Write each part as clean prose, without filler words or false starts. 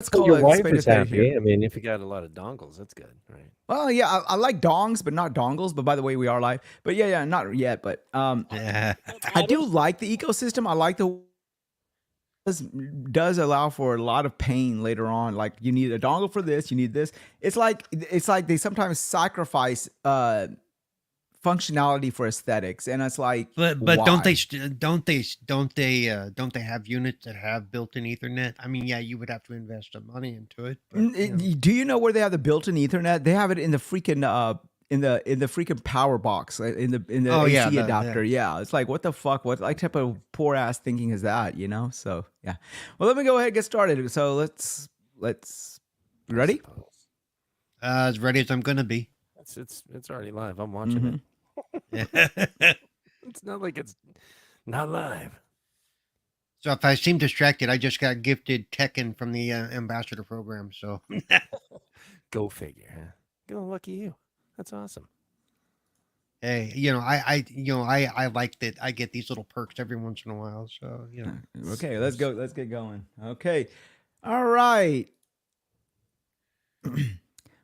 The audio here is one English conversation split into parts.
Let's Well, call your it wife spade a is spade here. happy. I mean, if you got a lot of dongles, that's good, right? Well, yeah, I like dongs, but not dongles. But by the way, we are live. But yeah, not yet. But Yeah. I do like the ecosystem. I like the does allow for a lot of pain later on. Like you need a dongle for this, you need this. It's like they sometimes sacrifice functionality for aesthetics, and it's like But why? don't they have units that have built-in Ethernet? I mean, yeah, you would have to invest some money into it, but Do you know where they have the built-in Ethernet? They have it in the freaking in the freaking power box in the oh yeah, AC the adapter. Yeah, it's like what the fuck? What like type of poor ass thinking is that? You know? So yeah. Well, let me go ahead and get started. So let's you I ready? suppose as ready as I'm gonna be. it's already live. I'm watching Mm-hmm. it. It's not like it's not live. So if I seem distracted, I just got gifted Tekken from the ambassador program. So Go figure. Huh? Go lucky you. That's awesome. hey, I like that I get these little perks every once in a while. So Okay, let's go. Let's get going. Okay. All right.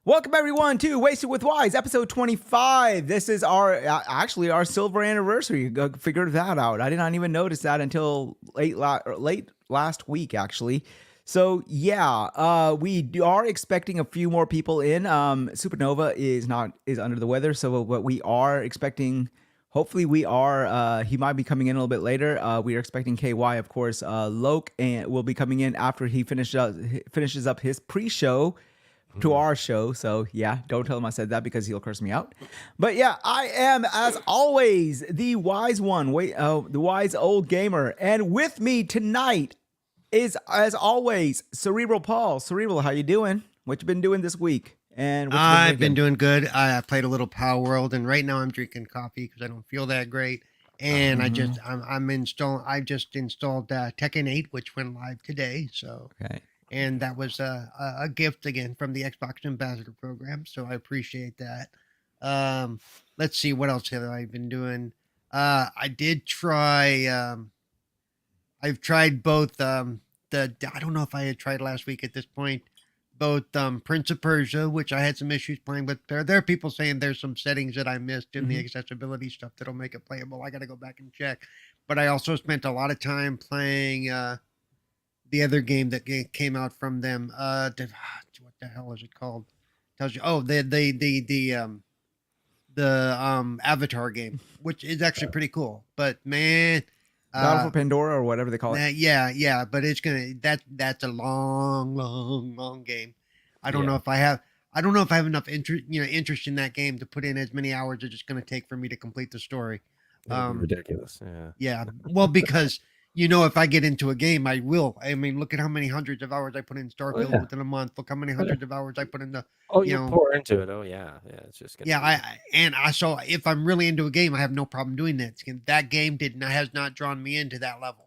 Welcome everyone to Wasted with Wise, episode 25. This is our actually our silver anniversary. Go figure that out. I did not even notice that until late last week, actually. So yeah, we are expecting a few more people in. Supernova is under the weather, so what we are expecting. Hopefully we are. He might be coming in a little bit later. We are expecting KY, of course. Loke and will be coming in after he finishes up his pre-show to our show. So yeah, don't tell him I said that because he'll curse me out. But yeah, I am as always the wise one, the wise old gamer, and with me tonight is as always Cerebral Paul. Cerebral, how you doing? What you been doing this week? And what you been I've been drinking? doing good. I played a little PalWorld, and right now I'm drinking coffee because I don't feel that great. And Mhm. I just installed Tekken 8, which went live today. So Okay. and that was a gift again from the Xbox Ambassador program. So I appreciate that. Um, let's see what else have I been doing. I did try. I've tried both. I don't know if I had tried last week at this point. Both Prince of Persia, which I had some issues playing with. There are people saying there's some settings that I missed in the Mhm. accessibility stuff that'll make it playable. I got to go back and check. But I also spent a lot of time playing the other game that came out from them. What the hell is it called? Tells you. Oh, the Avatar game, which is actually pretty cool. But man, Battle for uh, Pandora or whatever they call it. yeah. But it's gonna that's a long game. I don't know Yeah. if I have. I don't know if I have enough interest in that game to put in as many hours as it's going to take for me to complete the story. That'd be Um, ridiculous. Yeah. yeah. Well, because if I get into a game, I will. I mean, look at how many hundreds of hours I put in Oh Starfield yeah. within a month. Look how many Oh, yeah. hundreds of hours I put in the, Oh, you you'll know, pour into it. Oh yeah. Yeah. It's just gonna yeah. be. So if I'm really into a game, I have no problem doing that. That game has not drawn me into that level.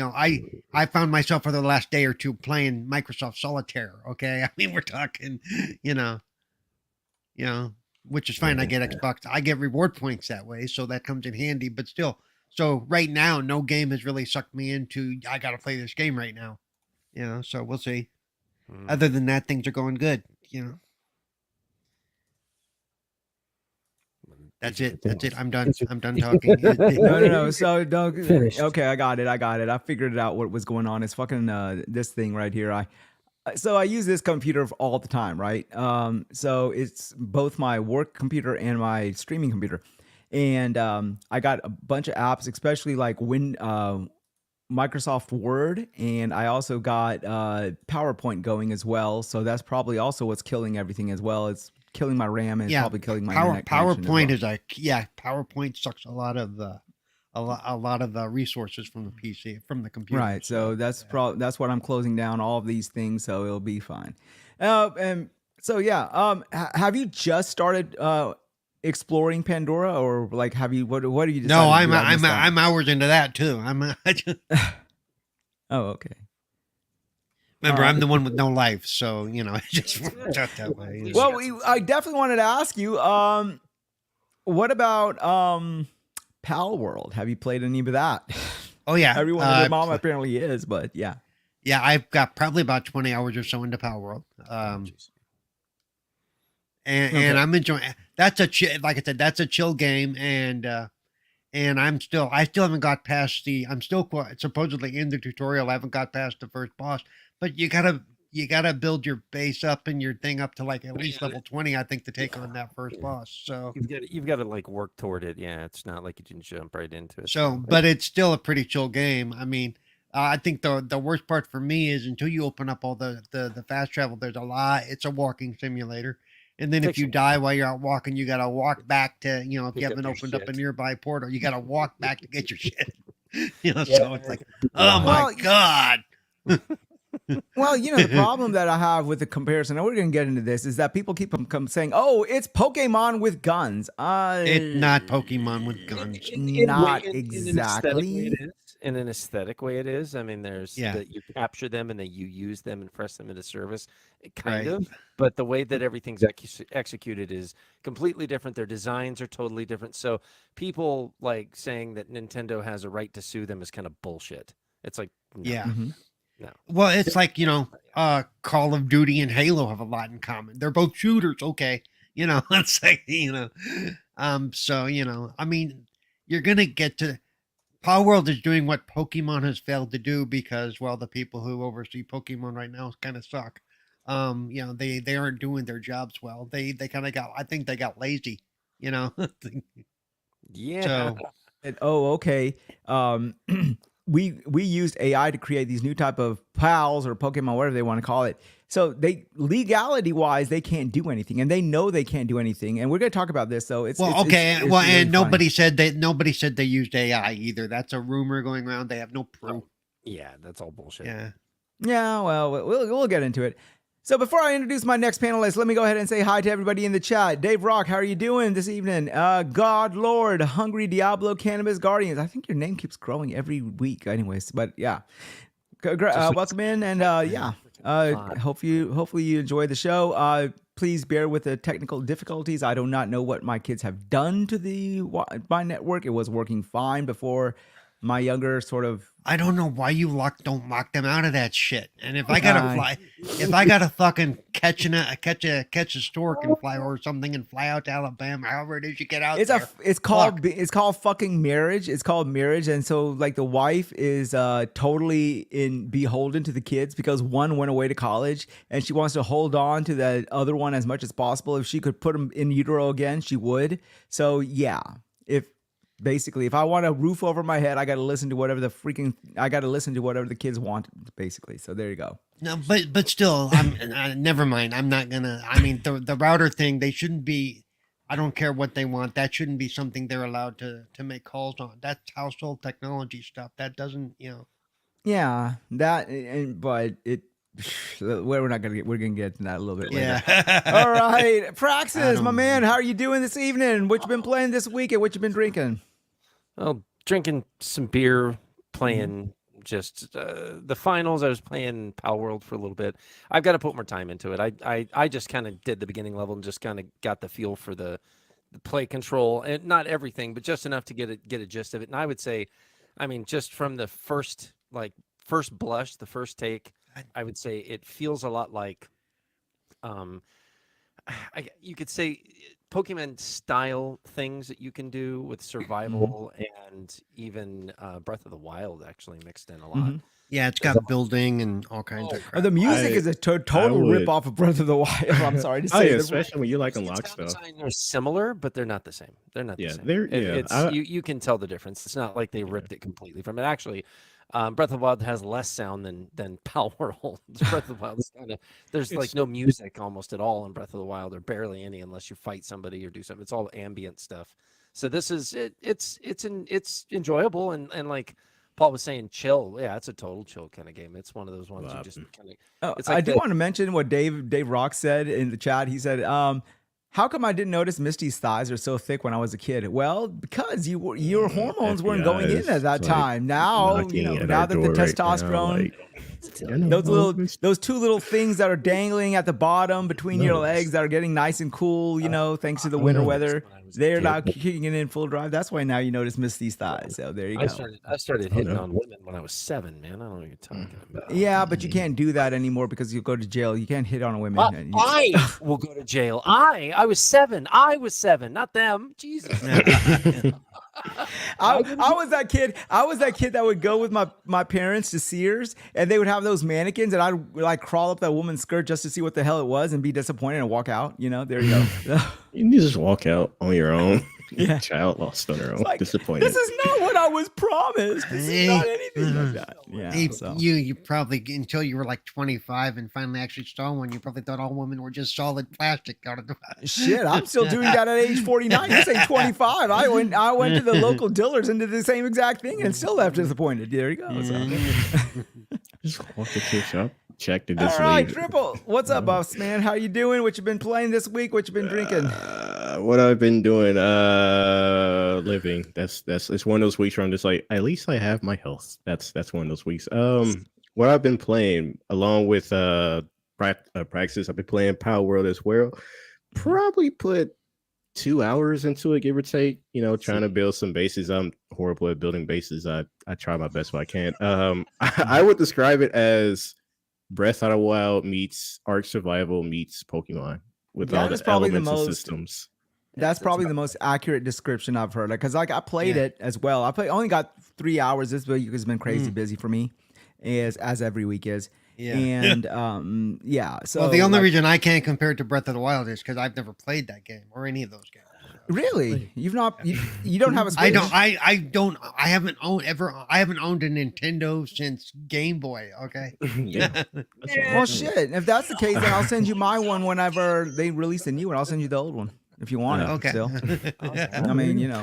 I found myself for the last day or two playing Microsoft Solitaire. Okay, I mean we're talking, you know, you know, which is fine. I get Yeah. Xbox. I get reward points that way, so that comes in handy. But still, so right now, no game has really sucked me into. I got to play this game right now. So we'll see. Mm. Other than that, things are going good. That's These are the it. That's things. it. I'm done. These are. I'm done talking. No. So don't. Finished. Okay, I got it. I figured it out. What was going on? It's fucking this thing right here. I use this computer all the time, right? So it's both my work computer and my streaming computer, and I got a bunch of apps, especially like Microsoft Word, and I also got PowerPoint going as well. So that's probably also what's killing everything as well. It's killing my RAM and it's Yeah, probably killing my internet connection as PowerPoint well. is PowerPoint sucks a lot of resources from the PC from the computer. Right. So So yeah. that's what I'm closing down all of these things, so it'll be fine. And so yeah, have you just started exploring Pandora, or like have you what are you No, decided to do? I missed that. I'm hours into that too. Oh, okay. All Remember, I'm right. the one with no life, so it just works out that way. At least you Well, got some I time. definitely wanted to ask you what about PalWorld? Have you played any of that? Oh yeah, Everyone and their mom apparently is, but yeah. Yeah, I've got probably about 20 hours or so into PalWorld. Jeez. And Okay. I'm enjoying. That's a like I said, that's a chill game, and I still haven't got past I'm still supposedly in the tutorial. I haven't got past the first boss, but you gotta build your base up and your thing up to like at least level 20, I think, to take on that first boss. So You've got to like work toward it. Yeah, it's not like you can jump right into it. but it's still a pretty chill game. I mean, I think the worst part for me is until you open up all the fast travel, there's a lot. It's a walking simulator. And then if you Fiction. die while you're out walking, you got to walk back to, if you Pick up haven't your opened up a shit. nearby portal, you got to walk back to get your shit. So Yeah. it's like, oh my Well, God. Well, the problem that I have with the comparison, and we're going to get into this, is that people keep saying, "Oh, it's Pokemon with guns." It's not Pokemon with guns. Not In exactly. In an aesthetic way, it is. I mean, there's Yeah. that you capture them and that you use them and press them into service, kind Right. of. But the way that everything's executed is completely different. Their designs are totally different. So people like saying that Nintendo has a right to sue them is kind of bullshit. It's like, no, Yeah. Mhm. no. Well, it's like, Call of Duty and Halo have a lot in common. They're both shooters. Okay. It's like, so, I mean, you're going to get to PalWorld is doing what Pokemon has failed to do because, well, the people who oversee Pokemon right now kind of suck. They aren't doing their jobs well. They kind of I think they got lazy, Yeah. So Okay. We used AI to create these new type of pals or Pokemon, whatever they want to call it. So they legality wise, they can't do anything, and they know they can't do anything. And we're going to talk about this. So it's okay. it's Well, really and funny. nobody said they used AI either. That's a rumor going around. They have no proof. Yeah, that's all bullshit. Yeah. Yeah, well, we'll get into it. So before I introduce my next panelist, let me go ahead and say hi to everybody in the chat. Dave Rock, how are you doing this evening? God Lord, Hungry Diablo, Cannabis Guardians. I think your name keeps growing every week, anyways. But yeah, welcome in, and hopefully you enjoy the show. Please bear with the technical difficulties. I do not know what my kids have done to my network. It was working fine before my younger sort of. I don't know why you don't lock them out of that shit. And if I gotta fucking catch a stork and fly or something and fly out to Alabama, however it is you get out there. It's called fucking marriage. It's called marriage, and so like the wife is totally beholden to the kids because one went away to college and she wants to hold on to the other one as much as possible. If she could put them in utero again, she would. So yeah, if I want a roof over my head, I got to listen to whatever the kids want, basically. So there you go. No, but still, never mind. I'm not gonna. I mean, the router thing. They shouldn't be. I don't care what they want. That shouldn't be something they're allowed to make calls on. That's household technology stuff. That doesn't. Yeah, but it. We're gonna get into that a little bit later. Yeah. All right, Praxis, my man, how are you doing this evening? What you been playing this week and what you been drinking? Well, drinking some beer, playing just the finals. I was playing PalWorld for a little bit. I've got to put more time into it. I just kind of did the beginning level and just kind of got the feel for the play control, and not everything, but just enough to get a gist of it. And I would say, I mean, just from the first blush, the first take, I would say it feels a lot like, you could say Pokemon style things that you can do with survival and even Breath of the Wild actually mixed in a lot. Yeah, it's got building and all kinds of crap. The music is a total rip off of Breath of the Wild. I'm sorry to say. Especially when you like unlock stuff. They're similar, but they're not the same. They're not the same. They're you can tell the difference. It's not like they ripped it completely from it. Actually, Breath of the Wild has less sound than PalWorld. Breath of the Wild is there's like no music almost at all in Breath of the Wild, or barely any unless you fight somebody or do something. It's all ambient stuff. So this is it's enjoyable and like Paul was saying, chill. Yeah, it's a total chill kind of game. It's one of those ones you just kind of. It's like I do want to mention what Dave Rock said in the chat. He said, "How come I didn't notice Misty's thighs are so thick when I was a kid?" Well, because your hormones weren't going in at that time. Now now that the testosterone. Those two little things that are dangling at the bottom between your legs that are getting nice and cool, thanks to the winter weather. They're now kicking it in full drive. That's why now you notice Misty's thighs. So there you go. I started hitting on women when I was 7, man. I don't know what you're talking about. Yeah, but you can't do that anymore because you'll go to jail. You can't hit on a woman. I will go to jail. I was 7. I was 7, not them. Jesus. I was that kid. I was that kid that would go with my parents to Sears, and they would have those mannequins, and I'd like crawl up that woman's skirt just to see what the hell it was, and be disappointed and walk out. There you go. You need to just walk out on your own. Yeah. Child lost on their own. Like, disappointed. This is not what I was promised. This is not anything like that. Yeah. You probably, until you were like 25 and finally actually saw one, you probably thought all women were just solid plastic. Shit, I'm still doing that at age 49. You say 25. I went to the local Dillard's and did the same exact thing and still left disappointed. There you go. Just walk into a shop, check the All right, Triple. What's up, boss man? How you doing? What you been playing this week? What you been drinking? What I've been doing, living. It's one of those weeks where I'm just like, at least I have my health. That's one of those weeks. What I've been playing along with practice, I've been playing PalWorld as well. Probably put 2 hours into it, give or take. Trying to build some bases. I'm horrible at building bases. I try my best, but I can't. I would describe it as Breath of the Wild meets Ark Survival meets Pokemon with all the elements and systems. That's probably the most accurate description I've heard. Because I played it as well. Only got 3 hours this week. It's been crazy busy for me, as every week is. Yeah. And So the only reason I can't compare it to Breath of the Wild is because I've never played that game or any of those games. Really? You've not? You don't have a Switch? I haven't owned a Nintendo since Game Boy. Okay. Yeah. Well, shit. If that's the case, then I'll send you my one whenever they release a new one. I'll send you the old one if you want it. Okay. Still. I mean,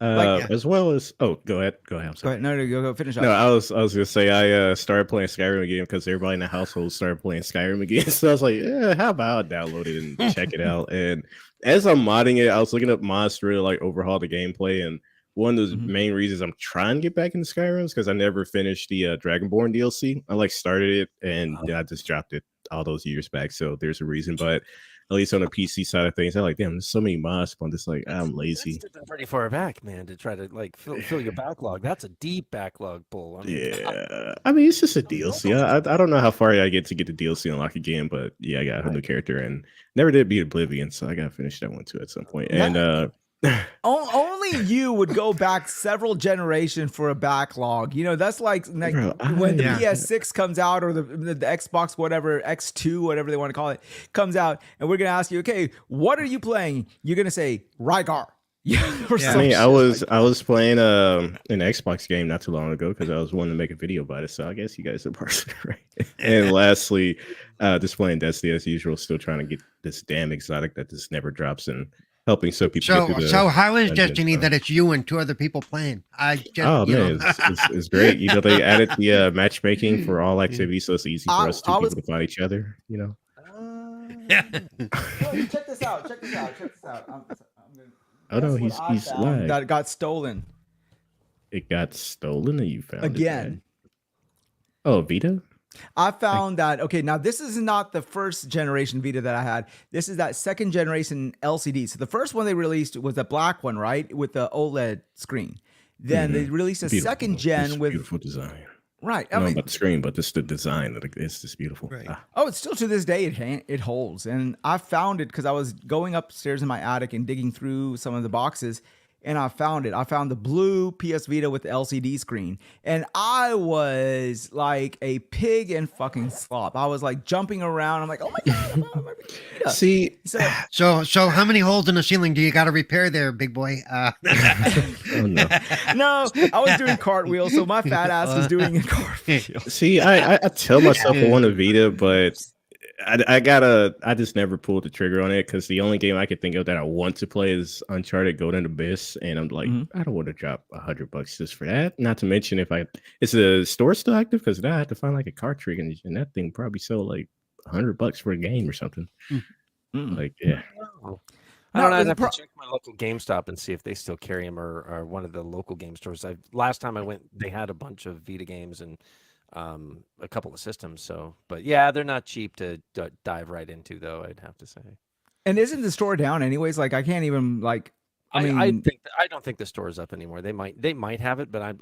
as well as go ahead. I'm sorry. Go ahead. No, go finish up. No, I was gonna say I started playing Skyrim again because everybody in the household started playing Skyrim again. So I was like, how about I download it and check it out? And as I'm modding it, I was looking up mods to really overhaul the gameplay. And one of the main reasons I'm trying to get back into Skyrim is because I never finished the Dragonborn DLC. I started it and I just dropped it all those years back. So there's a reason, but at least on the PC side of things, I'm like, damn, there's so many mods. I'm just like, I'm lazy. That's pretty far back, man, to try to fill your backlog. That's a deep backlog pull. I mean, it's just a DLC. I don't know how far I get to get the DLC unlock again, but yeah, I got a new character and never did beat Oblivion, so I gotta finish that one too at some point. And only you would go back several generations for a backlog. That's like when the PS6 comes out or the Xbox, whatever, X2, whatever they want to call it, comes out, and we're gonna ask you, okay, what are you playing? You're gonna say Rygar. I mean, I was playing an Xbox game not too long ago because I was wanting to make a video about it. So I guess you guys are partially right. And lastly, just playing Destiny as usual, still trying to get this damn exotic that just never drops and helping so people. So how is Destiny that it's you and 2 other people playing? It's great. They added the matchmaking for all activities, so it's easy for us two people to find each other. Check this out. Oh no, he's live. That got stolen. It got stolen, and you found again. Oh, Vita. I found that. Okay, now this is not the first generation Vita that I had. This is that second generation LCD. So the first one they released was the black one, right, with the OLED screen. Then they released a second gen with beautiful design. Right. I don't know about the screen, but just the design. It's just beautiful. Right. Oh, it's still to this day it holds. And I found it because I was going upstairs in my attic and digging through some of the boxes, and I found it. I found the blue PS Vita with the LCD screen, and I was like a pig in fucking slop. I was like jumping around. I'm like, oh my god, my Vita. See, so how many holes in the ceiling do you got to repair there, big boy? Oh no. No, I was doing cartwheels, so my fat ass was doing a cartwheel. See, I tell myself I want a Vita, but I just never pulled the trigger on it because the only game I could think of that I want to play is Uncharted Golden Abyss, and I'm like, I don't want to drop $100 just for that. Not to mention is the store still active? Because now I have to find like a cartridge, and that thing probably sold like $100 for a game or something. Like, yeah. I don't know. I'd have to check my local GameStop and see if they still carry them or one of the local game stores. Last time I went, they had a bunch of Vita games, and a couple of systems. So, but yeah, they're not cheap to dive right into, though. I'd have to say. And isn't the store down anyways? Like I can't even like. I mean, I don't think the store is up anymore. They might have it, but I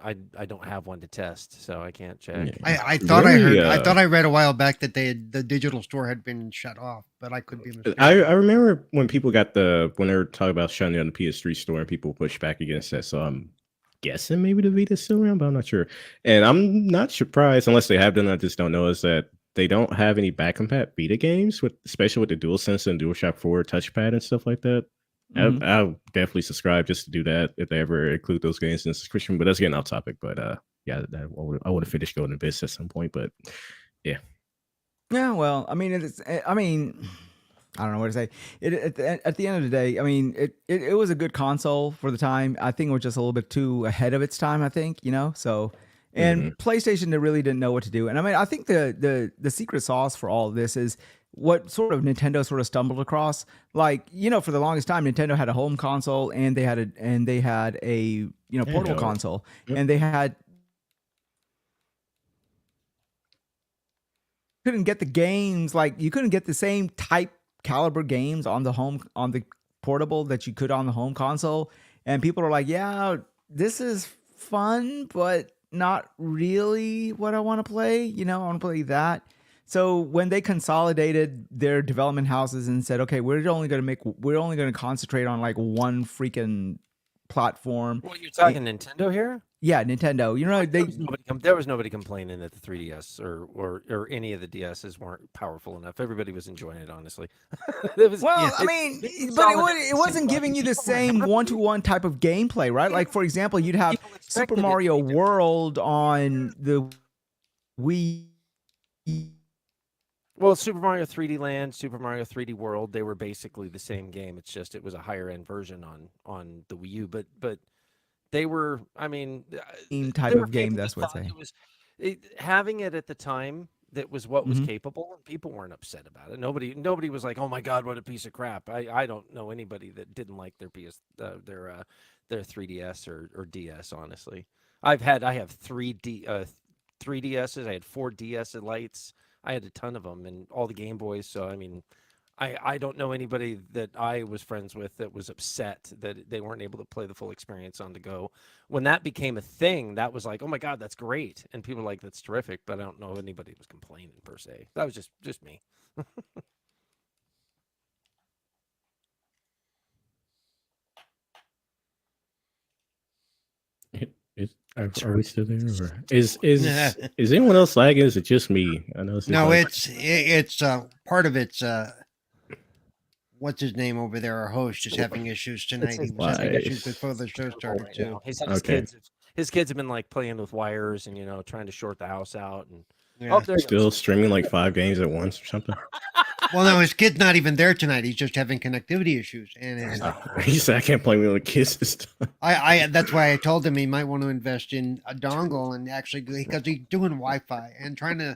don't have one to test, so I can't check. Yeah. I thought I Really, heard. I thought I read a while back that the digital store had been shut off, but I could be mistaken. I remember when people got when they were talking about shutting down the PS3 store and people pushed back against that. So I'm guessing maybe the Vita's still around, but I'm not sure. And I'm not surprised, unless they have done, I just don't know, is that they don't have any back compat Vita games, especially with the DualSense and DualShock 4 touchpad and stuff like that. I'll definitely subscribe just to do that if they ever include those games in the subscription. But that's getting off topic. But yeah, I would have finished going to Abyss at some point. But yeah. Yeah, well, I mean, I don't know what to say. At the end of the day, I mean, it was a good console for the time. I think it was just a little bit too ahead of its time. I think, so. And PlayStation really didn't know what to do. And I mean, I think the secret sauce for all of this is what sort of Nintendo sort of stumbled across. Like, for the longest time, Nintendo had a home console and they had a portable console, and they couldn't get the games, like you couldn't get the same type caliber games on the portable that you could on the home console. And people are like, yeah, this is fun, but not really what I want to play. I want to play that. So when they consolidated their development houses and said, okay, we're only going to concentrate on like one freaking platform. Well, you're talking Nintendo here? Yeah, Nintendo. There was nobody complaining that the 3DS or any of the DSs weren't powerful enough. Everybody was enjoying it, honestly. It wasn't giving you the same one-to-one type of gameplay, right? Like, for example, you'd have Super Mario World on the Wii. Well, Super Mario 3D Land, Super Mario 3D World, they were basically the same game. It's just it was a higher end version on the Wii U, but they were, I mean, same type of game. That's what I'm saying. Having it at the time, that was what was capable, and people weren't upset about it. Nobody was like, "Oh my God, what a piece of crap." I don't know anybody that didn't like their 3DS or DS. Honestly, I have 3DSs. I had 4 DS Lites. I had a ton of them and all the Game Boys. So, I mean, I don't know anybody that I was friends with that was upset that they weren't able to play the full experience on the go. When that became a thing, that was like, oh my God, that's great. And people were like, that's terrific. But I don't know if anybody was complaining per se. That was just me. Are we still there? Or is anyone else lagging? Is it just me? I know. It's part of it's what's his name over there? Our host is having issues tonight. He was having issues before the show started too. His kids have been like playing with wires and trying to short the house out and still streaming like 5 games at once or something. Well, no, his kid's not even there tonight. He's just having connectivity issues, and he said, "I can't play with the kids this time." That's why I told him he might want to invest in a dongle and actually, because he's doing Wi-Fi and trying to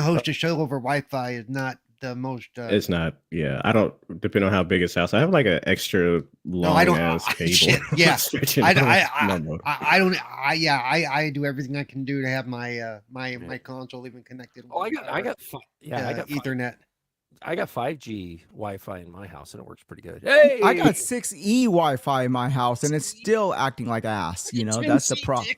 host a show over Wi-Fi is not the most. It's not. Yeah, I don't. Depending on how big his house, I have like an extra long ass cable. Shit, yeah, I do everything I can do to have my my console even connected. Oh, I got Ethernet. I got 5G Wi-Fi in my house, and it works pretty good. Hey, I got 6E Wi-Fi in my house, and it's still acting like ass. That's the problem.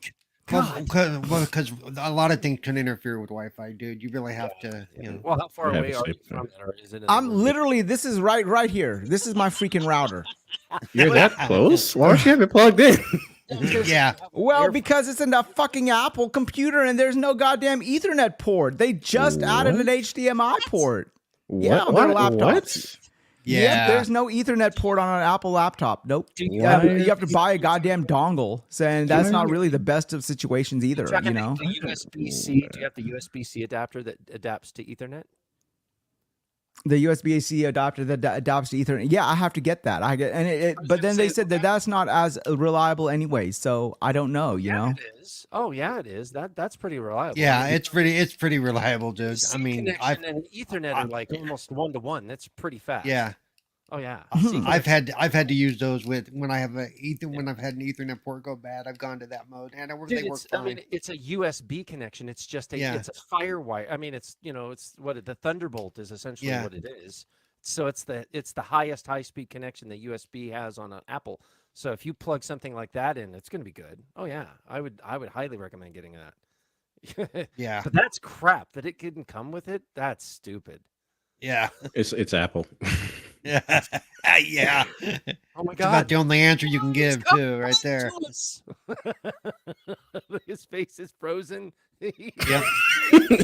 Because a lot of things can interfere with Wi-Fi, dude. You really have to. Well, how far away are you from it? Or is it? I'm literally. This is right here. This is my freaking router. You're that close? Why don't you have it plugged in? Yeah. Well, because it's in the fucking Apple computer, and there's no goddamn Ethernet port. They just added an HDMI port. Yeah, on their laptop. What? Yeah, there's no Ethernet port on an Apple laptop. Nope. You have to buy a goddamn dongle, saying that's not really the best of situations either. The USB-C. Do you have the USB-C adapter that adapts to Ethernet? The USB-C adapter that adapts to Ethernet. Yeah, I have to get that. But then they said that that's not as reliable anyway. So I don't know. It is. Oh yeah, it is. That's pretty reliable. Yeah, it's pretty reliable, dude. I mean, and Ethernet are like almost 1-to-1. That's pretty fast. Yeah. Oh yeah. I've had to use those when I have when I've had an Ethernet port go bad. I've gone to that mode, and Dude, they work fine. I mean, it's a USB connection. It's just it's a firewire. I mean, it's it's the Thunderbolt is essentially what it is. So it's the highest high speed connection that USB has on an Apple. So if you plug something like that in, it's going to be good. Oh yeah, I would highly recommend getting that. Yeah, but that's crap that it didn't come with it. That's stupid. Yeah, it's Apple. Yeah, yeah. Oh my It's god, about the only answer you can give too, right there. His face is frozen. Yep.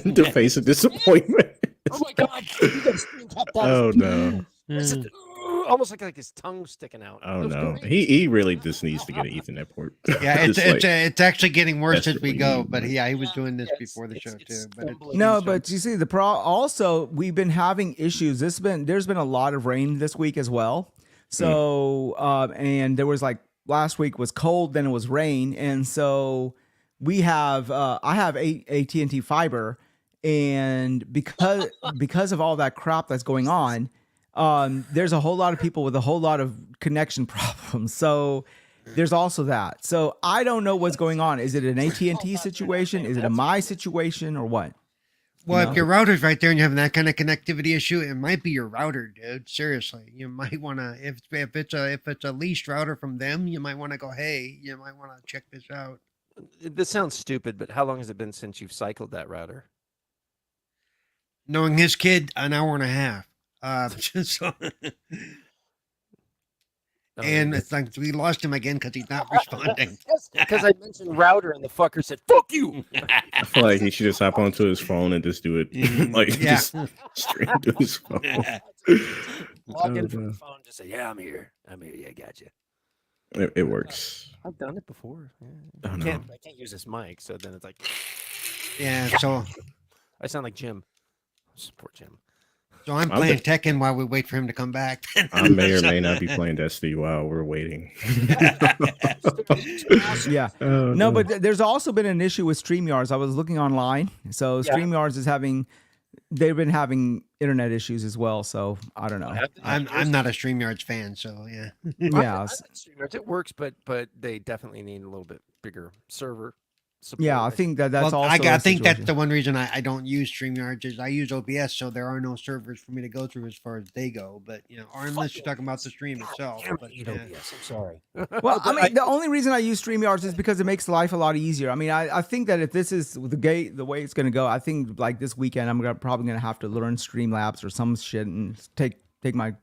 The face of disappointment. Oh my god! Oh no! Almost like his tongue sticking out. Oh no! He really just needs to get an Ethernet port. Yeah, it's actually getting worse as we go. desperately But he was doing this before the show too. But No, but you see, also we've been having issues. There's been a lot of rain this week as well. So and there was like last week was cold, then it was rain, and so we have I have AT&T fiber, and because of all that crap that's going on, there's a whole lot of people with a whole lot of connection problems. So there's also that. So I don't know what's going on. Is it an AT&T situation? Is it a my situation or what? Well, if your router's right there and you're having that kind of connectivity issue, it might be your router, dude. Seriously, you might want to, if it's a leased router from them, you might want to go, hey, you might want to check this out. This sounds stupid, but how long has it been since you've cycled that router? Knowing his kid, an hour and a half. So, and it's like we lost him again because he's not responding. Because I mentioned router and the fucker said, "Fuck you." I feel like he should just hop onto his phone and just do it, just straight to his phone. Log in from the phone, just say, "Yeah, I'm here. Yeah, I got you." It works. I've done it before. Yeah. Oh, I can't use this mic, so then it's like, Yeah, so I sound like Jim. Support Jim. So I'm playing Tekken while we wait for him to come back. I may or may not be playing Destiny while we're waiting. Yeah. No, but there's also been an issue with StreamYards. I was looking online. So StreamYards they've been having internet issues as well. So I don't know. I'm not a StreamYards fan, so yeah. Yeah. StreamYards, it works, but they definitely need a little bit bigger server support. Yeah, I think that's also. I think that's the one reason I don't use StreamYards is I use OBS, so there are no servers for me to go through as far as they go. But or unless you're talking about the stream itself. But, OBS, I'm sorry. Well, I mean, the only reason I use StreamYards is because it makes life a lot easier. I mean, I think that if this is the way it's going to go, I think like this weekend I'm probably going to have to learn Streamlabs or some shit and take my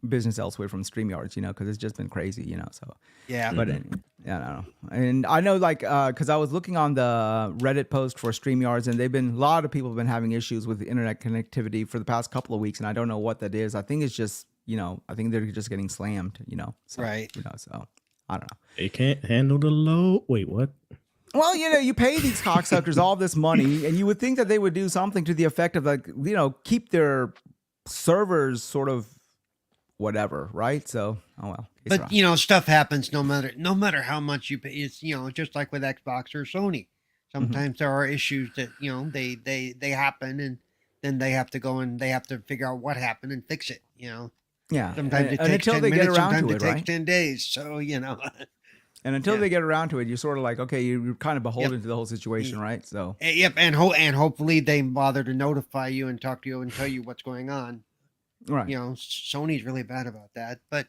business elsewhere from StreamYards, because it's just been crazy, So yeah, but I don't know, and I know because I was looking on the Reddit post for StreamYards, and a lot of people have been having issues with the internet connectivity for the past couple of weeks, and I don't know what that is. I think it's just I think they're just getting slammed, so, right? So I don't know. They can't handle the load. Wait, what? Well, you pay these cocksuckers all this money, and you would think that they would do something to the effect of keep their servers sort of whatever, right? So, oh well. But stuff happens no matter how much you pay. It's just like with Xbox or Sony. Sometimes there are issues that they happen, and then they have to go and they have to figure out what happened and fix it. Yeah. Sometimes it takes 10 minutes. Sometimes it takes 10 days. So And until they get around to it, you're sort of like, okay, you're kind of beholden to the whole situation, right? So. Yep, and hopefully they bother to notify you and talk to you and tell you what's going on. Right. Sony's really bad about that, but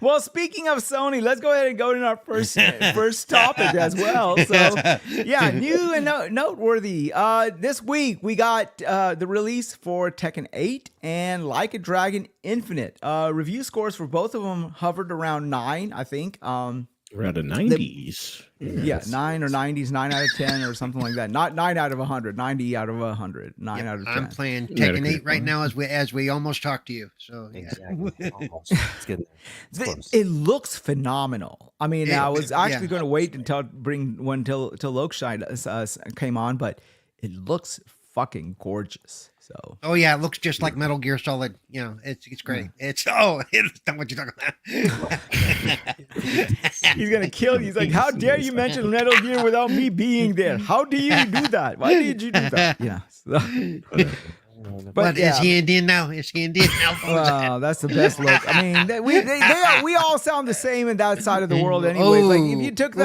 Well, speaking of Sony, let's go ahead and go to our first topic as well. So, yeah, new and noteworthy. This week we got the release for Tekken 8 and Like a Dragon Infinite. Review scores for both of them hovered around 9, I think. Around the 90s. Yeah, 9 or 90s, 9 out of 10 or something like that. Not 9 out of 100, 90 out of 100, 9 out of 10. I'm playing Tekken 8 right now as we almost talk to you. So exactly. It's good. It looks phenomenal. I mean, I was actually going to wait until Lokeshine came on, but it looks fucking gorgeous. So. Oh yeah, it looks just like Metal Gear Solid. It's great. It's not what you're talking about. He's gonna kill you. He's like, how dare you mention Metal Gear without me being there? How do you do that? Why did you do that? Yeah. So. But is he Indian now? Is he Indian now? Wow, that's the best look. I mean, we all sound the same in that side of the world, anyways. Like if you took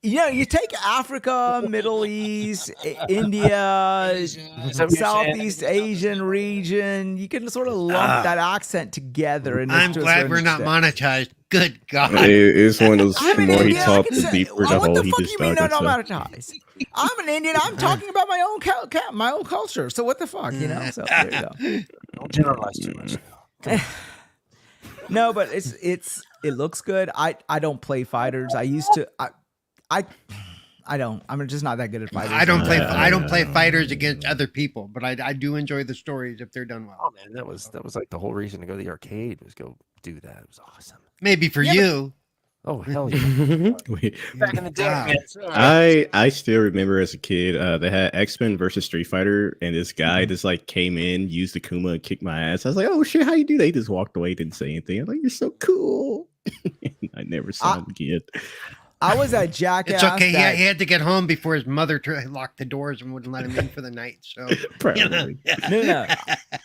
you take Africa, Middle East, India, Southeast Asian region, you can sort of lump that accent together. And I'm glad we're not monetized. Good God. It's one of those I'm an more he Indian, talks, the deeper the what hole the he fuck just you mean dug. not monetized? I'm an Indian. I'm talking about my own my own culture. So what the fuck, you know? So there you go. Don't generalize too much. No, but it looks good. I don't play fighters. I used to. I don't. I'm just not that good at fighters. I don't play fighters against other people, but I do enjoy the stories if they're done well. Oh man, that was like the whole reason to go to the arcade was go do that. It was awesome. Maybe for you. Oh hell yeah! Back in the day, man. I still remember as a kid, they had X-Men versus Street Fighter, and this guy just like came in, used the Kuma, and kicked my ass. I was like, "Oh shit, how you do that?" He just walked away, didn't say anything. I'm like, "You're so cool." I never saw him again. I was that jackass. It's okay. He had to get home before his mother locked the doors and wouldn't let him in for the night. So Probably. No.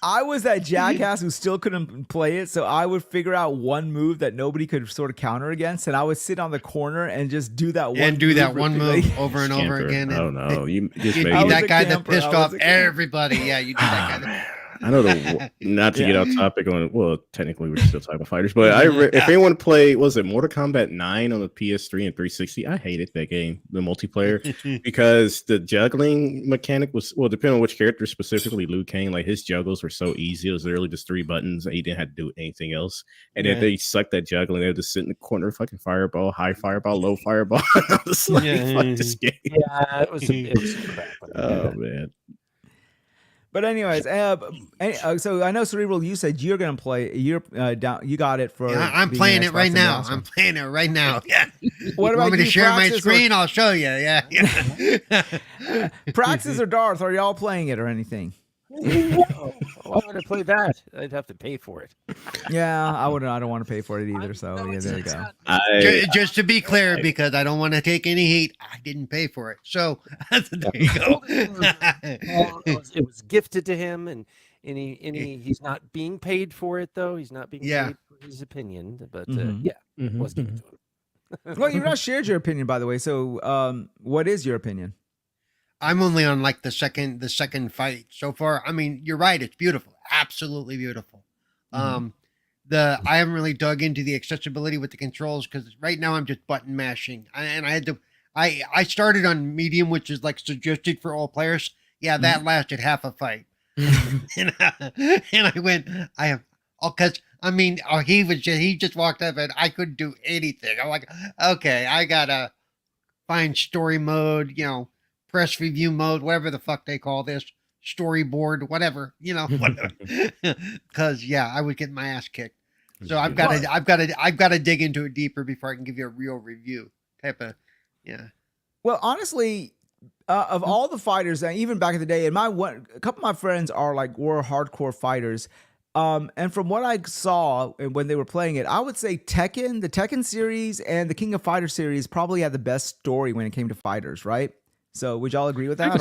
I was that jackass who still couldn't play it. So I would figure out one move that nobody could sort of counter against, and I would sit on the corner and just do that one move over and over again. I don't know. You just you'd be made that guy that pissed off everybody. Yeah, you do that guy. I know not to get off topic on. Well, technically we're still talking about fighters, but if anyone played, was it Mortal Kombat 9 on the PS3 and 360? I hated that game, the multiplayer, because the juggling mechanic was depending on which character, specifically Liu Kang. Like his juggles were so easy; it was literally just 3 buttons, and he didn't have to do anything else. And then they sucked that juggling. They would just sit in the corner, fucking fireball, high fireball, low fireball. I was like, fuck this game. Yeah, it was crap. Oh man. But anyways, so I know Cerebral, you said you're gonna play. You're down. You got it for. Yeah, I'm playing it right now. I'm playing it right now. Yeah. What about want me to share my Praxis, screen? I'll show you. Yeah. Praxis or Darth? Are y'all playing it or anything? No. Why would I play that? I'd have to pay for it. Yeah, I wouldn't. I don't want to pay for it either. So yeah, there you go. Just to be clear, because I don't want to take any heat, I didn't pay for it. So there you go. It was gifted to him, and he's not being paid for it though. He's not being paid for his opinion, but it was given to him. Well, you've not shared your opinion, by the way. So, what is your opinion? I'm only on like the second fight so far. I mean, you're right. It's beautiful. Absolutely beautiful. I haven't really dug into the accessibility with the controls because right now I'm just button mashing. I started on medium, which is like suggested for all players. Yeah, that lasted half a fight. and I went, he just walked up and I couldn't do anything. I'm like, okay, I gotta find story mode, press review mode, whatever the fuck they call this, storyboard, whatever, whatever. Because I would get my ass kicked. So I've got to dig into it deeper before I can give you a real review type of, Well, honestly, of all the fighters, even back in the day, and a couple of my friends were hardcore fighters. And from what I saw when they were playing it, I would say the Tekken series and the King of Fighters series probably had the best story when it came to fighters, right? So would y'all agree with that?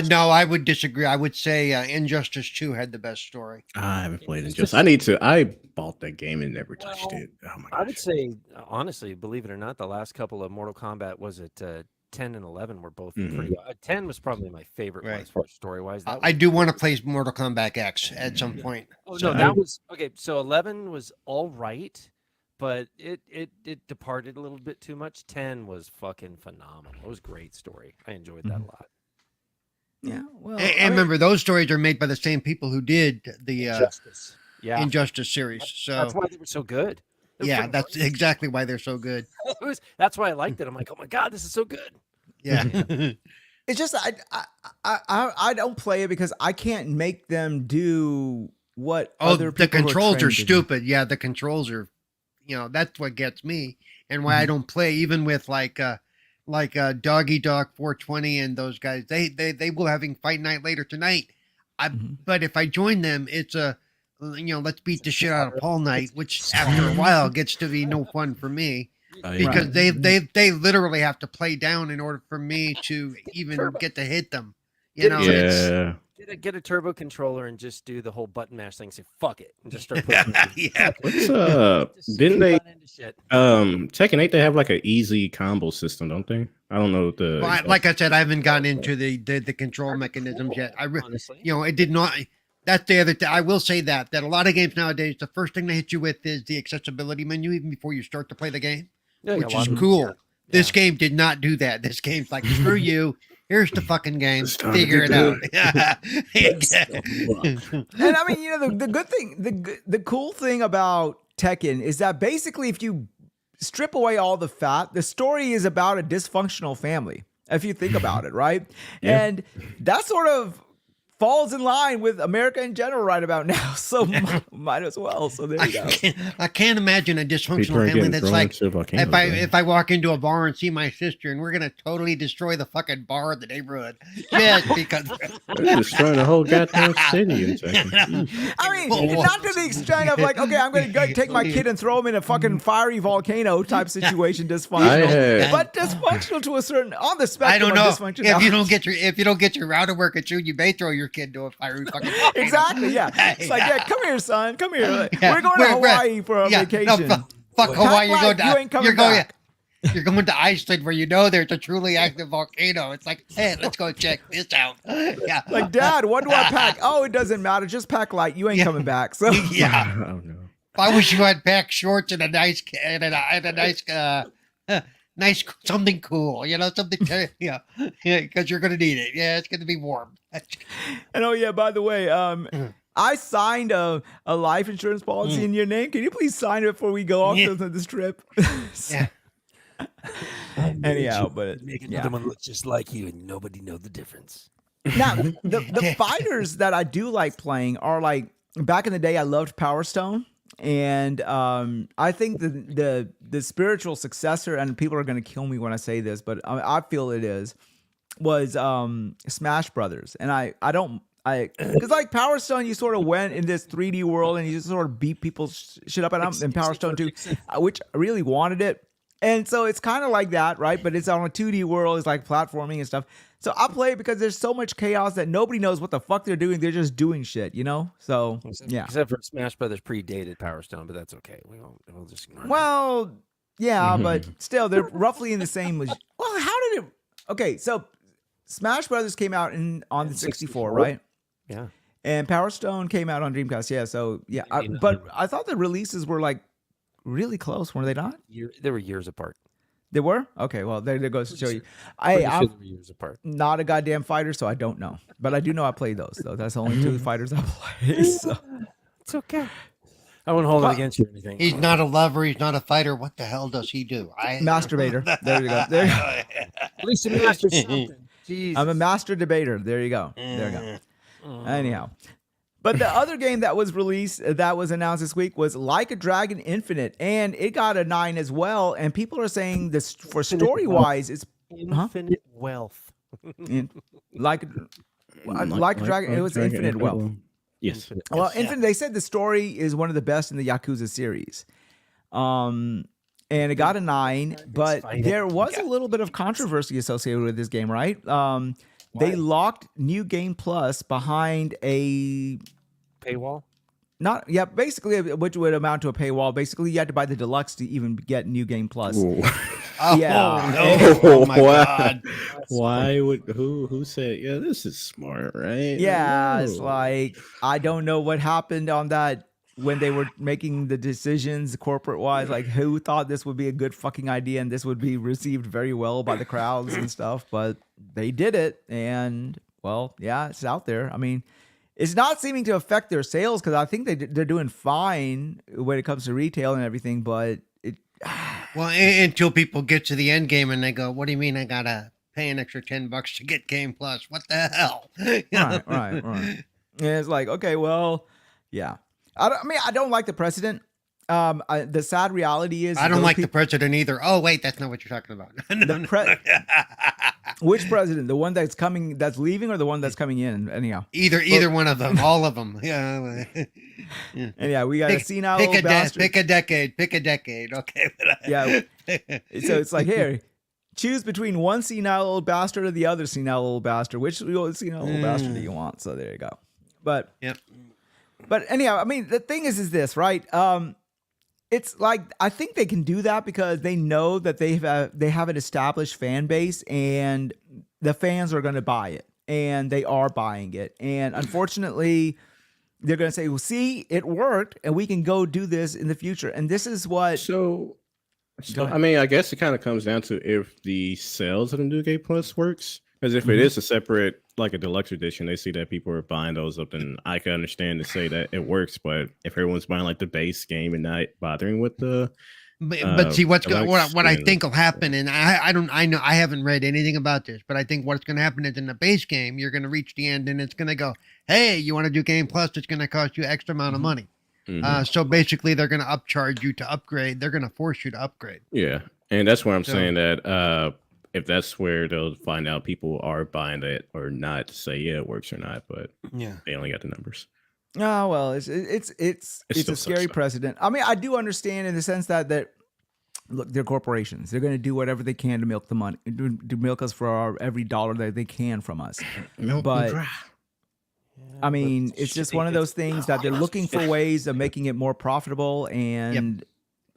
No, I would disagree. I would say Injustice 2 had the best story. I haven't played Injustice. I bought that game and never touched it. Oh my gosh. I would say, honestly, believe it or not, the last couple of Mortal Kombat, was it 10 and 11 were both pretty. 10 was probably my favorite one as far as story-wise. I do want to play Mortal Kombat X at some point. Oh, no, that was okay. So 11 was all right, but it departed a little bit too much. 10 was fucking phenomenal. It was a great story. I enjoyed that a lot. Yeah, well, and remember, those stories are made by the same people who did the Injustice series. So that's why they were so good. That's exactly why they're so good. That's why I liked it. I'm like, oh my god, this is so good. Yeah. It's just I don't play it because I can't make them do what other people. The controls are stupid. Yeah, the controls are, that's what gets me, and why I don't play even with like Doggy Dog 420 and those guys. They will having fight night later tonight. But if I join them, it's a let's beat the shit out of Paul night, which after a while gets to be no fun for me. Because they literally have to play down in order for me to even get to hit them. Get a turbo controller and just do the whole button mash thing. Say fuck it and just start pushing. Yeah. What's Just didn't they run into shit. Tekken 8 they have like an easy combo system, don't they? I don't know the Well, like I said, I haven't gotten into the control mechanisms yet. Honestly, It did not. That's the other thing. I will say that a lot of games nowadays, the first thing they hit you with is the accessibility menu, even before you start to play the game, Yeah, which a lot is of- cool. yeah. This game did not do that. This game's like, screw you. Here's the fucking game. It's time to Figure it get out. And I mean, the good thing, the cool thing about Tekken is that basically, if you strip away all the fat, the story is about a dysfunctional family. If you think about it, right? Yeah. And that sort of falls in line with America in general right about now. So might as well. So there you go. I can't imagine a People dysfunctional are family getting that's thrown like, into volcanoes, if right? I walk into a bar and see my sister and we're gonna totally destroy the fucking bar in the neighborhood, just because. They're destroying the whole goddamn city in Tekken. I mean, not to the extent of like, okay, I'm going to go take my kid and throw him in a fucking fiery volcano type situation, dysfunctional. But dysfunctional to a certain on the I spectrum don't know. of dysfunctionality. If you don't get your router working soon, you may throw your kid to a fiery fucking volcano. Exactly, yeah. It's like, yeah, come here, son. Come here. Like, Yeah. we're going to Hawaii for a vacation. No, fuck Hawaii. Pack light, you ain't coming back. You're going to Iceland where you know there's a truly active volcano. It's like, hey, let's go check this out. Yeah. Like, Dad, what do I pack? Oh, it doesn't matter. Just pack light. You ain't coming back. So Yeah. Oh no. I wish you had packed shorts and a nice nice something cool, something because you're gonna need it. Yeah, it's gonna be warm. And oh yeah, by the way, I signed a life insurance policy in your name. Can you please sign it before we go off this trip? Yeah. Anyhow, but Make yeah. another one look just like you, and nobody know the difference. Now the fighters that I do like playing are like back in the day. I loved Power Stone, and I think the spiritual successor, and people are going to kill me when I say this, but I feel it was Smash Brothers, and I because like Power Stone, you sort of went in this 3D world and you just sort of beat people's shit up, and Power Stone 2, which I really wanted it. And so it's kind of like that, right? But it's on a 2D world. It's like platforming and stuff. So I play it because there's so much chaos that nobody knows what the fuck they're doing. They're just doing shit, So yeah. Except for Smash Brothers predated Power Stone, but that's okay. We'll just ignore that. Well, yeah, but still, they're roughly in the same. Well, how did it? Okay, so Smash Brothers came out on the 64, right? Yeah. And Power Stone came out on Dreamcast. Yeah, so yeah, but I thought the releases were like really close, were they not? They were years apart. They were? Okay, well, there goes to show you. Pretty sure I'm they were years apart. not a goddamn fighter, so I don't know. But I do know I played those, though. That's the only two fighters I play. So. It's okay. I won't hold it against you or anything. He's not a lover. He's not a fighter. What the hell does he do? Masturbator. There you go. There you go. At least you mastered something. Jeez. I'm a master debater. There you go. There you go. Anyhow. But the other game that was released, that was announced this week, was Like a Dragon Infinite. And it got a 9 as well. And people are saying this, for story-wise, it's Infinite wealth. like a Dragon. It was Infinite Wealth. Yes. Well, Infinite. They said the story is one of the best in the Yakuza series. And it got a 9, but there was a little bit of controversy associated with this game, right? They locked New Game Plus behind a paywall. Basically, which would amount to a paywall. Basically, you had to buy the deluxe to even get New Game Plus. Oh, Yeah. no. Oh my God. Why would who said, yeah, this is smart, right? Yeah, it's No. like I don't know what happened on that when they were making the decisions corporate wise. Like, who thought this would be a good fucking idea and this would be received very well by the crowds and stuff? But they did it, and well, yeah, it's out there. I mean, it's not seeming to affect their sales because I think they're doing fine when it comes to retail and everything. But it, Well, until people get to the end game and they go, "What do you mean I gotta pay an extra $10 to get Game Plus? What the hell?" right. And it's like, okay, well, yeah. I don't like the precedent. The sad reality is I don't like the president either. Oh, wait, that's not what you're talking about. Which president? The one that's coming, that's leaving, or the one that's coming in? Anyhow, Either one of them, all of them. Yeah. Anyhow, we got a senile pick old bastard. Pick a decade. Okay. Yeah. So it's like, here, choose between one senile old bastard or the other senile old bastard. Which senile old bastard do you want? So there you go. But Yep. But anyhow, I mean, the thing is this, right? It's like I think they can do that because they know that they have an established fan base and the fans are going to buy it, and they are buying it. And unfortunately, they're going to say, "Well, see, it worked, and we can go do this in the future." And this is what. So Go ahead. I mean, I guess it kind of comes down to if the sales of the New Game Plus works. Because if it is a separate, like a deluxe edition, they see that people are buying those up, then I can understand to say that it works. But if everyone's buying like the base game and not bothering with the, But see what I then- think will happen, and I haven't read anything about this, but I think what's going to happen is in the base game, you're going to reach the end, and it's going to go, hey, you want to do Game Plus? It's going to cost you X amount of money. So basically, they're going to upcharge you to upgrade. They're going to force you to upgrade. Yeah, and that's where I'm saying that if that's where they'll find out people are buying it or not, to say yeah it works or not, but Yeah. they only got the numbers. Oh well, it's a still scary sucks, though. precedent. I mean, I do understand in the sense that look, they're corporations. They're going to do whatever they can to milk the money, to milk us for every dollar that they can from us. But I mean, it's just one of those things that they're looking for ways of making it more profitable, and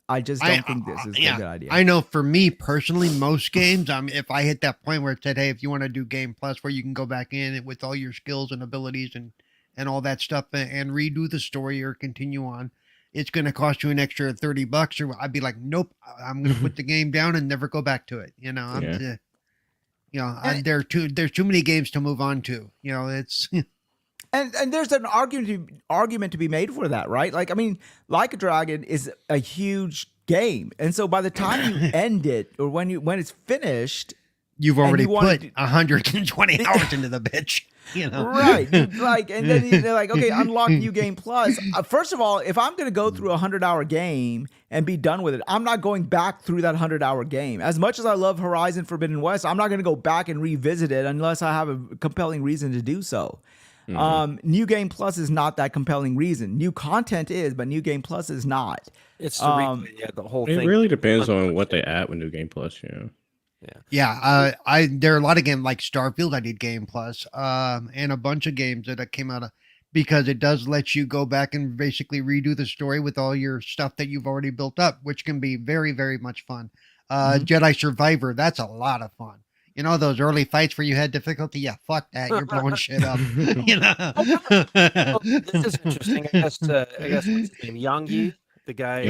I just don't think this is a good idea. I know for me personally, most games, if I hit that point where it said, hey, if you want to do Game Plus where you can go back in with all your skills and abilities and all that stuff and redo the story or continue on, it's going to cost you an extra $30, or I'd be like, nope, I'm going to put the game down and never go back to it. There's too many games to move on to. It's And there's an argument to be made for that, right? Like, I mean, Like a Dragon is a huge game, and so by the time you end it or when it's finished, you've already you wanna put 120 hours into the bitch. Right? Like, and then they're like, okay, unlock New Game Plus. First of all, if I'm going to go through a 100-hour game and be done with it, I'm not going back through that 100-hour game. As much as I love Horizon Forbidden West, I'm not going to go back and revisit it unless I have a compelling reason to do so. New Game Plus is not that compelling reason. New content is, but New Game Plus is not. It's the replay, the whole It thing. really depends on what they add with New Game Plus. Yeah. There are a lot of games like Starfield. I did Game Plus, and a bunch of games that came out of, because it does let you go back and basically redo the story with all your stuff that you've already built up, which can be very, very much fun. Jedi Survivor, that's a lot of fun. Those early fights where you had difficulty. Yeah, fuck that. You're blowing shit up. Well, this is interesting. I guess what's his name? Yang Yi, the guy.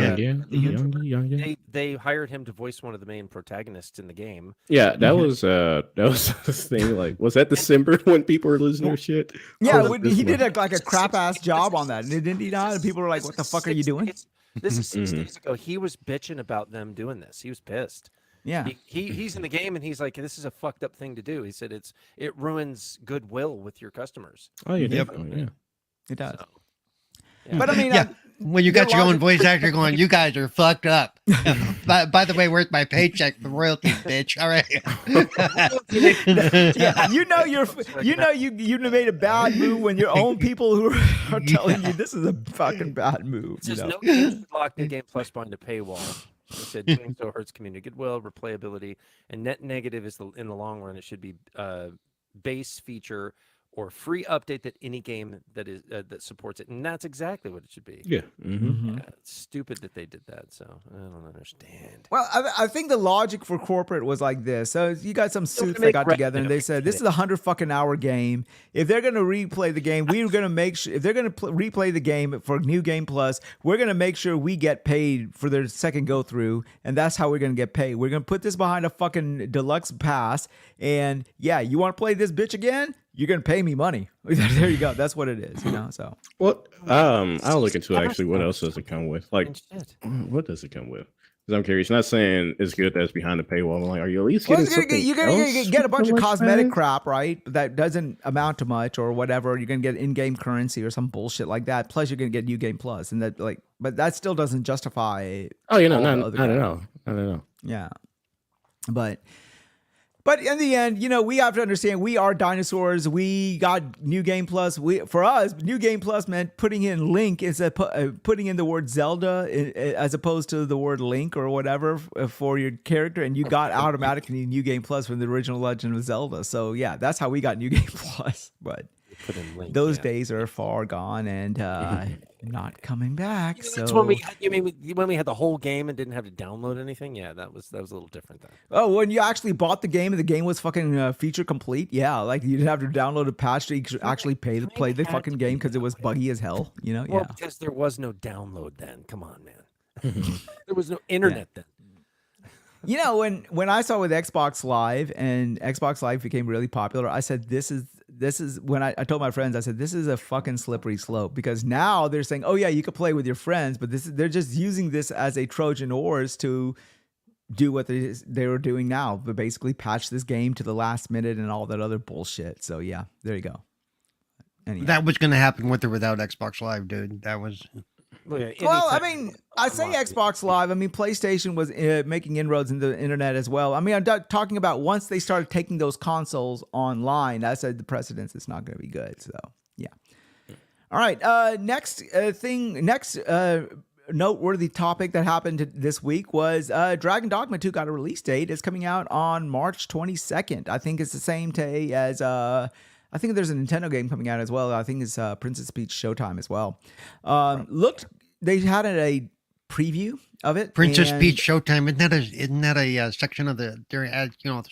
They hired him to voice one of the main protagonists in the game. Yeah, that was this thing. Like, was that December when people were losing their shit? Yeah, he did a crap ass job on that, didn't he? Not, and people were like, "What the fuck are you doing?" This is 6 days ago. He was bitching about them doing this. He was pissed. Yeah, he's in the game and he's like, this is a fucked up thing to do. He said it ruins goodwill with your customers. Oh, yeah, definitely. Yeah. it does. So, yeah. But I mean, when you got your own voice actor going, you guys are fucked up. By the way, where's my paycheck for royalties, bitch? All right. yeah, you made a bad move when your own people who are telling you this is a fucking bad move. It says no games should lock New Game Plus behind a paywall. He said doing so hurts community goodwill, replayability, and net negative is in the long run. It should be base feature or free update that any game that is that supports it, and that's exactly what it should be. Yeah. Yeah, it's stupid that they did that. So I don't understand. Well, I think the logic for corporate was like this. So you got some suits that make got together and they said, this is a 100-fucking-hour game. If they're going to replay the game, we're going to make sure, if they're going to replay the game for New Game Plus, we're going to make sure we get paid for their second go through. And that's how we're going to get paid. We're going to put this behind a fucking deluxe pass. And yeah, you want to play this bitch again? You're going to pay me money. There you go. That's what it is, so. Well, I'll look into actually what else does it come with. Like, Shit. what does it come with? Because I'm curious. Not saying it's good that's behind the paywall. I'm like, are you at least getting something you're gonna get a bunch of else cosmetic back? crap, right? That doesn't amount to much or whatever. You're gonna get in-game currency or some bullshit like that. Plus, you're gonna get New Game Plus, and that but that still doesn't justify. Oh, all the not other at crap. all. Not at all. Yeah, but But in the end, we have to understand we are dinosaurs. We got New Game Plus. For us, New Game Plus meant putting in Link instead of putting in the word Zelda as opposed to the word Link or whatever for your character, and you got automatically New Game Plus from the original Legend of Zelda. So yeah, that's how we got New Game Plus. But Put in Link, those days are far gone and not coming back. That's So when we had the whole game and didn't have to download anything. Yeah, that was a little different then. oh, when you actually bought the game and the game was fucking feature complete, yeah, like you didn't have to download a patch to actually play the fucking game because it was buggy as hell. Well, Yeah. because there was no download then. Come on, man. There was no internet then. When I saw with Xbox Live and Xbox Live became really popular, I said this is when I told my friends, I said this is a fucking slippery slope, because now they're saying, oh yeah, you could play with your friends, but they're just using this as a Trojan horse to do what they were doing now, but basically patch this game to the last minute and all that other bullshit. So yeah, there you go. Anyhow. That was going to happen with or without Xbox Live, dude. That was. Well, I mean, I say Xbox Live. I mean, PlayStation was making inroads into the internet as well. I mean, I'm talking about once they started taking those consoles online, I said the precedence is not going to be good. So, yeah. All right. Next noteworthy topic that happened this week was Dragon Dogma 2 got a release date. It's coming out on March 22nd. I think it's the same day as... I think there's a Nintendo game coming out as well. I think it's Princess Peach Showtime as well. They had a preview of it. Princess Peach Showtime. Isn't that a section of the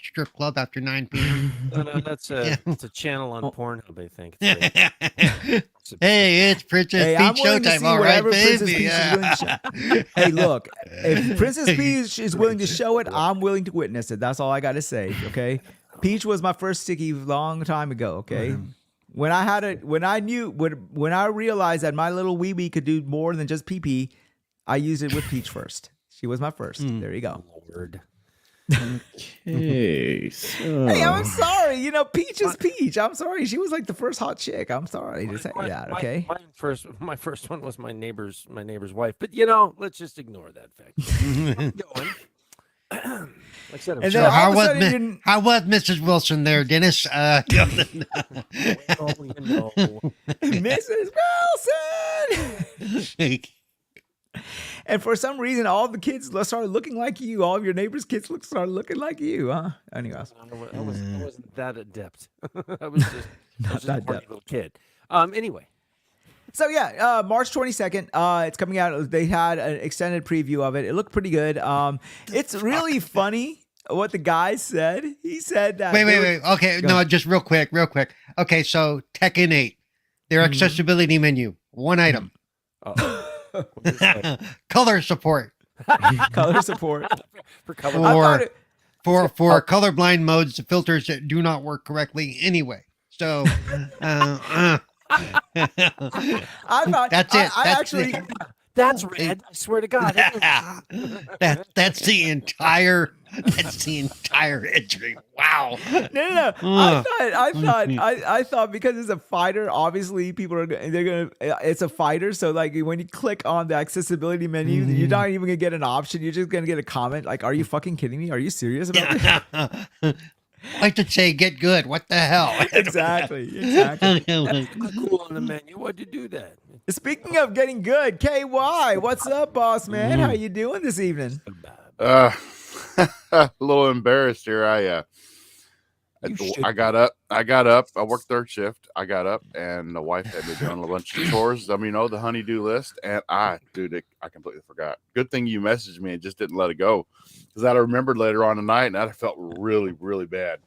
strip club after 9 p.m.? No, it's a channel on Pornhub, I think. Hey, it's Princess Peach Showtime. All right, baby. Hey, look, if Princess Peach is willing to show it, I'm willing to witness it. That's all I got to say. Okay. Peach was my first sticky long time ago. Okay, when I realized that my little wee could do more than just pee, I used it with Peach first. She was my first. There you go. Lord. Okay. So... Hey, I'm sorry. Peach is Peach. I'm sorry. She was like the first hot chick. I'm sorry to say that. Okay. My first one was my neighbor's wife, but let's just ignore that fact. Going. Like I said, and then how was Mrs. Wilson there, Dennis? Mrs. Wilson. And for some reason, all the kids started looking like you. All of your neighbors' kids started looking like you, huh? Anyways, I wasn't that adept. I was just a little kid. Anyway. So yeah, March 22nd, it's coming out. They had an extended preview of it. It looked pretty good. It's really funny what the guy said. He said that. Wait. Okay, no, just real quick. Okay, so Tekken 8, their accessibility menu, one item. Color support. Color support for colorblind modes, filters that do not work correctly anyway. So. I thought that's it. That's red. I swear to God. That's the entire entry. Wow. No. I thought because it's a fighter, obviously it's a fighter. So like when you click on the accessibility menu, you're not even gonna get an option. You're just gonna get a comment like, "Are you fucking kidding me? Are you serious about this?" I should say get good. What the hell? Exactly. That's cool on the menu. Why'd you do that? Speaking of getting good, KY, what's up, boss man? How you doing this evening? A little embarrassed here. I got up. I worked third shift. I got up, and the wife had me doing a bunch of chores. The honey-do list, and I completely forgot. Good thing you messaged me and just didn't let it go, because I'd remembered later on tonight, and I felt really, really bad.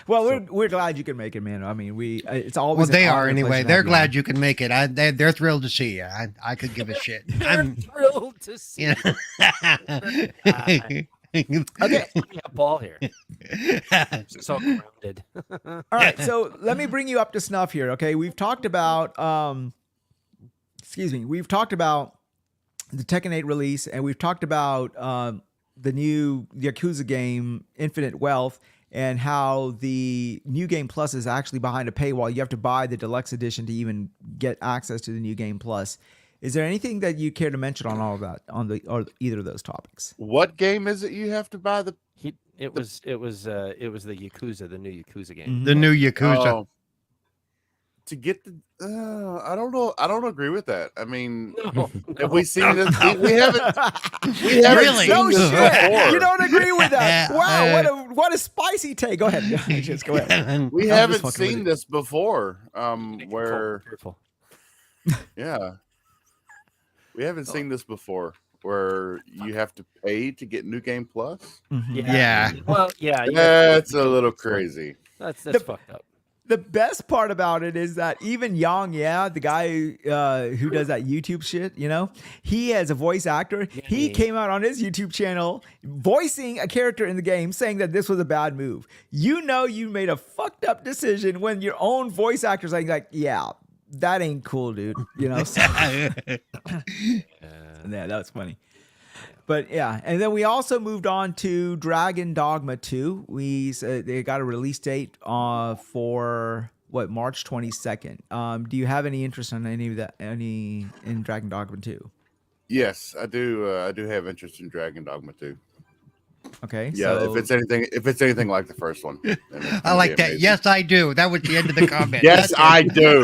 Well, we're glad you can make it, man. I mean, it's always they are anyway. They're glad you can make it. They're thrilled to see you. I could give a shit. I'm thrilled to see you. Okay, a ball here. So grounded. All right, so let me bring you up to snuff here. Okay, we've talked about we've talked about the Tekken 8 release, and we've talked about the new Yakuza game, Infinite Wealth, and how the New Game Plus is actually behind a paywall. You have to buy the deluxe edition to even get access to the New Game Plus. Is there anything that you care to mention on all of that, or either of those topics? What game is it you have to buy It was the Yakuza, the new Yakuza game. The new Yakuza. Oh, to get the, I don't know. I don't agree with that. I mean, No, have we seen this? We haven't. We haven't Really? seen No this shit. before. You don't agree with that? Wow, what a spicy take. Go ahead. Just go ahead. We I'm haven't just fucking with seen you. this before. Careful, Where careful. yeah, we haven't seen this before. Where you have to pay to get New Game Plus. Mhm. Yeah. Well, yeah. That's a little crazy. That's fucked up. The best part about it is that even Yang, the guy who does that YouTube shit, he as a voice actor, he Yeah. came out on his YouTube channel voicing a character in the game saying that this was a bad move. You made a fucked up decision when your own voice actor's like, yeah, that ain't cool, dude. So, yeah, that was funny. But yeah, and then we also moved on to Dragon Dogma 2. They got a release date for March 22nd. Do you have any interest in in Dragon Dogma 2? Yes, I do. I do have interest in Dragon Dogma 2. Okay. Yeah, so, if it's anything like the first one, then it's I gonna like be that. amazing. Yes, I do. That was the end of the comment. Yes, That's I it. do.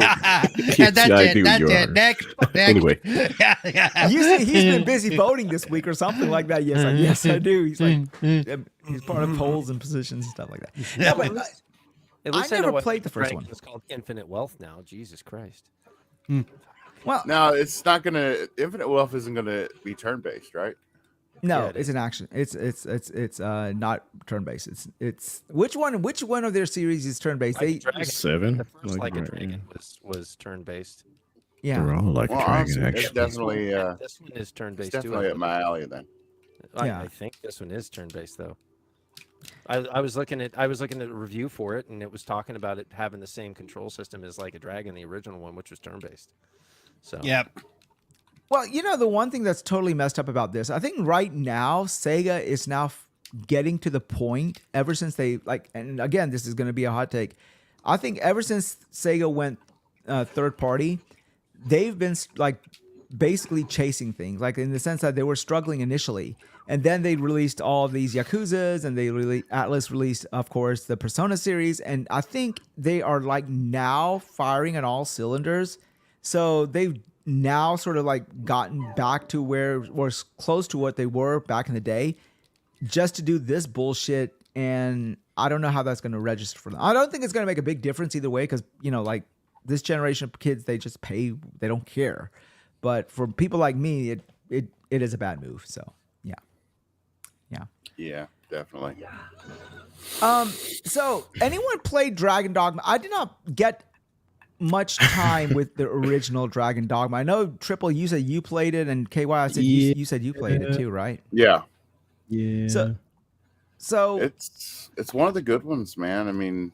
And that's I it. do, That's you it. are. Next. Anyway. he's been busy voting this week or something like that. Yes, I do. He's like he's part of polls and positions and stuff like that. No, but At least I know never what played the first Dragon one. It's called Infinite Wealth now. Jesus Christ. well, Now it's not gonna. Infinite Wealth isn't gonna be turn based, right? no, Yeah, it it's an action. It's not turn based. It's which one of their series is turn based? Like a dragon. 7. The first Like a right, Dragon was turn based. yeah. They're all like Well, a dragon, honestly, it's actually. definitely This one is turn it's based too. definitely up my alley then. Yeah. I think this one is turn based though. I was looking at a review for it, and it was talking about it having the same control system as Like a Dragon, the original one, which was turn based. So Yep. Well, the one thing that's totally messed up about this, I think right now Sega is now getting to the point ever since they and again, this is going to be a hot take. I think ever since Sega went third party, they've been basically chasing things, like in the sense that they were struggling initially, and then they released all of these Yakuzas, and Atlas released, of course, the Persona series, and I think they are now firing on all cylinders. So they've now sort of gotten back to where was close to what they were back in the day, just to do this bullshit. And I don't know how that's going to register for them. I don't think it's going to make a big difference either way, because this generation of kids, they just pay, they don't care. But for people like me, it is a bad move. So Yeah, definitely. So anyone played Dragon Dogma? I did not get much time with the original Dragon Dogma. I know Triple, you said you played it, and KY, I said you said you played it too, right? Yeah, Yeah. So it's one of the good ones, man. I mean,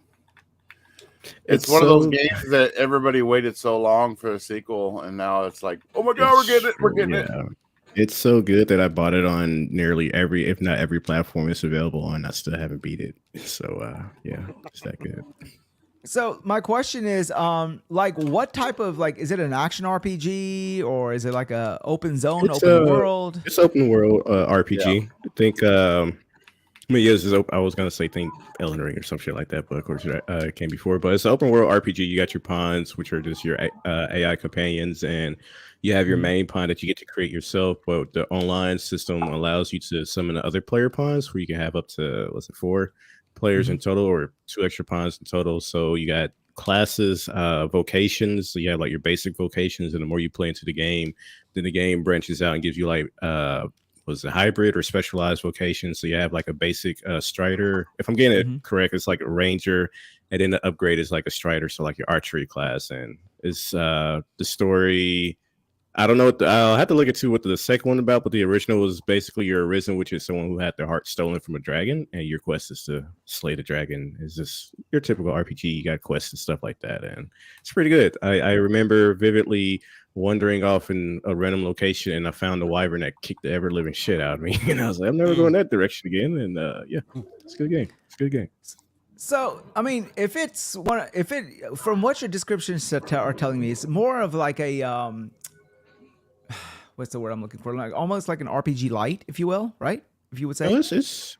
it's one of those games that everybody waited so long for a sequel, and now it's like, oh my god, we're getting it. It's so good that I bought it on nearly every, if not every platform it's available on. I still haven't beat it. So yeah, it's that good. So my question is, what type of is it an action RPG, or is it like a open zone, open world? It's open world RPG. Yeah. I think yes, I was gonna say think Elden Ring or some shit like that, but of course it came before. But it's an open world RPG. You got your pawns, which are just your AI companions, and you have your main pawn that you get to create yourself. But the online system allows you to summon other player pawns, where you can have up to 4 players in total, or 2 extra pawns in total. So you got classes, vocations. So you have your basic vocations, and the more you play into the game, then the game branches out and gives you was it hybrid or specialized vocations. So you have a basic strider. If I'm getting it correct, it's like a ranger, and then the upgrade is like a strider, so your archery class. And it's the story. I don't know I'll have to look into what the second one about, but the original was basically your arisen, which is someone who had their heart stolen from a dragon, and your quest is to slay the dragon. Is just your typical RPG. You got quests and stuff like that, and it's pretty good. I remember vividly wandering off in a random location, and I found a wyvern that kicked the ever living shit out of me, and I was like, I'm never going that direction again. And yeah, it's a good game. It's a good game. So, I mean, from what your descriptions are telling me, it's more of a what's the word I'm looking for? Almost like an RPG light, if you will, right? if you would No, say. it's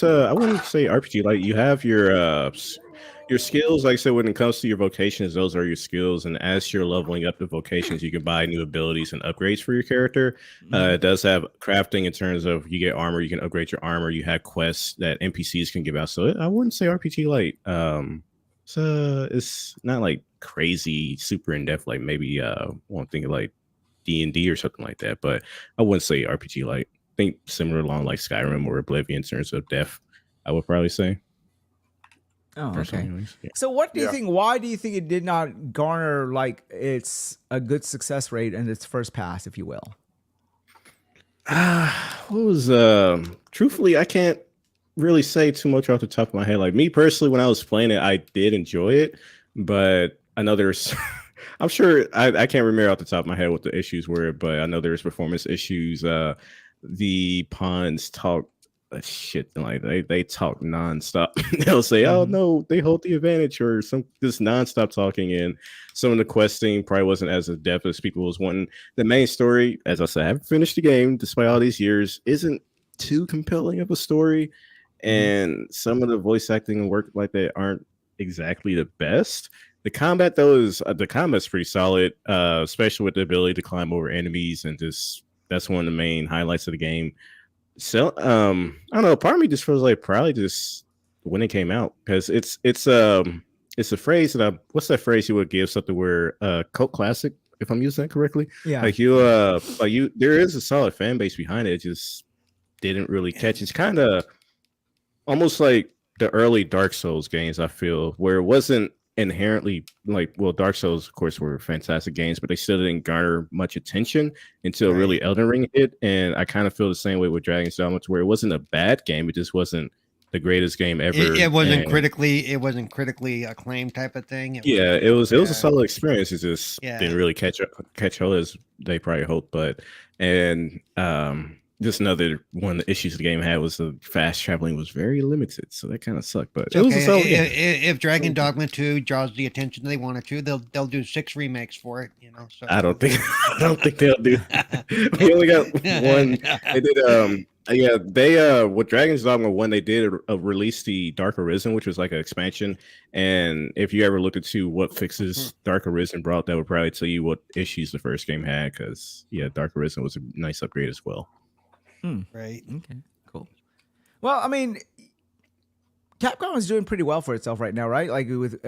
I wouldn't say RPG. Like you have your skills. Like I said, when it comes to your vocations, those are your skills. And as you're leveling up the vocations, you can buy new abilities and upgrades for your character. It does have crafting in terms of you get armor, you can upgrade your armor. You have quests that NPCs can give out. So I wouldn't say RPG light. It's not like crazy, super in depth. Like maybe one thing like D&D or something like that. But I wouldn't say RPG light. I think similar along like Skyrim or Oblivion in terms of depth, I would probably say. Oh, Personally, okay. anyways. Yeah. So what do you Yeah. think? Why do you think it did not garner like it's a good success rate in its first pass, if you will? What was truthfully, I can't really say too much off the top of my head. Like me personally, when I was playing it, I did enjoy it, but I know there's I'm sure I can't remember off the top of my head what the issues were, but I know there's performance issues. The pawns talk shit, like they talk nonstop. They'll say, "Oh no, they hold the advantage," or some this nonstop talking, and some of the questing probably wasn't as in depth as people was wanting. The main story, as I said, I haven't finished the game despite all these years, isn't too compelling of a story, and some of the voice acting and work like that aren't exactly the best. The combat though is the combat's pretty solid, especially with the ability to climb over enemies, and just that's one of the main highlights of the game. So I don't know, part of me just feels like probably just when it came out, because it's a phrase that what's that phrase you would give something where cult classic, if I'm using that correctly. Yeah. Like you there is a solid fan base behind it. It just didn't really catch. It's kind of almost like the early Dark Souls games, I feel, where it wasn't inherently like, well, Dark Souls of course were fantastic games, but they still didn't garner much attention until really Elden Ring hit. And I kind of feel the same way with Dragon's Dogma, where it wasn't a bad game, it just wasn't the greatest game ever. It wasn't And critically acclaimed type of thing. it was a solid experience. It just Yeah. didn't really catch hold as they probably hoped. But just another one of the issues the game had was the fast traveling was very limited, so that kind of sucked. But It's it was a okay. solid game. If Dragon Dogma 2 draws the attention they wanted to, they'll do 6 remakes for it. You know, so I don't think they'll do. We only got one. They did with Dragon's Dogma 1, they did release the Dark Arisen, which was like an expansion. And if you ever looked into what fixes Dark Arisen brought, that would probably tell you what issues the first game had, because Dark Arisen was a nice upgrade as well. right. Okay, cool. Well, I mean, Capcom is doing pretty well for itself right now, right? Like with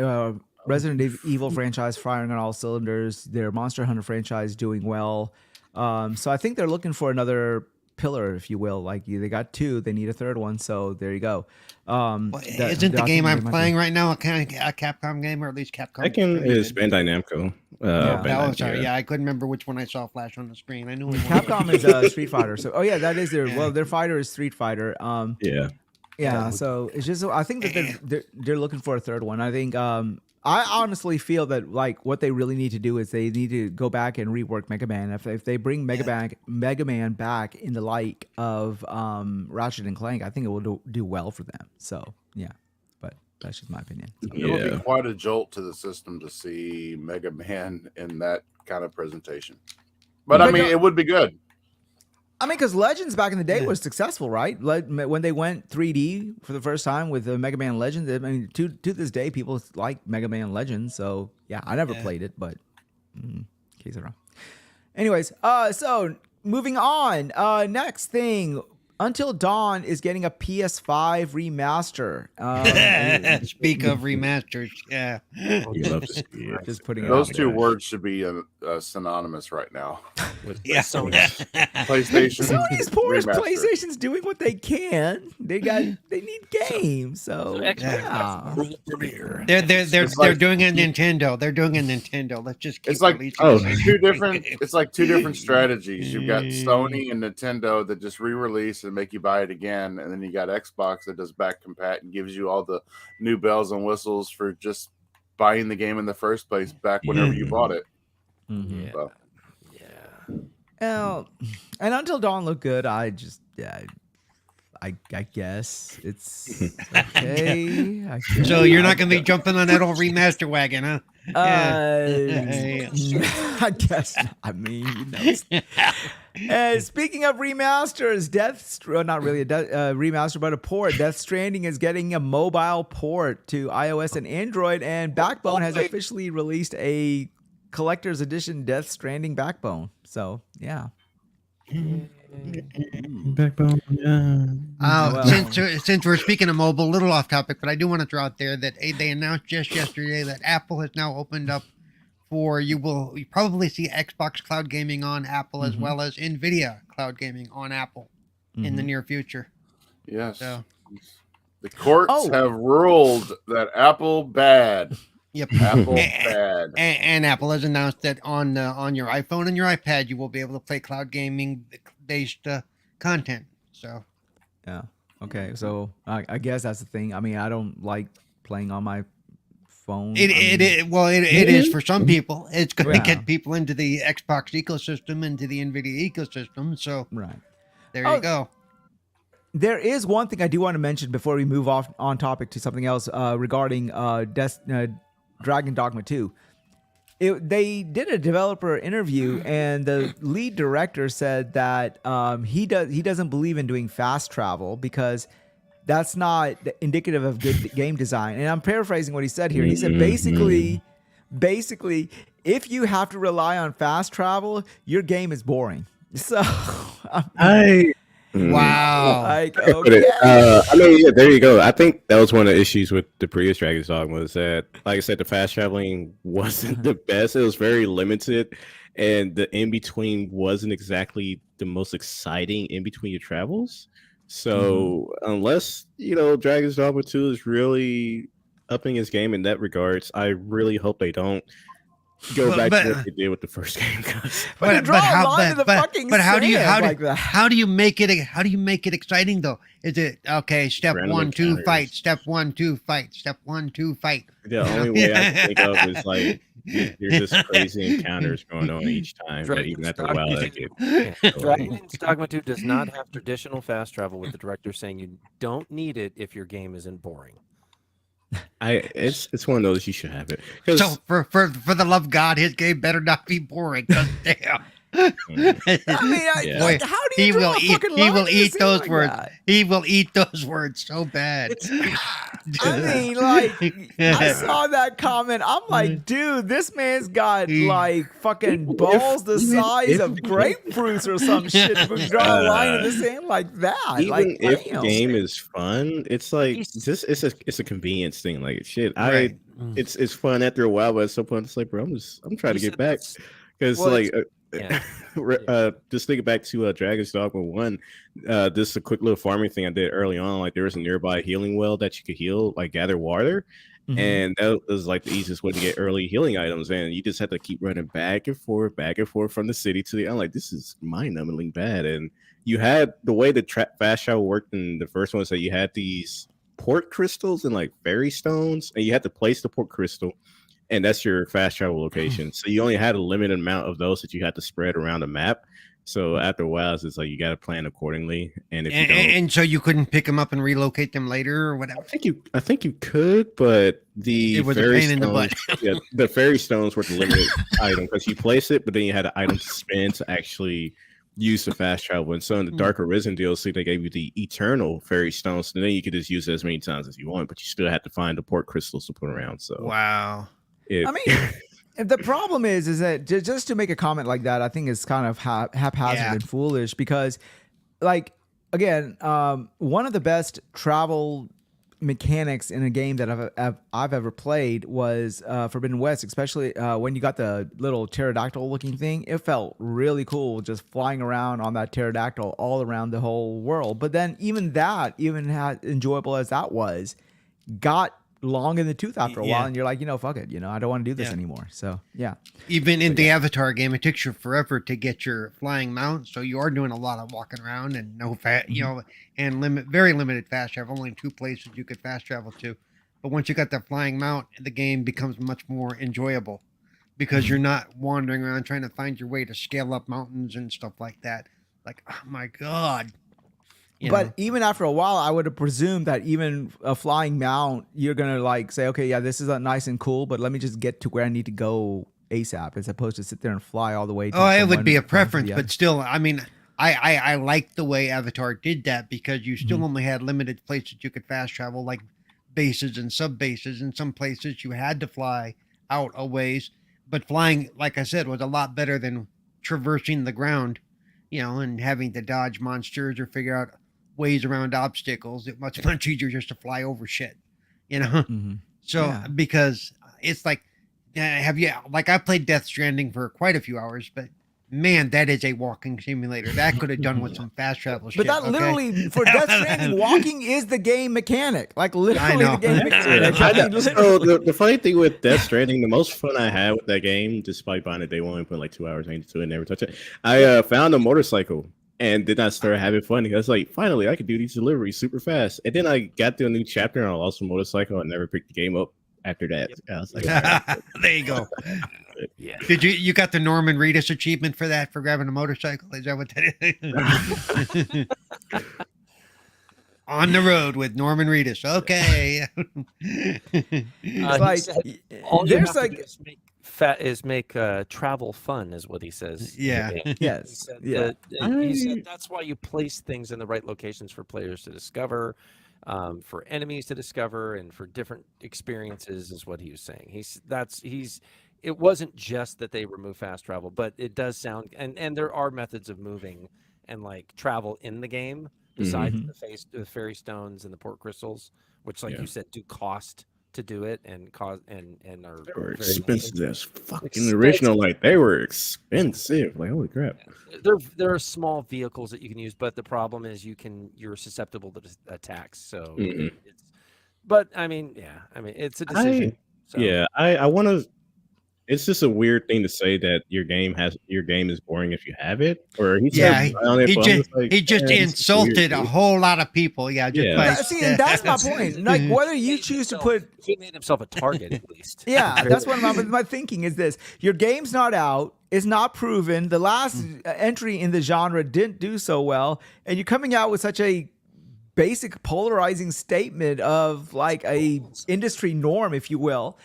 Resident Evil franchise firing on all cylinders, their Monster Hunter franchise doing well. So I think they're looking for another pillar, if you will. Like they got 2, they need a third one. So there you go. Isn't the game I'm playing right now a Capcom game, or at least Capcom? Second is Bandai Namco. I couldn't remember which one I saw flash on the screen. I knew it was Capcom is Street Fighter. So that is their their fighter is Street Fighter. Yeah, so it's just I think that they're looking for a third one. I think I honestly feel that like what they really need to do is they need to go back and rework Mega Man. If they bring Mega Man back in the light of Ratchet and Clank, I think it will do well for them. So yeah, but that's just my opinion. So. It would be quite a jolt to the system to see Mega Man in that kind of presentation. But I mean, it would be good. I mean, because Legends back in the day was successful, right? When they went 3D for the first time with the Mega Man Legends, I mean, to this day, people like Mega Man Legends. So yeah, I never played it, but in case I'm wrong. Anyways, so moving on. Next thing. Until Dawn is getting a PS5 remaster. Speak of remasters, yeah. You love to see it. Just putting it Those out two there. words should be synonymous right now. With Yeah. PlayStation. Sony's poor remaster. PlayStation's doing what they can. They need games. So yeah. World premiere. They're doing a Nintendo. They're doing a Nintendo. Let's just keep It's like releasing two different. It's like two different strategies. You've got Sony and Nintendo that just re-release and make you buy it again, and then you got Xbox that does back compat and gives you all the new bells and whistles for just buying the game in the first place back whenever you bought it. Mm-hmm. So, Well, and Until Dawn looked good. I guess it's okay. So you're not going to be jumping on that old remaster wagon, huh? I guess. I mean, speaking of remasters, not really a remaster, but a port. Death Stranding is getting a mobile port to iOS and Android, and Backbone has officially released a collector's edition Death Stranding Backbone. So, yeah. Backbone. Since we're speaking of mobile, a little off topic, but I do want to throw out there that they announced just yesterday that Apple has now opened up for you probably see Xbox cloud gaming on Apple as well as Nvidia cloud gaming on Apple in the near future. Yes. So. The courts have ruled that Apple bad. Yep. Apple bad. And Apple has announced that on your iPhone and your iPad, you will be able to play cloud gaming based content. So. Yeah. Okay. So I guess that's the thing. I mean, I don't like playing on my phone. It is for some people. It's going to get people into the Xbox ecosystem, into the Nvidia ecosystem. So right there you go. There is one thing I do want to mention before we move off on topic to something else regarding Dragon Dogma 2. They did a developer interview, and the lead director said that he doesn't believe in doing fast travel because that's not indicative of good game design. And I'm paraphrasing what he said here. He said basically, if you have to rely on fast travel, your game is boring. So Wow. Like, okay. I mean, yeah, there you go. I think that was one of the issues with the previous Dragon's Dogma was that, like I said, the fast traveling wasn't the best. It was very limited, and the in between wasn't exactly the most exciting in between your travels. So unless Dragon's Dogma 2 is really upping his game in that regards, I really hope they don't go back to what they did with the first game. But how do you make it exciting though? Is it okay? Step Random 1, 2, encounters. fight. Step 1, 2, fight. Step 1, 2, fight. The only way I can think of is like there's just crazy encounters going on each time. That even after a while, Dragon's Dogma 2 does not have traditional fast travel, with the director saying you don't need it if your game isn't boring. It's one of those you should have it. So for the love of God, his game better not be boring. 'Cause damn. I mean, like, how do you draw a fucking line he will in a eat scene those like words. that? He will eat those words so bad. I mean, like, I saw that comment. I'm like, dude, this man's got like fucking balls the size of grapefruits or some shit. We draw a line in the sand like that. Even like, if damn. the game is fun, it's like it's a convenience thing. Like shit, Right. It's fun after a while, but at some point it's like, bro, I'm trying to get back because just thinking back to Dragon's Dogma 1, this is a quick little farming thing I did early on. Like there was a nearby healing well that you could heal, like gather water, and that was like the easiest way to get early healing items. And you just had to keep running back and forth from the city to the island. Like this is mind-numbingly bad. And you had the way the fast travel worked in the first one is that you had these port crystals and like fairy stones, and you had to place the port crystal. And that's your fast travel location. So you only had a limited amount of those that you had to spread around the map. So after a while, it's like you got to plan accordingly. And if you don't, and so you couldn't pick them up and relocate them later or whatever. I think you could, but It was a pain in the butt. The fairy stones were the limited item because you place it, but then you had an item to spend to actually use the fast travel. And so in the Dark Arisen DLC, they gave you the eternal fairy stones, and then you could just use it as many times as you want, but you still had to find the port crystals to put around. So Wow. I mean, the problem is that just to make a comment like that, I think is kind of haphazard and foolish because, like, again, one of the best travel mechanics in a game that I've ever played was Forbidden West, especially when you got the little pterodactyl looking thing. It felt really cool just flying around on that pterodactyl all around the whole world. But then even as enjoyable as that was, got long in the tooth after a while, and you're like, fuck it, I don't want to do this anymore. So Even in the Avatar game, it takes you forever to get your flying mount, so you are doing a lot of walking around and and very limited fast travel. Only 2 places you could fast travel to. But once you got that flying mount, the game becomes much more enjoyable because you're not wandering around trying to find your way to scale up mountains and stuff like that. Like, oh my god. But even after a while, I would have presumed that even a flying mount, you're gonna like say, okay, yeah, this is nice and cool, but let me just get to where I need to go ASAP, as opposed to sit there and fly all the way. Oh, it would be a preference, but still, I mean, I like the way Avatar did that, because you still only had limited places you could fast travel, like bases and sub bases. In some places, you had to fly out a ways, but flying, like I said, was a lot better than traversing the ground, and having to dodge monsters or figure out ways around obstacles. It's much easier just to fly over shit, So because it's like, I played Death Stranding for quite a few hours, but man, that is a walking simulator. That could have done with some fast travel shit. But that literally, for Death Stranding, walking is the game mechanic. Like literally the game mechanic. So the funny thing with Death Stranding, the most fun I had with that game, despite buying it day one and putting like 2 hours into it and never touch it, I found a motorcycle and did not start having fun. I was like, finally, I could do these deliveries super fast. And then I got to a new chapter and I lost the motorcycle and never picked the game up after that. I was like, right. There you go. Yeah. Did you got the Norman Reedus achievement for that, for grabbing a motorcycle? Is that what that is? On the road with Norman Reedus. Okay. There's like make travel fun, is what he says. Yeah. Yes. He said that's why you place things in the right locations for players to discover, for enemies to discover, and for different experiences, is what he was saying. It wasn't just that they remove fast travel, but it does sound, and there are methods of moving and like travel in the game besides the fairy stones and the port crystals, which, like you said, do cost to do it and are they were expensive as fucking original. Like they were expensive. Like holy crap. There are small vehicles that you can use, but the problem is you're susceptible to attacks. So, but I mean, it's a decision. I want to. It's just a weird thing to say that your game is boring if you have it, or he just insulted a whole lot of people. See, and that's my point. Like whether you choose to put, he made himself a target at least. That's what my thinking is. This your game's not out, it's not proven. The last entry in the genre didn't do so well, and you're coming out with such a basic polarizing statement of like a industry norm, if you will.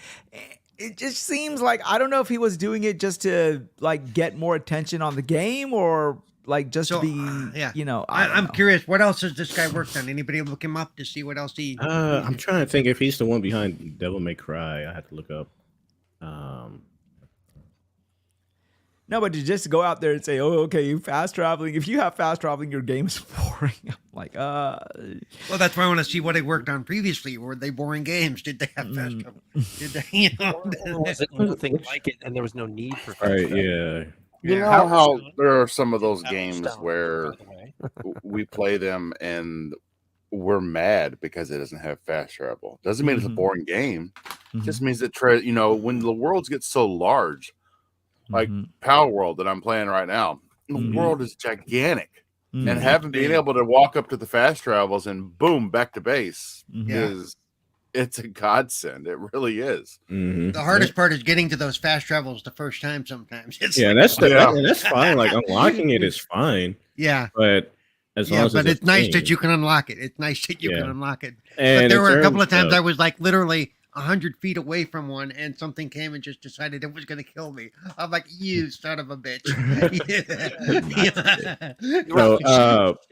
It just seems like, I don't know if he was doing it just to like get more attention on the game, or like just to be, I'm curious, what else has this guy worked on? Anybody look him up to see what else he? I'm trying to think if he's the one behind Devil May Cry. I have to look up. No, but to just go out there and say, "Oh, okay, you fast traveling. If you have fast traveling, your game's boring." I'm like, Well, that's why I want to see what they worked on previously. Were they boring games? Did they have fast travel? Did they? Was it nothing like it, and there was no need for fast travel? You know how there are some of those games where we play them and we're mad because it doesn't have fast travel. Doesn't mean it's a boring game. It just means that when the worlds get so large. Like PalWorld that I'm playing right now, the world is gigantic, and being able to walk up to the fast travels and boom, back to base it's a godsend. It really is. The hardest part is getting to those fast travels the first time. Sometimes that's fine. Like unlocking it is fine. But as long as it's nice that you can unlock it. It's nice that you can unlock it. And but there were a couple of times I was like literally 100 feet away from one, and something came and just decided it was going to kill me. I'm like, you son of a bitch.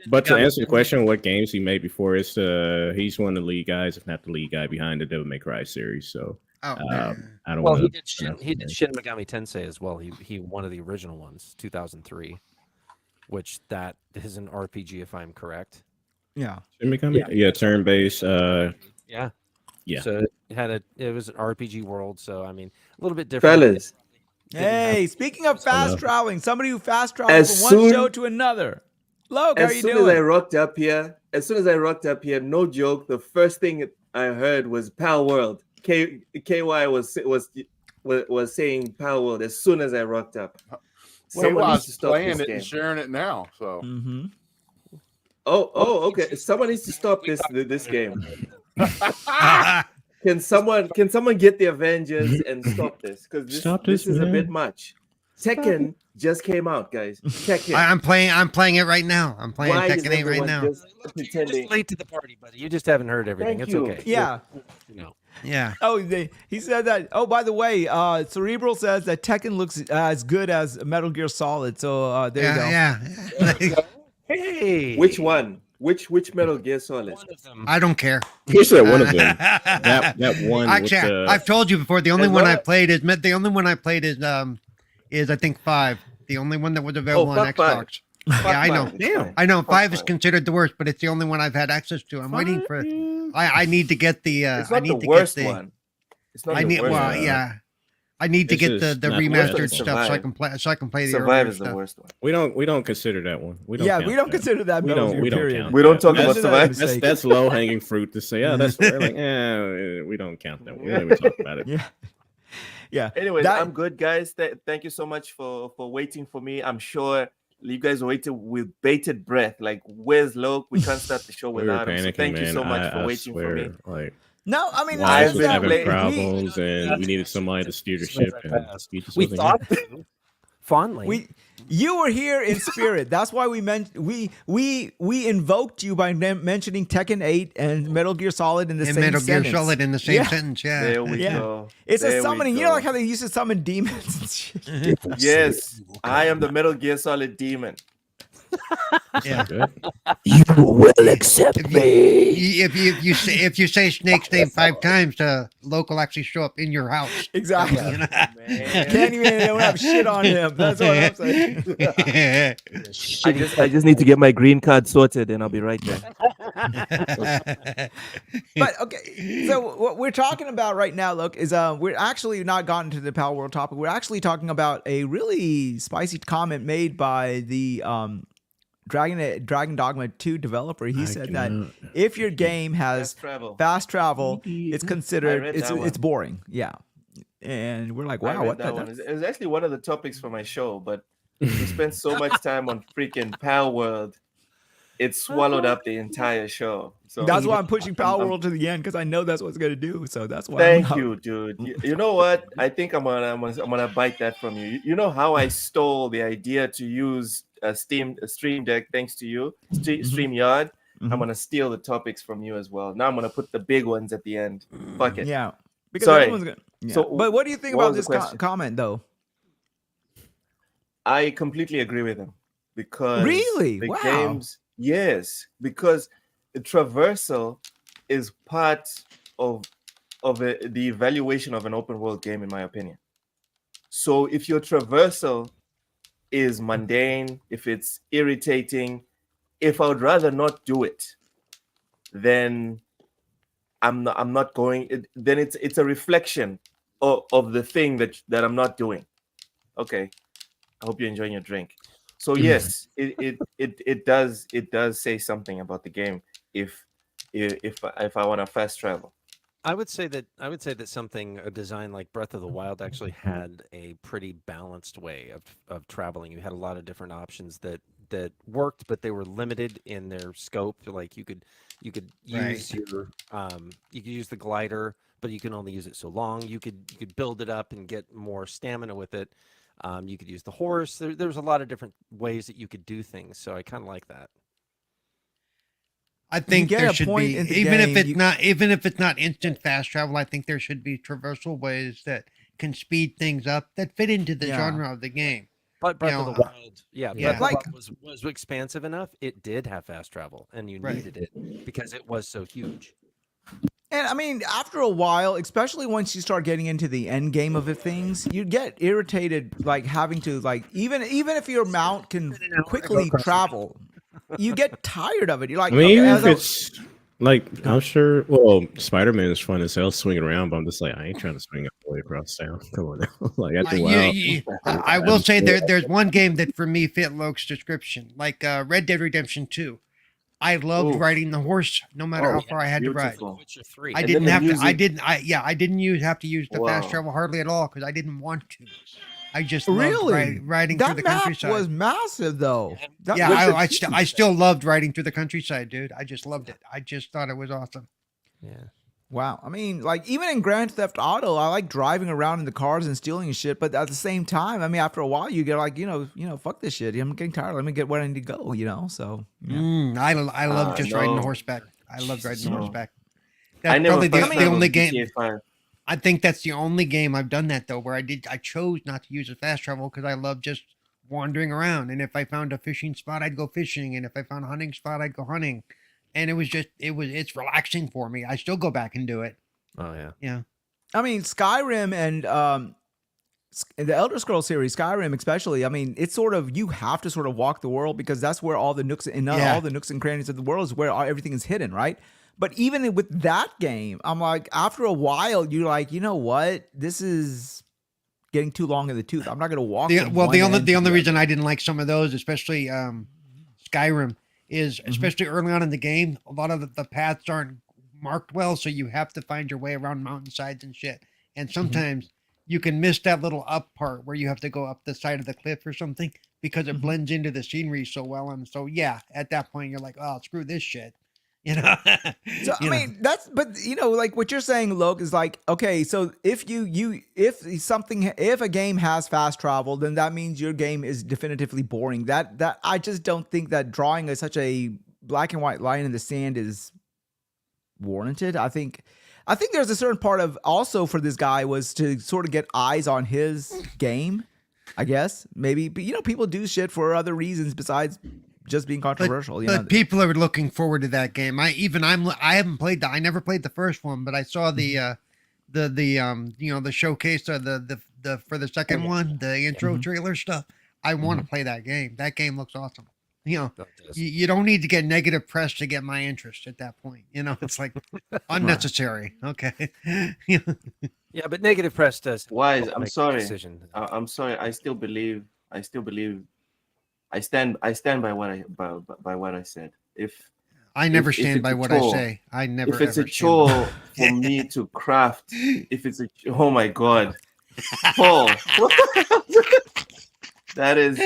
But to answer the question, what games he made before, he's one of the lead guys, if not the lead guy behind the Devil May Cry series. So I don't. Well, he did Shin Megami Tensei as well. He one of the original ones, 2003, which that is an RPG, if I'm correct. Yeah. Shin Megami, turn-based. Yeah. So it was an RPG world. So I mean, a little bit different. Fellas. Hey, speaking of fast traveling, somebody who fast travels from one show to another. Look, how are you doing? As soon as I rocked up here, no joke, the first thing I heard was PalWorld. KY was saying PalWorld as soon as I rocked up. Someone needs to stop playing it and sharing it now. So. Oh, okay. Someone needs to stop this game. Can someone get the Avengers and stop this? Because this is a bit much. Tekken just came out, guys. Tekken. I'm playing it right now. I'm playing Why is Tekken 8 right everyone now. just You're pretending? just late to the party, buddy. You just haven't heard everything. Thank It's you. okay. Yeah. You know. Yeah. Oh, he said that. Oh, by the way, Cerebral says that Tekken looks as good as Metal Gear Solid. So there you go. Yeah. Hey. Which one? Which Metal Gear Solid? One of them. I don't care. You said one of them. That one. Actually, with the, I've told you before. The only As one I well- played is I think 5. The only one that was available on fuck 5. Xbox. Yeah, I know. Fuck 5, it's fine. I know Fuck 5 is 5. considered the worst, but it's the only one I've had access to. I'm waiting for. I need to get the. It's I not need the to worst get the. one. It's not I the need. worst Well, one. yeah. I need to It's get the just not the remastered worst. stuff so I Survive. can play. So I can play the Survive earlier is the stuff. worst one. we don't consider that one. We don't. Yeah, count we don't that. consider that We Metal don't. Gear, We don't period. count. We don't that. talk That's about another survive. mistake. That's low hanging fruit to say. Yeah, that's we're like. We don't count that. We don't even talk about it. Yeah. Yeah. Anyways, That- I'm good, guys. Thank you so much for waiting for me. I'm sure you guys waited with bated breath. Like, where's Loke? We can't start the show We were without him. So panicking, thank man. you so much for I waiting swear, for me. Like, No, I mean, I've Wize was been having playing- problems, and we needed somebody to steer the ship, and he just We wasn't thought here. so. Fondly. You were here in spirit. That's why we invoked you by mentioning Tekken 8 and Metal Gear Solid in the And same Metal sentence. Gear Solid in the same Yeah. sentence. Yeah. There we Yeah. go. It's There a we summoning. You know, go. like how they used to summon demons and shit. Yes, I am the Metal Gear Solid demon. Yeah. Good. You will accept If you say Snake's name 5 times, the Loke will actually show up in your house. Exactly. You know? Man. Can't even they don't have shit on him. That's what I'm saying. I just need to get my green card sorted, and I'll be right there. But okay, so what we're talking about right now, look, is we're actually not gotten to the PalWorld topic. We're actually talking about a really spicy comment made by the Dragon Dogma 2 developer. He said that if your game has fast travel, it's considered read it's that one. boring. Yeah, and we're like, wow, what that one? the? It was actually one of the topics for my show, but we spent so much time on freaking PalWorld, it swallowed up the entire show. So That's why I'm pushing PalWorld to the end because I know that's what it's gonna do. So that's why. thank you, dude. You know what? I think I'm gonna bite that from you. You know how I stole the idea to use a Stream Deck thanks to you, StreamYard. Mhm. I'm gonna steal the topics from you as well. Now I'm gonna put the big ones at the end. Fuck it. Yeah, because Sorry. everyone's gonna. Yeah. So, but what do you think what about was this the question? comment though? I completely agree with him because Really? the Wow. games, yes, because the traversal is part of the evaluation of an open world game, in my opinion. So if your traversal is mundane, if it's irritating, if I would rather not do it, then I'm not going. Then it's a reflection of the thing that I'm not doing. Okay. I hope you're enjoying your drink. So yes, it does say something about the game if I want to fast travel. I would say that a design like Breath of the Wild actually had a pretty balanced way of traveling. You had a lot of different options that worked, but they were limited in their scope. Like you could use your you could use the glider, but you can only use it so long. You could build it up and get more stamina with it. You could use the horse. There's a lot of different ways that you could do things. So I kind of like that. I think get there a should point be in the even game, if it's not instant fast travel. I think there should be traversal ways that can speed things up that fit into the Yeah. genre of the game. But Breath know, of the Wild, yeah. Breath of the Like- Wild was expansive enough. It did have fast travel, and you Right. needed it because it was so huge. And I mean, after a while, especially once you start getting into the end game of the things, you get irritated, like having to even if your mount can quickly travel, you get tired of it. You're like, I mean, okay, even as if a- it's like, I'm sure. Well, Spider-Man is fun as hell swinging around, but I'm just like, I ain't trying to swing all the way across town. Come on now. Like after a while, I will say there's one game that for me fit Loke's description, like Red Dead Redemption 2. I loved Ooh. riding the horse, no matter Oh, how far I had to ride. beautiful. Witcher 3. I And didn't then have the to. I music- didn't. I didn't have to use the fast Wow. travel hardly at all because I didn't want to. I just Really? loved riding through that the map countryside. was massive, though. That Yeah, was- I still loved riding through the countryside, dude. I just loved it. I just thought it was awesome. Yeah. Wow. I mean, like even in Grand Theft Auto, I like driving around in the cars and stealing shit. But at the same time, I mean, after a while, you get like, fuck this shit. I'm getting tired. Let me get where I need to go. So yeah. I love just riding no. horseback. I love riding No. horseback. I That's never probably fast the traveled only in game. GTA 5. I think that's the only game I've done that though, where I chose not to use a fast travel because I love just wandering around. And if I found a fishing spot, I'd go fishing, and if I found a hunting spot, I'd go hunting. And it's relaxing for me. I still go back and do it. Oh yeah. Yeah. I mean, Skyrim and the Elder Scrolls series, Skyrim especially. I mean, it's sort of you have to sort of walk the world because that's where all the nooks all the nooks and crannies of the world is where everything is hidden, right? But even with that game, I'm like, after a while, you're like, you know what? This is getting too long in the tooth. I'm not going to walk. The only reason I didn't like some of those, especially Skyrim, is especially early on in the game, a lot of the paths aren't marked well, so you have to find your way around mountainsides and shit. And sometimes you can miss that little up part where you have to go up the side of the cliff or something because it blends into the scenery so well. And so, yeah, at that point, you're like, oh, screw this shit. So I mean but like what you're saying, Loke, is like, okay, so if if a game has fast travel, then that means your game is definitively boring. That I just don't think that drawing such a black and white line in the sand is warranted. I think there's a certain part of also for this guy was to sort of get eyes on his game, I guess, maybe. But people do shit for other reasons besides just being controversial. But people are looking forward to that game. I haven't played that. I never played the first one, but I saw the showcase or the for the second one, the intro trailer stuff. I want to play that game. That game looks awesome. You don't need to get negative press to get my interest at that point. It's like unnecessary. Okay. Yeah, but negative press does. Wize, I'm make a sorry. decision. I'm sorry. I still believe. I stand by what I said. If I never if stand it's by a what chore, I say. I never. if it's a ever stand chore by- for me to craft, oh my god, Paul, that is.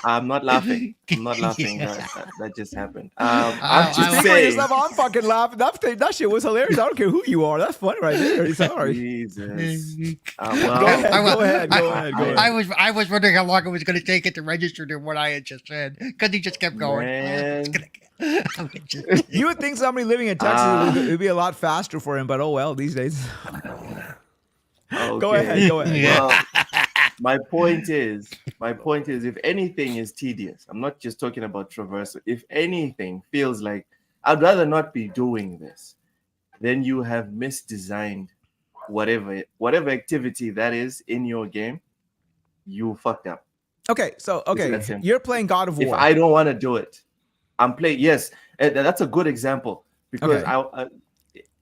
I'm not laughing. I'm not laughing. Yeah. That just happened. I- I'm just Speak for saying. yourself, I'm fucking laughing. That shit was hilarious. I don't care who you are. That's funny right there. Sorry. Jesus. Go Well, ahead. Go ahead. I was wondering how long it was going to take it to register to what I had just said because he just kept going. Man. You would think somebody living in Texas it would be a lot faster for him, but oh well, these days. Go ahead. Well, my point is, if anything is tedious, I'm not just talking about traversal. If anything feels like I'd rather not be doing this, then you have misdesigned whatever activity that is in your game. You fucked up. Okay, so That's him. you're playing God of War. If I don't want to do it, I'm playing. Yes, that's a good example because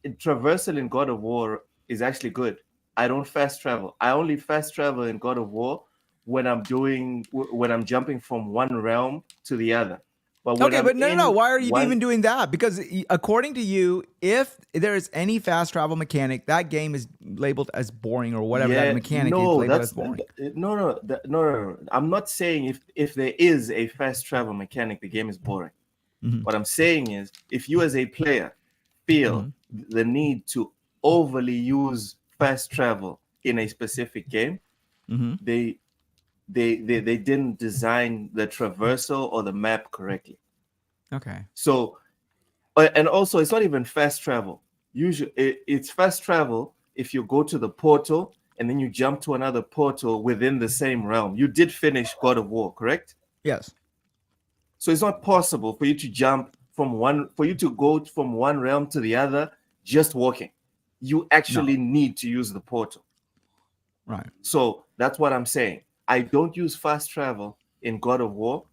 traversal in God of War is actually good. I don't fast travel. I only fast travel in God of War when I'm jumping from one realm to the other. But no. Why are you even doing that? Because according to you, if there is any fast travel mechanic, that game is labeled as boring or whatever that mechanic is labeled as boring. No. I'm not saying if there is a fast travel mechanic, the game is boring. Mm-hmm. What I'm saying is, if you as a player feel the need to overly use fast travel in a specific game, they didn't design the traversal or the map correctly. Okay. So, and also it's not even fast travel. Usually, it's fast travel if you go to the portal and then you jump to another portal within the same realm. You did finish God of War, correct? Yes. So it's not possible for you to go from one realm to the other just walking. You actually need to use the portal. Right. So that's what I'm saying. I don't use fast travel in God of War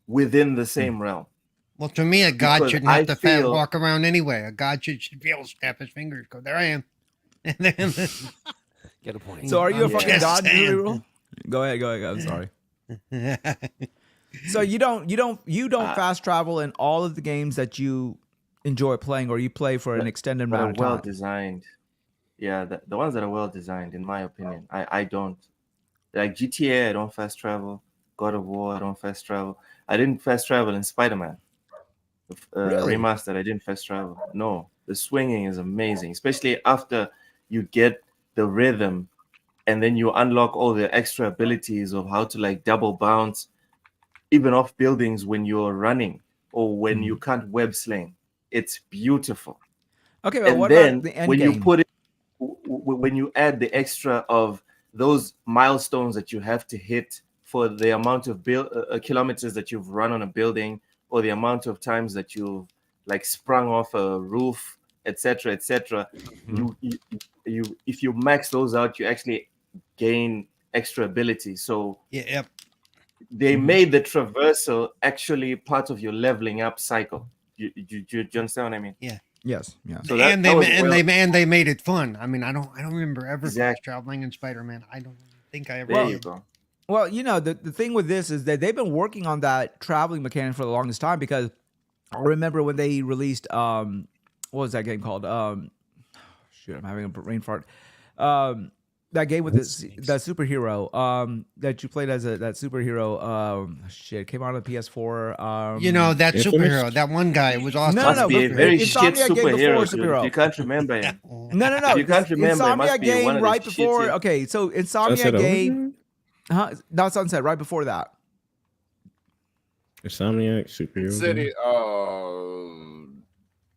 within the same realm. Well, to me, a god Because shouldn't have to walk around anyway. A god should be able to snap his fingers. Go, there I am. And then, Get a point. So are you a fucking Just god? saying. Rule? Go ahead. I'm sorry. So you don't fast travel in all of the games that you enjoy playing or you play for an extended That are amount of time. well designed. Yeah, the ones that are well designed, in my opinion. I don't. Like GTA, I don't fast travel. God of War, I don't fast travel. I didn't fast travel in Spider-Man. Really? Remastered, I didn't fast travel. No. The swinging is amazing, especially after you get the rhythm, and then you unlock all the extra abilities of how to like double bounce, even off buildings when you're running or when you can't web sling. It's beautiful. Okay, well, And what then about the end when game? you put it, when you add the extra of those milestones that you have to hit for the amount of kilometers that you've run on a building, or the amount of times that you've like sprung off a roof, etc., etc. You if you max those out, you actually gain extra ability. So Yep. they made the traversal actually part of your leveling up cycle. You understand what I mean? Yeah. Yes, yeah. So and that was they made it fun. I mean, I don't remember ever fast traveling in Spider-Man. I don't think I ever There did. you go. Well, you know, the thing with this is that they've been working on that traveling mechanic for the longest time, because I remember when they released what was that game called? Shoot, I'm having a brain fart. That game with that superhero that you played as that superhero. Shit, it came out on the PS4. You know, that Infamous? superhero, that one guy was awesome. No, Must be a very shit Insomniac game superhero, before dude. superhero. If you can't remember him. No. If you can't remember, it must Insomniac be one game of the right before. shittier- Okay, so Insomniac Sunset game. Overdrive? Not Sunset. Right before that. Insomniac, superhero. City.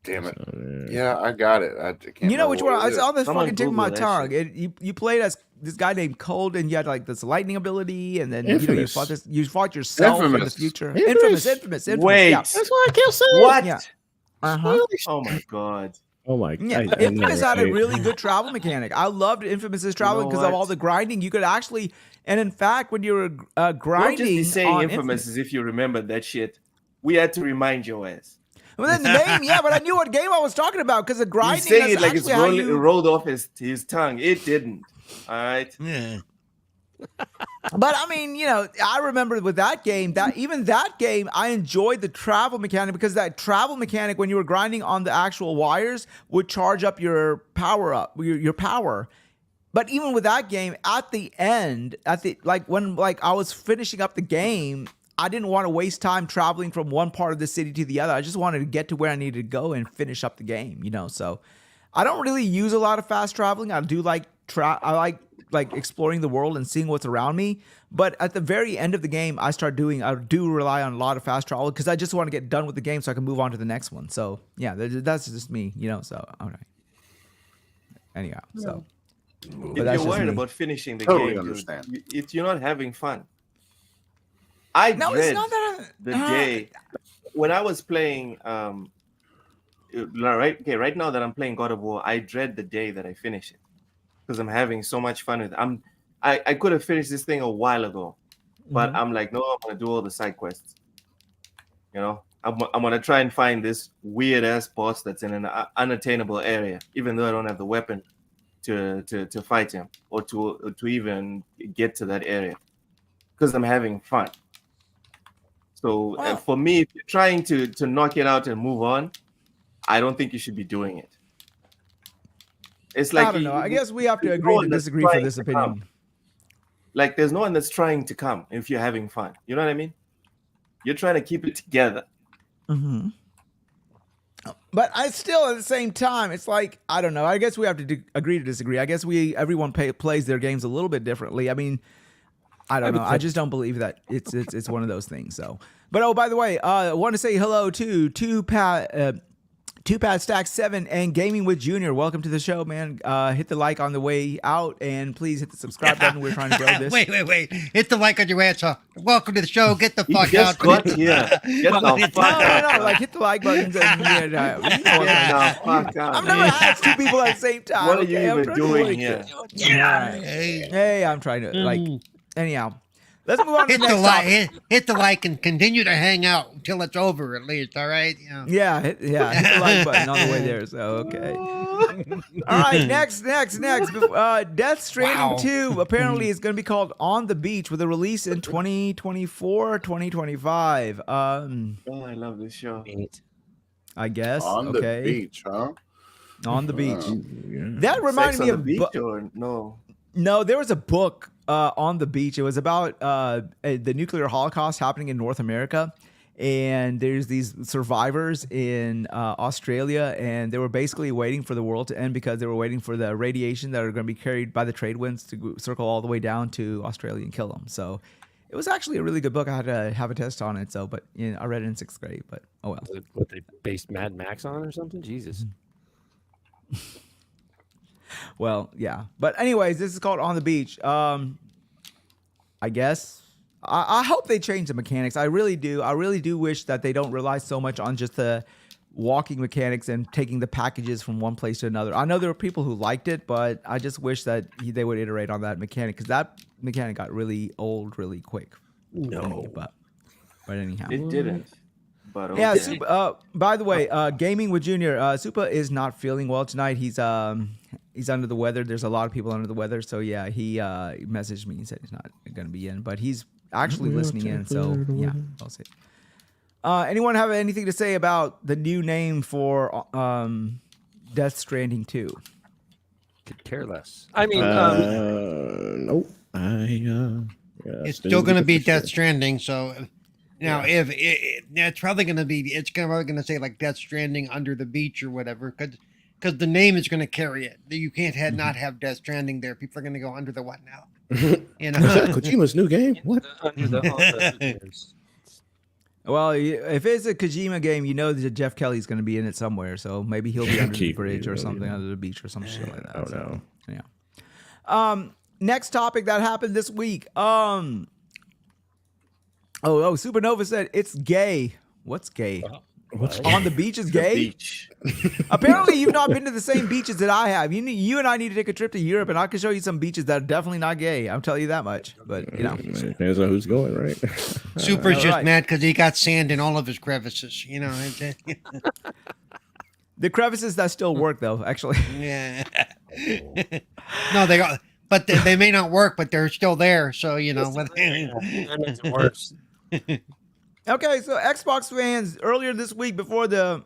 Damn it. Insomniac. Yeah, I got it. I can't You know remember which what one? it It's is. on the Someone fucking tip of Google my that tongue. shit. You played as this guy named Cold, and you had like this lightning ability, and then you Infamous. fought yourself in the Infamous. future. Infamous. Infamous. Wait. Yeah. That's what I kept saying. What? Yeah. Uh-huh. Oh my god. Oh my Yeah, god. Infamous had a really good travel mechanic. I loved Infamous's traveling because of what? all the grinding. You could actually, and in fact, when you were Don't grinding just be saying on infamous as if you remember that shit. We had to remind your ass. well, then the name, yeah, but I knew what game I was talking about because the You grinding. say That's it like it's actually how you. rolled off his tongue. It didn't. All right. Yeah. But I mean, you know, I remember with that game, I enjoyed the travel mechanic because that travel mechanic, when you were grinding on the actual wires, would charge up your power. But even with that game, at the end, when I was finishing up the game, I didn't want to waste time traveling from one part of the city to the other. I just wanted to get to where I needed to go and finish up the game, you know. So I don't really use a lot of fast traveling. I do like exploring the world and seeing what's around me. But at the very end of the game, I do rely on a lot of fast travel because I just want to get done with the game so I can move on to the next one. So yeah, that's just me, you know. So all right. Anyhow, so. If that's you're just worried me. about finishing the Totally game, understand. you're not having fun. I No, dread it's not that. the day when I was playing. Right now that I'm playing God of War, I dread the day that I finish it because I'm having so much fun with it. I could have finished this thing a while ago, but I'm like, no, I'm gonna do all the side quests. You know, I'm gonna try and find this weird ass boss that's in an unattainable area, even though I don't have the weapon to fight him or to even get to that area because I'm having fun. So Wow. for me, if you're trying to knock it out and move on, I don't think you should be doing it. It's like I don't know. I guess we have to there's agree no to one that's disagree for trying this to opinion. come. Like there's no one that's trying to come if you're having fun. You know what I mean? You're trying to keep it together. Mm-hmm. But I still, at the same time, it's like, I don't know. I guess we have to agree to disagree. I guess everyone plays their games a little bit differently. I mean, I don't know. I just don't believe that it's one of those things. So, but oh, by the way, I want to say hello to Two Pad Stack 7 and Gaming with Junior. Welcome to the show, man. Hit the like on the way out, and please hit the subscribe button. We're trying to grow this. Wait. Hit the like on your answer. Welcome to the show. Get the You fuck just out. got here. Get the fuck out. No. Like hit the like buttons. And, you know, you know what Get I'm the fuck out. I've never asked two people at the same time. What are you okay? I'm even trying to doing like- here? Hey, I'm trying to like. Anyhow, let's move on to Hit the the next like, topic. hit the like, and continue to hang out until it's over. At least, all right. Yeah. Hit the like button on the way there. So okay. All right, next. Death Stranding Wow. 2 apparently is going to be called On the Beach with a release in 2024, 2025. Oh, I love this show. I guess. On okay. the beach, huh? On the beach. Yeah. That reminded Sex on me the of beach or no? No, there was a book on the beach. It was about the nuclear holocaust happening in North America. and there's these survivors in Australia, and they were basically waiting for the world to end because they were waiting for the radiation that are going to be carried by the trade winds to circle all the way down to Australia and kill them. So it was actually a really good book. I had to have a test on it. So, but I read it in 6th grade. But oh well. What they based Mad Max on or something? Jesus. Well, yeah. But anyways, this is called On the Beach. I guess I hope they change the mechanics. I really do. I really do wish that they don't rely so much on just the walking mechanics and taking the packages from one place to another. I know there were people who liked it, but I just wish that they would iterate on that mechanic, because that mechanic got really old really quick. No. But anyhow. It didn't. But Yeah. okay. Supa, by the way, Gaming with Junior, Supa is not feeling well tonight. He's under the weather. There's a lot of people under the weather. So yeah, he messaged me and said he's not going to be in, but he's actually listening in. So yeah, I'll see. Anyone have anything to say about the new name for Death Stranding 2? Could care less. I mean, Nope. It's still going to be Death Stranding. So now, if it's probably going to be, it's probably going to say like Death Stranding Under the Beach or whatever, because the name is going to carry it. You can't not have Death Stranding there. People are going to go under the what now? You know, Is that Kojima's new game? What? under the Well, if it's a Kojima game, you know that Jeff Kelly's going to be in it somewhere. So maybe he'll be under the bridge or something, under the beach or some shit like that. I don't know. Yeah. Next topic that happened this week. Supernova said it's gay. What's gay? What's On the beach is The gay? beach. Apparently, you've not been to the same beaches that I have. You and I need to take a trip to Europe, and I can show you some beaches that are definitely not gay. I'll tell you that much. But you know, Depends on who's going, right? Super's all just right. mad because he got sand in all of his crevices. You know, the crevices that still work though, actually. yeah. No, they got, but they may not work, but they're still there. So you know, That makes it worse. Okay, so Xbox fans, earlier this week, before the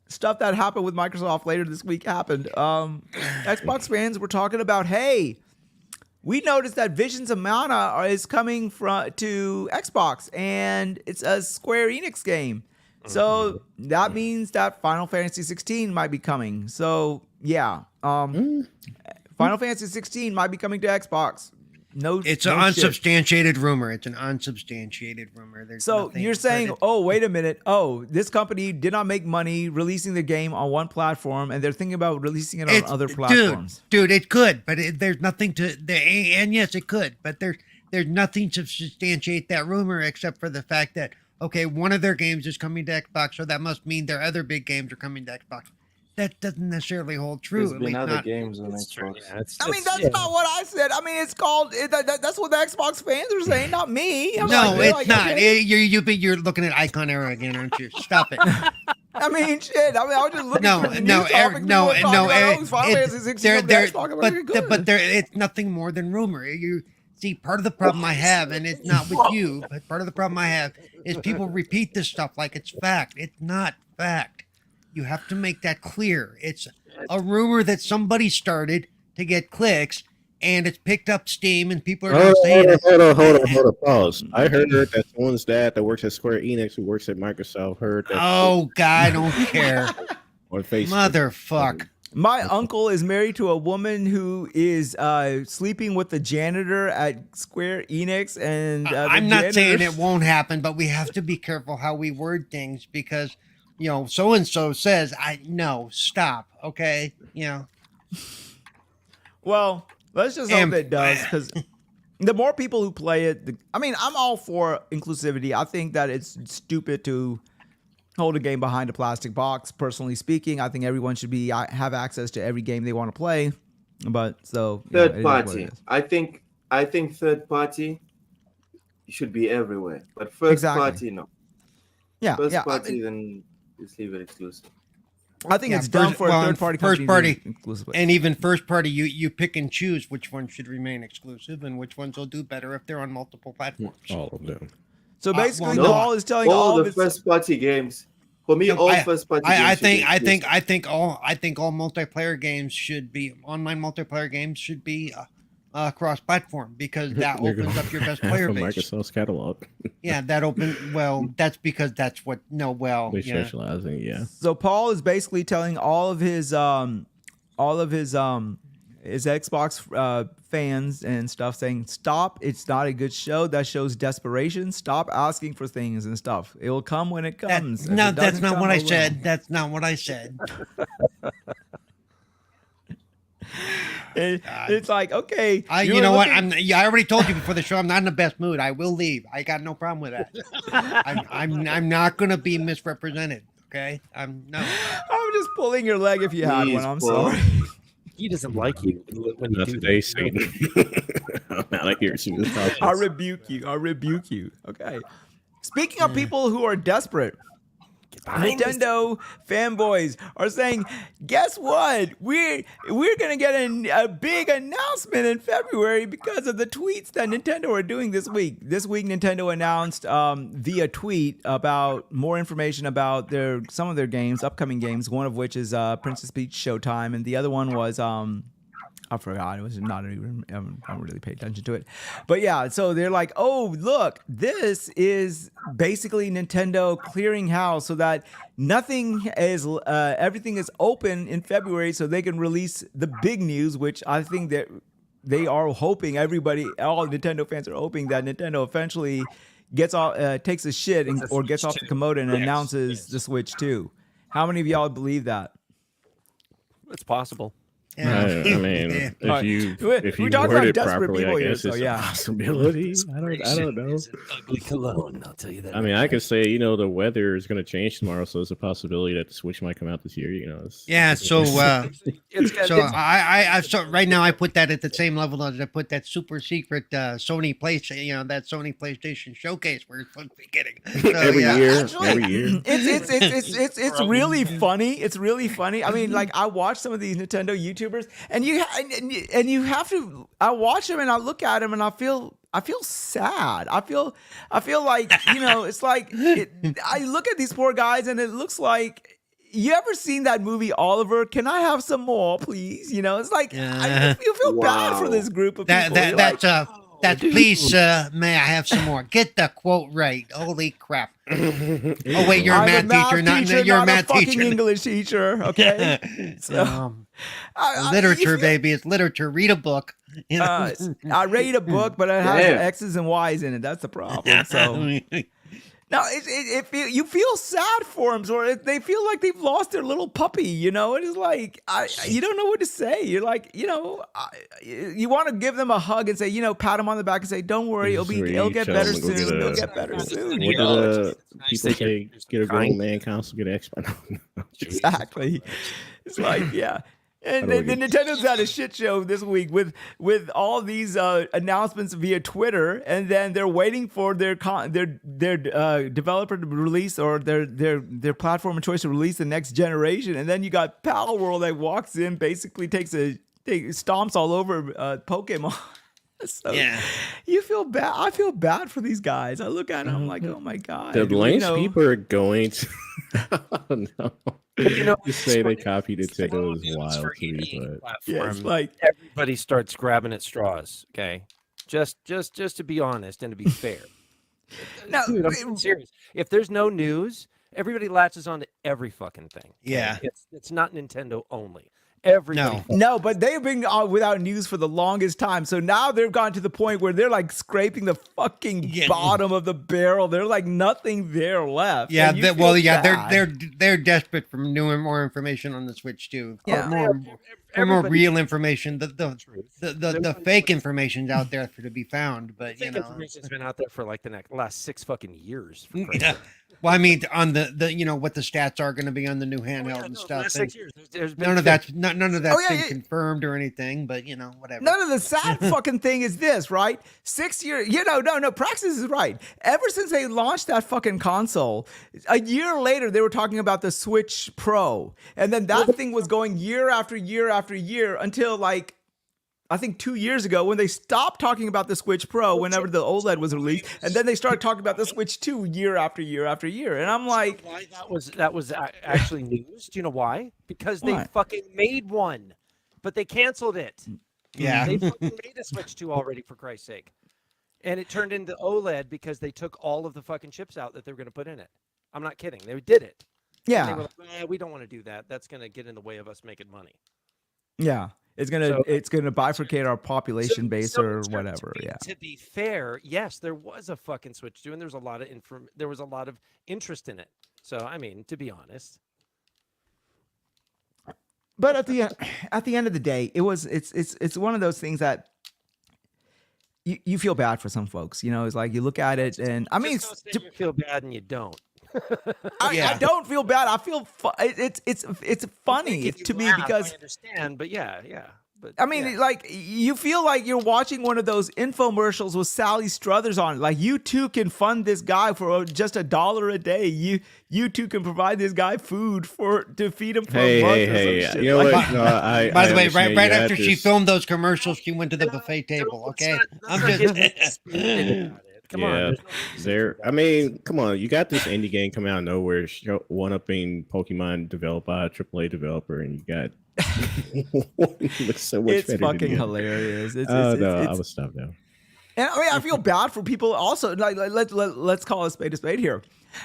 stuff that happened with Microsoft later this week happened, Xbox fans were talking about, hey, we noticed that Visions of Mana is coming to Xbox, and it's a Square Enix game. So that means that Final Fantasy 16 might be coming. So yeah, Final Fantasy 16 might be coming to Xbox. No, it's no an shit. unsubstantiated rumor. It's an unsubstantiated rumor. There's So nothing you're saying, credit- oh, wait a minute. Oh, this company did not make money releasing the game on one platform, and they're thinking about releasing it on other platforms. Dude, it could, but there's nothing to. And yes, it could, but there's nothing to substantiate that rumor except for the fact that okay, one of their games is coming to Xbox, so that must mean their other big games are coming to Xbox. That doesn't necessarily hold true. There's at been least other not. games on It's true. Xbox. Yeah, I mean, that's not what I said. I mean, it's called. That's what the Xbox fans are saying, not me. I'm No, like, it's not. okay. You're looking at Icon Era again, aren't you? Stop it. I mean, shit. I was just looking No, for the no, news topic. no, People no. were talking about, oh, Final Fantasy 16 on the Xbox. I'm like, good. But it's nothing more than rumor. You see, part of the problem I have, and it's not with you, but part of the problem I have is people repeat this stuff like it's fact. It's not fact. You have to make that clear. It's a rumor that somebody started to get clicks, and it's picked up steam, and people are now saying it. Hold on, pause. I heard that someone's dad that works at Square Enix, who works at Microsoft, heard that Oh, God, I don't care. on Facebook. Motherfuck. My uncle is married to a woman who is sleeping with the janitor at Square Enix, and I'm not saying it won't happen, but we have to be careful how we word things because, you know, so and so says, no, stop, okay, you know. Well, let's just hope it does, because the more people who play it, I mean, I'm all for inclusivity. I think that it's stupid to hold a game behind a plastic box. Personally speaking, I think everyone should have access to every game they want to play. But so Third party. I think third party should be everywhere, but first party no. Yeah, First yeah. party, then just leave it exclusive. I think it's dumb for a third party. First party, exclusively. and even first party, you pick and choose which ones should remain exclusive and which ones will do better if they're on multiple platforms. All of them. So basically, well, no. Paul is telling all all of the its first party games. For me, all first party games. I should be think all multiplayer games should be online. Multiplayer games should be cross-platform because that They're opens going up your best half player of base. Microsoft's catalog. Yeah, that open. Well, that's because that's what. No, well, They yeah. specialize in, yeah. So Paul is basically telling all of his Xbox fans and stuff, saying, "Stop! It's not a good show. That shows desperation. Stop asking for things and stuff. It will come when it comes." If No, it that's doesn't not come, what I it will. said. That's not what I said. It's like, okay, You you're know what? looking- I already told you before the show. I'm not in the best mood. I will leave. I got no problem with that. I'm not gonna be misrepresented. Okay. I'm just pulling your leg if you had Please, one. I'm Paul. sorry. He doesn't like you when you Not do today, that. Satan. I'm out of here as soon as I possible. rebuke you. I rebuke you. Okay. Speaking of people who are desperate, Nintendo fanboys are saying, guess what? We're gonna get a big announcement in February because of the tweets that Nintendo are doing this week. This week, Nintendo announced via tweet about more information about some of their games, upcoming games. One of which is Princess Peach Showtime, and the other one was I forgot. It was not even. I don't really pay attention to it, but yeah. So they're like, "Oh, look, this is basically Nintendo clearing house so that everything is open in February, so they can release the big news." Which I think that they are hoping all Nintendo fans are hoping that Nintendo eventually takes a shit or gets off the commode and announces the Switch 2. How many of y'all believe that? It's possible. Yeah. I mean, Yeah. if we you talk word about it desperate properly, people I here, guess so it's yeah. a possibility. I don't know. It's an ugly cologne, I'll tell you that. I mean, I could say, the weather is going to change tomorrow, so there's a possibility that the Switch might come out this year. Yeah. So It's so right now I put that at the same level as I put that super secret Sony PlayStation, that Sony PlayStation showcase where it's supposed to be getting every year. It's really funny. It's really funny. I mean, like I watch some of these Nintendo YouTubers, and you have to. I watch them and I look at them and I feel sad. I feel like it's like I look at these poor guys and it looks like. You ever seen that movie Oliver? Can I have some more, please? It's like you feel bad for this group of people. Please, may I have some more? Get the quote right. Holy crap! Oh wait, you're a I'm math teacher, you're a math fucking teacher. English teacher. Okay, so, literature, baby, it's literature. Read a book. I read a book, but it has X's and Y's in it. That's the problem. So. No, you feel sad for them, or they feel like they've lost their little puppy, and it's like you don't know what to say. You're like, you want to give them a hug and say, pat them on the back and say, "Don't worry, it'll get better soon. It'll get better soon." What did people say? Get a grown man console, get an Xbox. Exactly. It's like, yeah. And the Nintendo's had a shit show this week with all these announcements via Twitter, and then they're waiting for their developer to release or their platform of choice to release the next generation, and then you got PalWorld that walks in, basically stomps all over Pokemon. So you feel bad. I feel bad for these guys. I look at them, I'm like, oh my god. The lengths people are going to. To say they copied Nintendo is wild to me, but it's like everybody starts grabbing at straws. Okay, just to be honest and to be fair. No, Dude, I'm serious. If there's no news, everybody latches on to every fucking thing. Okay? Yeah. It's not Nintendo only. Everybody. No, but they've been without news for the longest time. So now they've gotten to the point where they're like scraping the fucking bottom of the barrel. They're like nothing there left. Yeah, bad. they're desperate for more information on the Switch too. Yeah. For more real information. The fake information's out there to be found, but information's been out there for like the last 6 fucking years. For Christ's yeah. sake. Well, I mean, on the what the stats are going to be on the new handheld and stuff. Last 6 years, there's been None of that's been confirmed or anything, but whatever. None of the sad fucking thing is this, right? 6 years, no, Praxis is right. Ever since they launched that fucking console, a year later, they were talking about the Switch Pro. And then that thing was going year after year after year until like, I think 2 years ago when they stopped talking about the Switch Pro whenever the OLED was released, and then they started talking about the Switch 2 year after year after year. And I'm like, why that was actually news. Do you know why? Because they fucking made one, but they canceled it. Yeah. They fucking made a Switch 2 already, for Christ's sake. And it turned into OLED because they took all of the fucking chips out that they were going to put in it. I'm not kidding. They did it. And they Yeah. were like, we don't want to do that. That's going to get in the way of us making money. Yeah. It's gonna bifurcate our population base or whatever. To be fair, yes, there was a fucking Switch 2, and there's a lot of there was a lot of interest in it. So I mean, to be honest. But at the end of the day, it's one of those things that you feel bad for some folks. You know, it's like you look at it, and I mean, you feel bad and you don't. I don't feel bad. I feel it's funny to me because I understand, but yeah. But I mean, like you feel like you're watching one of those infomercials with Sally Struthers on. Like you too can fund this guy for just $1 a day. You too can provide this guy food to feed him for a month. Hey, you know what? No, By the way, right understand. after she filmed those commercials, she went to the buffet table. Okay, I'm just. Come on. I mean, come on. You got this indie game coming out of nowhere, one-upping Pokemon developed by a AAA developer, and you got looks so much it's better fucking than hilarious. I would stop now. And I mean, I feel bad for people also. Like let's call a spade here.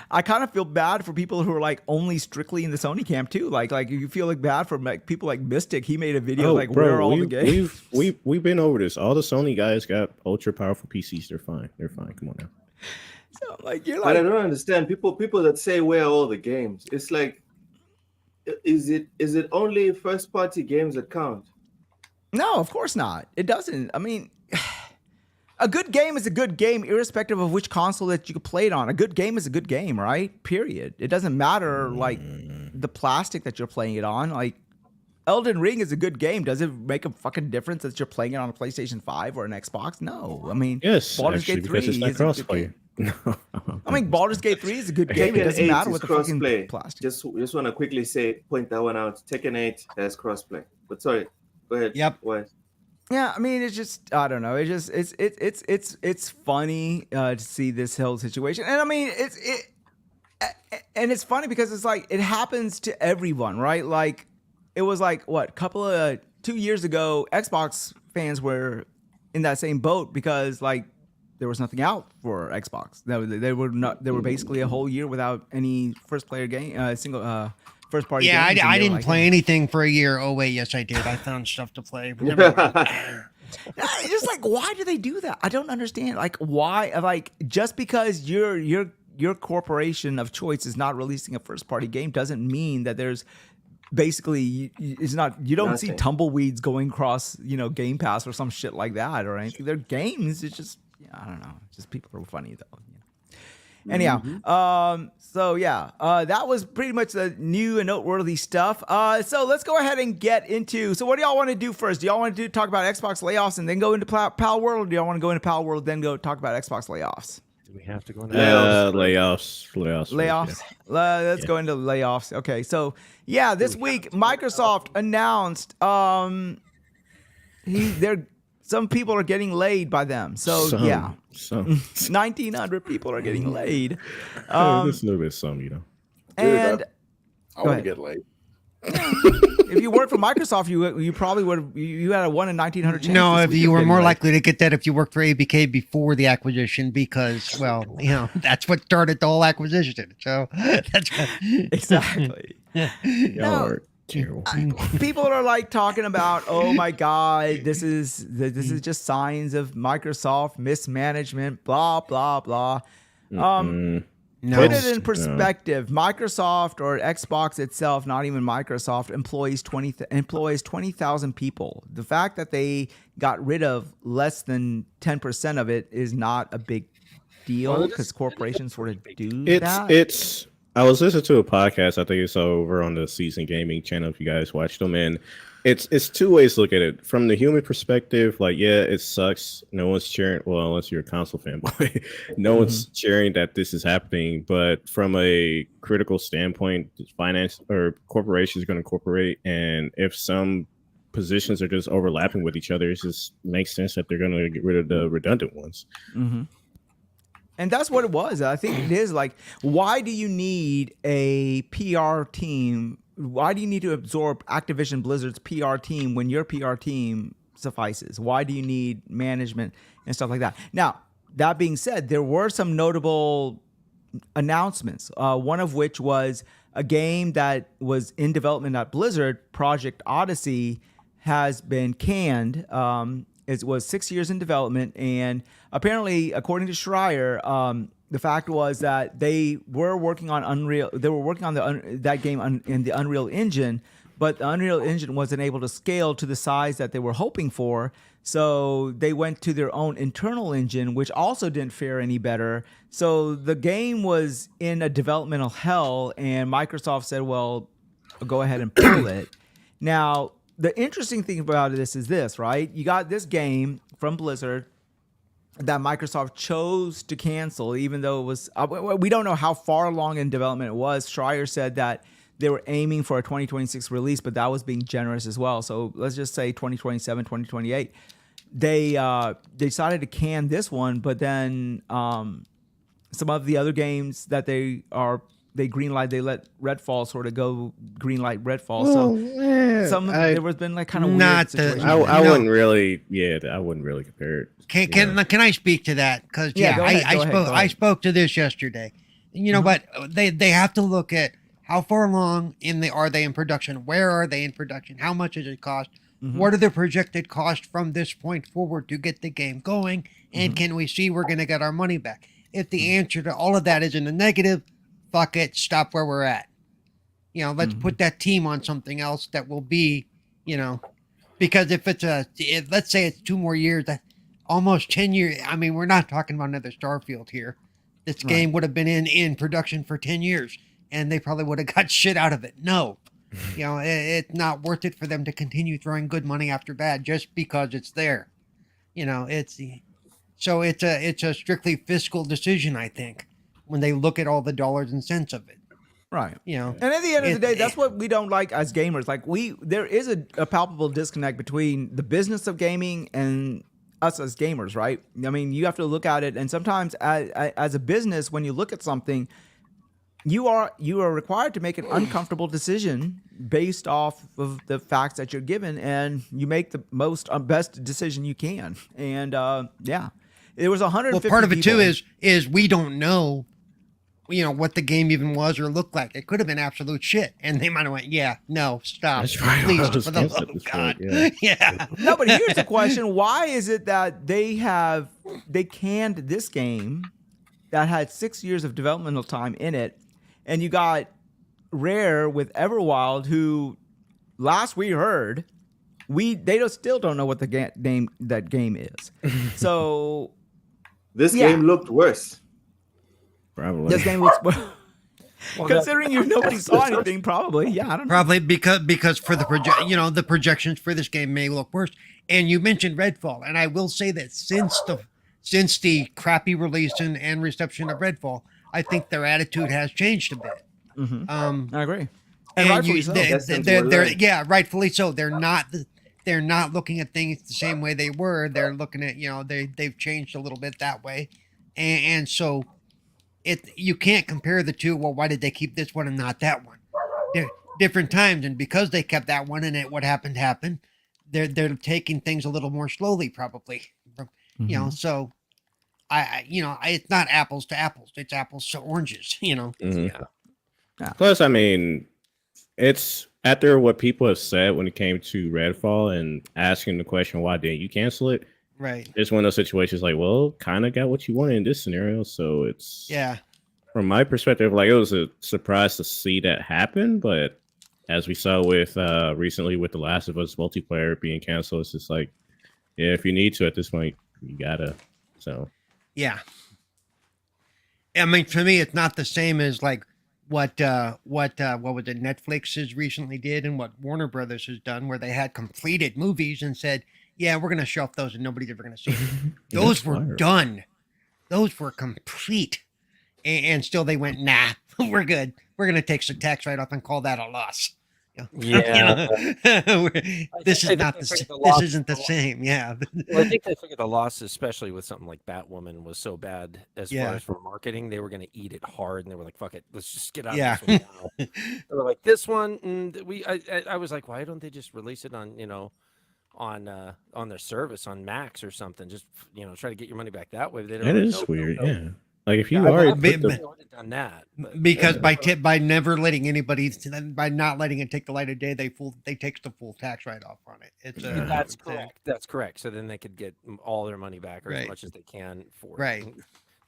I kind of feel bad for people who are like only strictly in the Sony camp too. Like you feel like bad for like people like Mystic. He made a video where are all the games? We've been over this. All the Sony guys got ultra powerful PCs. They're fine. Come on now. So like you're But like, I don't understand people that say where are all the games. It's like, is it only first party games that count? no, of course not. It doesn't. I mean, a good game is a good game, irrespective of which console that you play it on. A good game is a good game, right? Period. It doesn't matter like the plastic that you're playing it on. Like Elden Ring is a good game. Does it make a fucking difference that you're playing it on a PlayStation 5 or an Xbox? No. I mean, Yes, Baldur's Gate 3 because it's not is a good crossplay. game. No, I mean, Baldur's Gate 3 is a good game. It Tekken doesn't 8 matter is what the fucking crossplay. plastic. Just want to quickly point that one out. Tekken 8 has crossplay. But sorry, go ahead. Yep. What? Yeah, I mean, it's just I don't know. It's funny to see this whole situation, and I mean, it's funny because it's like it happens to everyone, right? Like it was like what 2 years ago, Xbox fans were in that same boat because like there was nothing out for Xbox. They were basically a whole year without any first party game. First party. Yeah, games, I and didn't play anything for a year. Oh wait, yes I did. I found stuff to play. But never mind. It's just like, why do they do that? I don't understand. Like, why? Like, just because your corporation of choice is not releasing a first party game doesn't mean that there's basically it's not. You don't see tumbleweeds going across Game Pass or some shit like that or anything. They're games. It's just I don't know. Just people are funny though. Anyhow, so yeah, that was pretty much the new and noteworthy stuff. So let's go ahead and get into. So what do y'all want to do first? Do y'all want to talk about Xbox layoffs and then go into PalWorld, or do y'all want to go into PalWorld then go talk about Xbox layoffs? Do we have to go into Layoffs. Let's go into layoffs. Okay, so yeah, this week Microsoft announced some people are getting laid by them. So yeah. 1,900 people are getting laid. Just a little bit of some, And I want to get laid. if you worked for Microsoft, you probably would. You had a 1 in 1,900 chance. No, this if week you of were getting more laid. likely to get that if you worked for ABK before the acquisition, because that's what started the whole acquisition. So that's Exactly. Y'all are terrible people. People are like talking about, oh my God, this is just signs of Microsoft mismanagement, blah blah blah. Put it in perspective. Microsoft or Xbox itself, not even Microsoft, employs 20,000 people. The fact that they got rid of less than 10% of it is not a big deal because corporations sort of do that. I was listening to a podcast. I think it's over on the Season Gaming channel. If you guys watched them, and it's two ways to look at it. From the human perspective, like it sucks. No one's cheering. Well, unless you're a console fanboy, no one's cheering that this is happening. But from a critical standpoint, finance or corporations are going to incorporate, and if some positions are just overlapping with each other, it just makes sense that they're going to get rid of the redundant ones. And that's what it was. I think it is like, why do you need a PR team? Why do you need to absorb Activision Blizzard's PR team when your PR team suffices. Why do you need management and stuff like that? Now, that being said, there were some notable announcements, one of which was a game that was in development at Blizzard, Project Odyssey, has been canned. It was 6 years in development, and apparently, according to Schreier, the fact was that they were working on Unreal. They were working on that game in the Unreal Engine, but the Unreal Engine wasn't able to scale to the size that they were hoping for. So they went to their own internal engine, which also didn't fare any better. So the game was in a developmental hell, and Microsoft said, well, go ahead and pull it. Now, the interesting thing about this is this, right? You got this game from Blizzard that Microsoft chose to cancel, even though it was, we don't know how far along in development it was. Schreier said that they were aiming for a 2026 release, but that was being generous as well. So let's just say 2027, 2028. They decided to can this one, but then some of the other games that they greenlight, they let Redfall sort of go greenlight Redfall. There was been like kind of weird situations. I wouldn't really, I wouldn't really compare it. Can I speak to that? Because I spoke to this yesterday. But they have to look at how far along are they in production? Where are they in production? How much does it cost? What are the projected costs from this point forward to get the game going? And can we see we're going to get our money back? If the answer to all of that is in the negative, fuck it, stop where we're at. Let's put that team on something else that will be, because if let's say it's 2 more years, that almost 10 years. I mean, we're not talking about another Starfield here. This game would have been in production for 10 years and they probably would have got shit out of it. No, it's not worth it for them to continue throwing good money after bad just because it's there. It's a strictly fiscal decision, I think, when they look at all the dollars and cents of it. Right. And at the end of the day, that's what we don't like as gamers. Like there is a palpable disconnect between the business of gaming and us as gamers, right? I mean, you have to look at it, and sometimes as a business, when you look at something, you are required to make an uncomfortable decision based off of the facts that you're given, and you make the best decision you can. And it was 150. Well, part of it people. too is we don't know, what the game even was or looked like. It could have been absolute shit, and they might have went, "Yeah, no, stop, please, for the love of God." Yeah. No, but here's the question: why is it that they canned this game that had 6 years of developmental time in it, and you got Rare with Everwild, who last we heard, they still don't know what the name that game is. So this game looked worse. Probably. This game looks considering nobody saw anything. Probably, I don't know. Probably because for the the projections for this game may look worse. And you mentioned Redfall, and I will say that since the crappy release and reception of Redfall, I think their attitude has changed a bit. I agree, and rightfully so. They're rightfully so. They're not looking at things the same way they were. They're looking at they've changed a little bit that way, and so. You can't compare the two. Well, why did they keep this one and not that one? They're different times, and because they kept that one and what happened, they're taking things a little more slowly, probably. So it's not apples to apples. It's apples to oranges. Plus, I mean, it's after what people have said when it came to Redfall and asking the question, why didn't you cancel it? Right. It's one of those situations like, well, kind of got what you wanted in this scenario. So it's, from my perspective, like it was a surprise to see that happen. But as we saw with recently with The Last of Us multiplayer being canceled, it's just like, if you need to at this point, you gotta. So, yeah. I mean, for me, it's not the same as like what was it Netflix has recently did and what Warner Brothers has done, where they had completed movies and said, yeah, we're going to shelf those and nobody's ever going to see them. Those were done. Those were complete. And still they went, nah, we're good. We're going to take some tax write-off and call that a loss. Yeah. This isn't the same. Yeah. Well, I think they figured the loss, especially with something like Batwoman, was so bad as far as for marketing. They were going to eat it hard, and they were like, "Fuck it, let's just get out of this one now." They were like, "This one," and I was like, "Why don't they just release it on on their service on Max or something. Just try to get your money back that way. They don't That like, is "Nope, weird. nope, nope." Yeah. Like if you Yeah, already I put the would have done that. But because by never letting anybody, by not letting it take the light of day, they takes the full tax write off on it. It's a that's correct. That's correct. So then they could get all their money back, or as Right. much as they can for Right. it.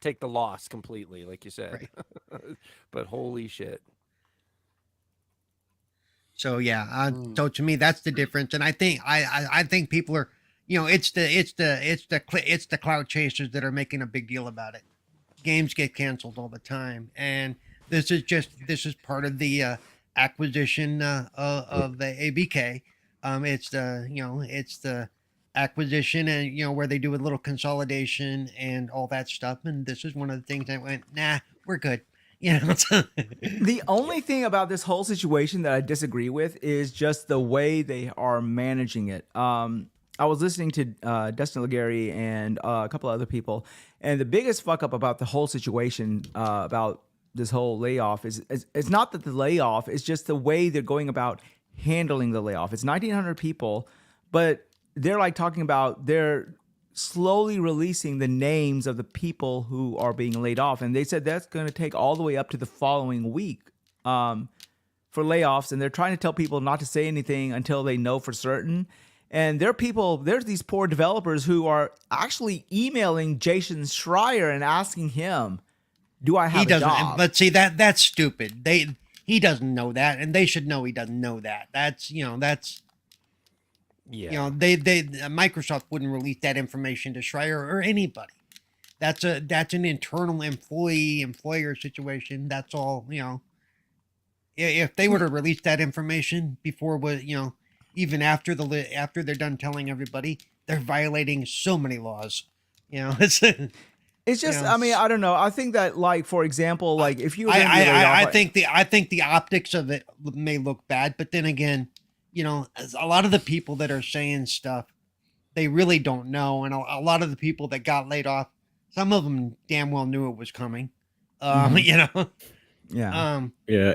Take the loss completely, like you said. Right. But holy shit. So yeah, so to me that's the difference, and I think people are, it's the clout chasers that are making a big deal about it. Games get canceled all the time, and this is part of the acquisition of the ABK. It's the acquisition, and where they do a little consolidation and all that stuff, and this is one of the things that went, nah, we're good. The only thing about this whole situation that I disagree with is just the way they are managing it. I was listening to Dustin Legary and a couple other people, and the biggest fuck up about the whole situation about this whole layoff is it's not that the layoff, it's just the way they're going about handling the layoff. It's 1,900 people, but they're like talking about they're slowly releasing the names of the people who are being laid off, and they said that's going to take all the way up to the following week for layoffs, and they're trying to tell people not to say anything until they know for certain. And there's these poor developers who are actually emailing Jason Schreier and asking him, do I have a job? But see, that's stupid. He doesn't know that, and they should know he doesn't know that. That's Yeah. Microsoft wouldn't release that information to Schreier or anybody. That's an internal employer situation. That's all. If they were to release that information before, even after they're done telling everybody, they're violating so many laws. It's just, I mean, I don't know. I think that, like, for example, like if you were I think the optics of it may look bad, but then again, a lot of the people that are saying stuff, they really don't know, and a lot of the people that got laid off, some of them damn well knew it was coming. Yeah. yeah,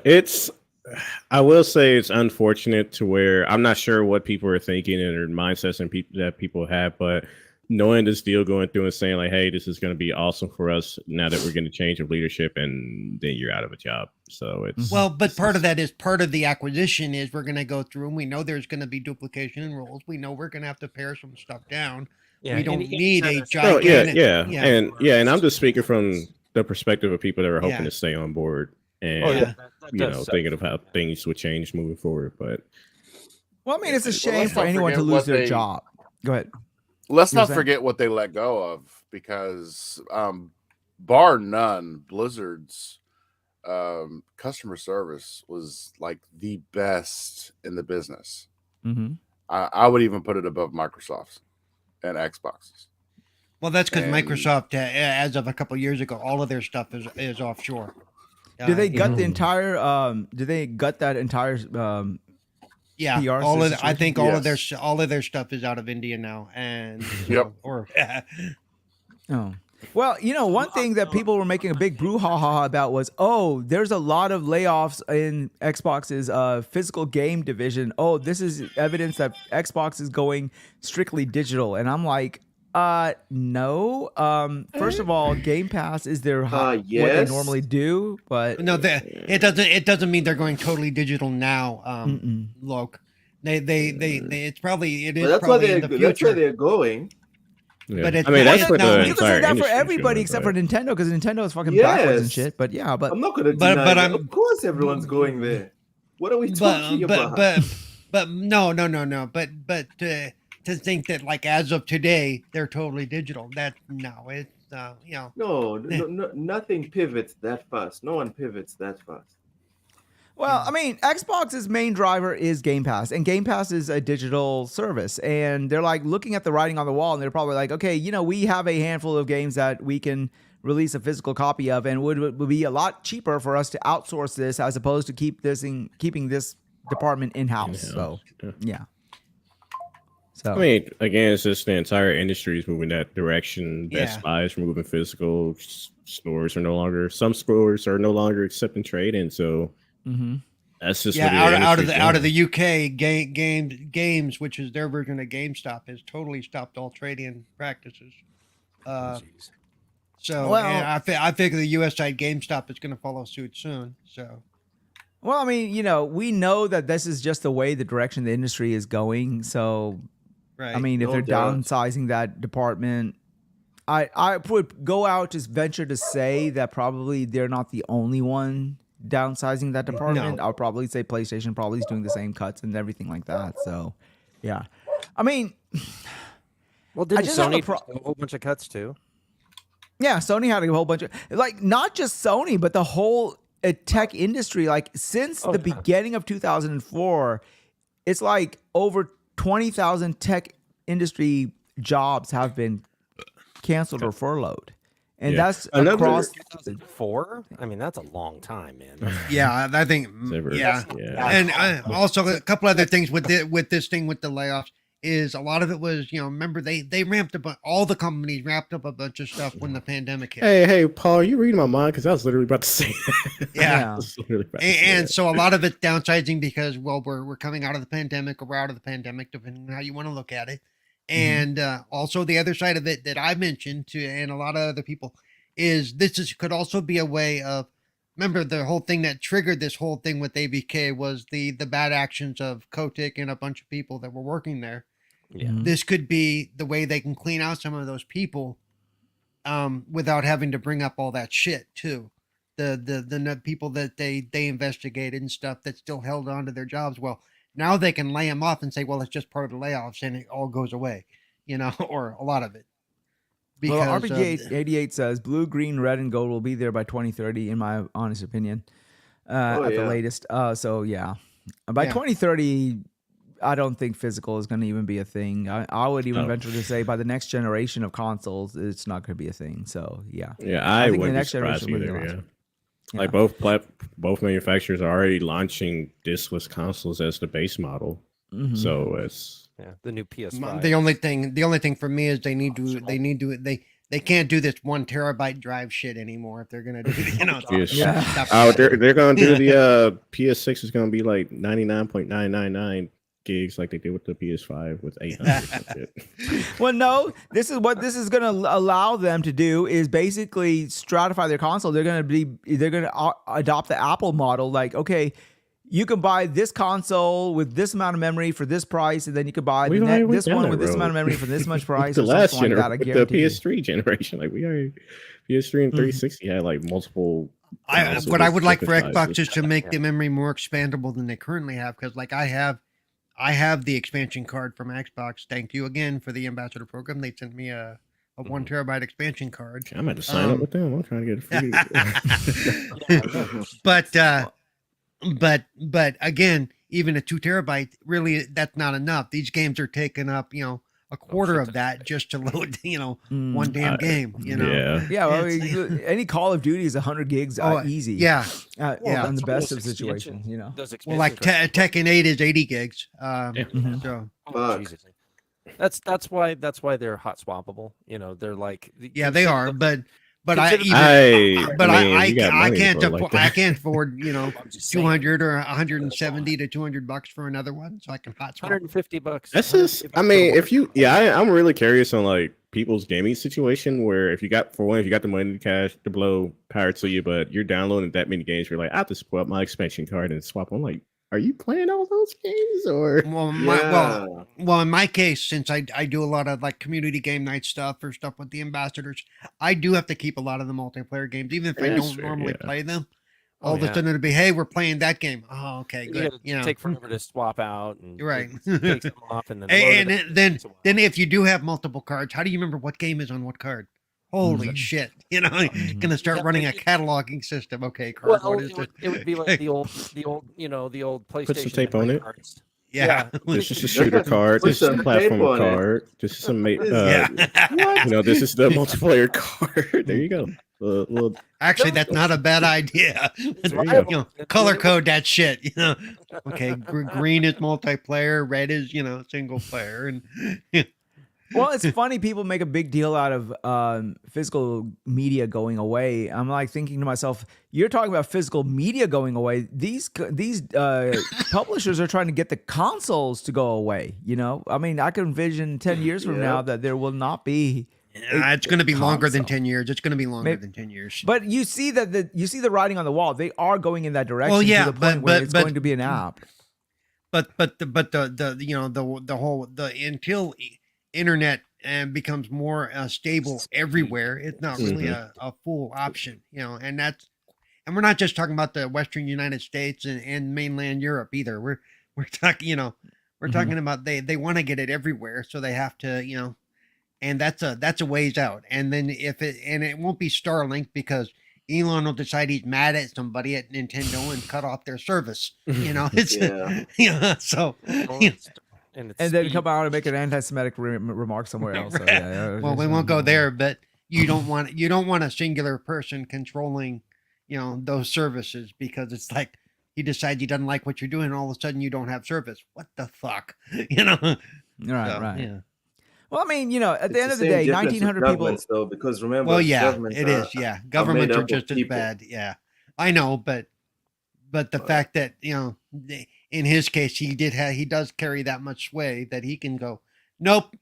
I will say it's unfortunate to where I'm not sure what people are thinking and their mindsets and that people have, but knowing this deal going through and saying like, hey, this is going to be awesome for us now that we're going to change of leadership, and then you're out of a job. So it's but part of that is part of the acquisition is we're going to go through and we know there's going to be duplication in roles. We know we're going to have to pare some stuff down. Yeah, we don't need a Oh, gigantic. and I'm just speaking from the perspective of people that are hoping to stay on board and thinking of how things would change moving forward. But well, I mean, it's a shame let's for not anyone to forget lose what their they- job. Go ahead. Let's You were not saying? forget what they let go of, because bar none, Blizzard's customer service was like the best in the business. Mm-hmm. I would even put it above Microsoft's and Xbox's. Well, that's because And- Microsoft, as of a couple of years ago, all of their stuff is offshore. Did they gut the entire? Did they gut that entire? Yeah, PR all of I situation? think Yes. all of their stuff is out of India now, and Yep. or Oh. Well, one thing that people were making a big brouhaha about was, there's a lot of layoffs in Xbox's physical game division. Oh, this is evidence that Xbox is going strictly digital. And I'm like, no. First of all, Game Pass is what they yes. normally do, but no, it doesn't mean they're going totally digital now. Look, it is But that's probably where in the that's where future. they're going. yeah. But it's I mean, not- that's for no, the you can say entire that for industry, everybody sure, except but- for Nintendo, because Nintendo is fucking backwards and Yes. shit. But yeah, but I'm not going to But- deny but that. I'm- Of course, everyone's going there. What are we talking about? But no. But to think that like as of today they're totally digital. It's No, nothing pivots that fast. No one pivots that fast. Well, I mean, Xbox's main driver is Game Pass, and Game Pass is a digital service. And they're like looking at the writing on the wall, and they're probably like, okay, we have a handful of games that we can release a physical copy of, and would be a lot cheaper for us to outsource this as opposed to keeping this department in-house. So, yeah. So I mean, again, it's just the entire industry is moving that direction. Best Yeah. Buy is removing physical stores some stores are no longer accepting trade-in. So mm-hmm. That's just Yeah, what the out of industry's the doing. UK games, which is their version of GameStop, has totally stopped all trading practices. Jeez. So, Well- and I figure the US side GameStop is going to follow suit soon. So, Well, I mean, we know that this is just the way the direction the industry is going. So, right. I mean, if No they're doubt. downsizing that department, I would go out to venture to say that probably they're not the only one downsizing that department. I'll probably say PlayStation probably is doing the same cuts and everything like that. So, yeah. I mean, Well, didn't just have a Sony do a whole bunch of cuts too? yeah, Sony had a whole bunch of not just Sony, but the whole tech industry. Like since the beginning of 2004, it's like over 20,000 tech industry jobs have been canceled or furloughed, and that's across. 2004. I mean, that's a long time, man. Yeah, I think. Ever. Yeah, Yeah. and also a couple other things with this thing with the layoffs is a lot of it was remember they ramped up all the companies ramped up a bunch of stuff when the pandemic hit. Hey, Paul, you reading my mind? Because I was literally about to say that. Yeah. I was literally about to say And that. so a lot of it downsizing because we're coming out of the pandemic or we're out of the pandemic depending on how you want to look at it, and also the other side of it that I mentioned to and a lot of other people is could also be a way of remember the whole thing that triggered this whole thing with ABK was the bad actions of Kotick and a bunch of people that were working there. Yeah. This could be the way they can clean out some of those people without having to bring up all that shit too. The people that they investigated and stuff that still held on to their jobs. Well, now they can lay them off and say, well, it's just part of the layoffs and it all goes away, or a lot of it. Well, RPG 88 says blue, green, red, and gold will be there by 2030, in my honest opinion, at the latest. So yeah, by 2030. I don't think physical is going to even be a thing. I would even venture to say by the next generation of consoles, it's not going to be a thing. So yeah, I think wouldn't be surprised will be the either. last Yeah. one. Like both manufacturers are already launching diskless consoles as the base model. So it's the new PS5. The only thing for me is they can't do this 1 terabyte drive shit anymore if they're gonna do stuff. Oh, they're gonna do the PS6 is gonna be like 99.999 gigs like they did with the PS5 with 800. Well, no, this is what this is going to allow them to do is basically stratify their console. They're going to adopt the Apple model. Like, okay, you can buy this console with this amount of memory for this price, and then you can buy this one with this amount of memory for this much price. The last like that, the PS3 generation, like we already PS3 and 360 had like multiple. What I would like for Xbox is to make the memory more expandable than they currently have, because like I have the expansion card from Xbox. Thank you again for the ambassador program. They sent me a 1 terabyte expansion card. I'm going to sign up with them. I'm trying to get a free. But again, even a 2 terabyte, really, that's not enough. These games are taking up, a quarter of that just to load, one damn game, Yeah. Yeah, well, any Call of Duty is 100 gigs easy. Yeah. In the best of situations, Well, like Tekken 8 is 80 gigs. So. Jesus. That's why they're hot swappable. They're like they are, but I can't afford 200 or 170 to $200 for another one, so I can hot swap. $150. That's just. I mean, if you, I'm really curious on like people's gaming situation where if you got the money to cash to blow power to you, but you're downloading that many games, you're like, I have to swap my expansion card and swap. I'm like, are you playing all those games or? Well, in my case, since I do a lot of like community game night stuff or stuff with the ambassadors, I do have to keep a lot of the multiplayer games, even if I don't normally play them. All of a sudden it'll be, hey, we're playing that game. Oh, okay, good. Take forever to swap out. And you're right. Take them off and then. Then if you do have multiple cards, how do you remember what game is on what card? Holy shit! Gonna start running a cataloging system. Okay, card. Well, it would be like the old PlayStation. Put some tape on it. Cards. Yeah. This is a shooter card. This is a platform card. This is some. This is the multiplayer card. There you go. Actually, that's not a bad idea. Color code that shit. Okay, green is multiplayer. Red is single player, and Well, it's funny people make a big deal out of physical media going away. I'm like thinking to myself, you're talking about physical media going away. These publishers are trying to get the consoles to go away. You know, I mean, I can envision 10 years from now that there will not be. It's going to be longer than console. 10 years. It's going to be longer than 10 years. But you see that the writing on the wall. They are going in that direction. Well, yeah, to the point where it's but- going to be an app. But the you know the whole until internet becomes more stable everywhere, it's not really a full option, you know. And we're not just talking about the Western United States and mainland Europe either. We're talking, you know, we're talking about they want to get it everywhere, so they have to, you know, and that's a ways out. And then it won't be Starlink because Elon will decide he's mad at somebody at Nintendo and cut off their service. You know, it's you know, so you know. And then come out and make an anti-Semitic remark somewhere else. So, well, we won't go there, but you don't want a singular person controlling, you know, those services, because it's like he decides he doesn't like what you're doing, and all of a sudden you don't have service. What the fuck, you know? Right, So, right. Yeah. Well, I mean, you know, at the end of the same day, difference with 1900 people. governments, though, because remember, Well, yeah, governments it is. Yeah, made governments are up of just as people. bad. Yeah, I know, but the fact that, you know, in his case, he does carry that much sway that he can go, nope,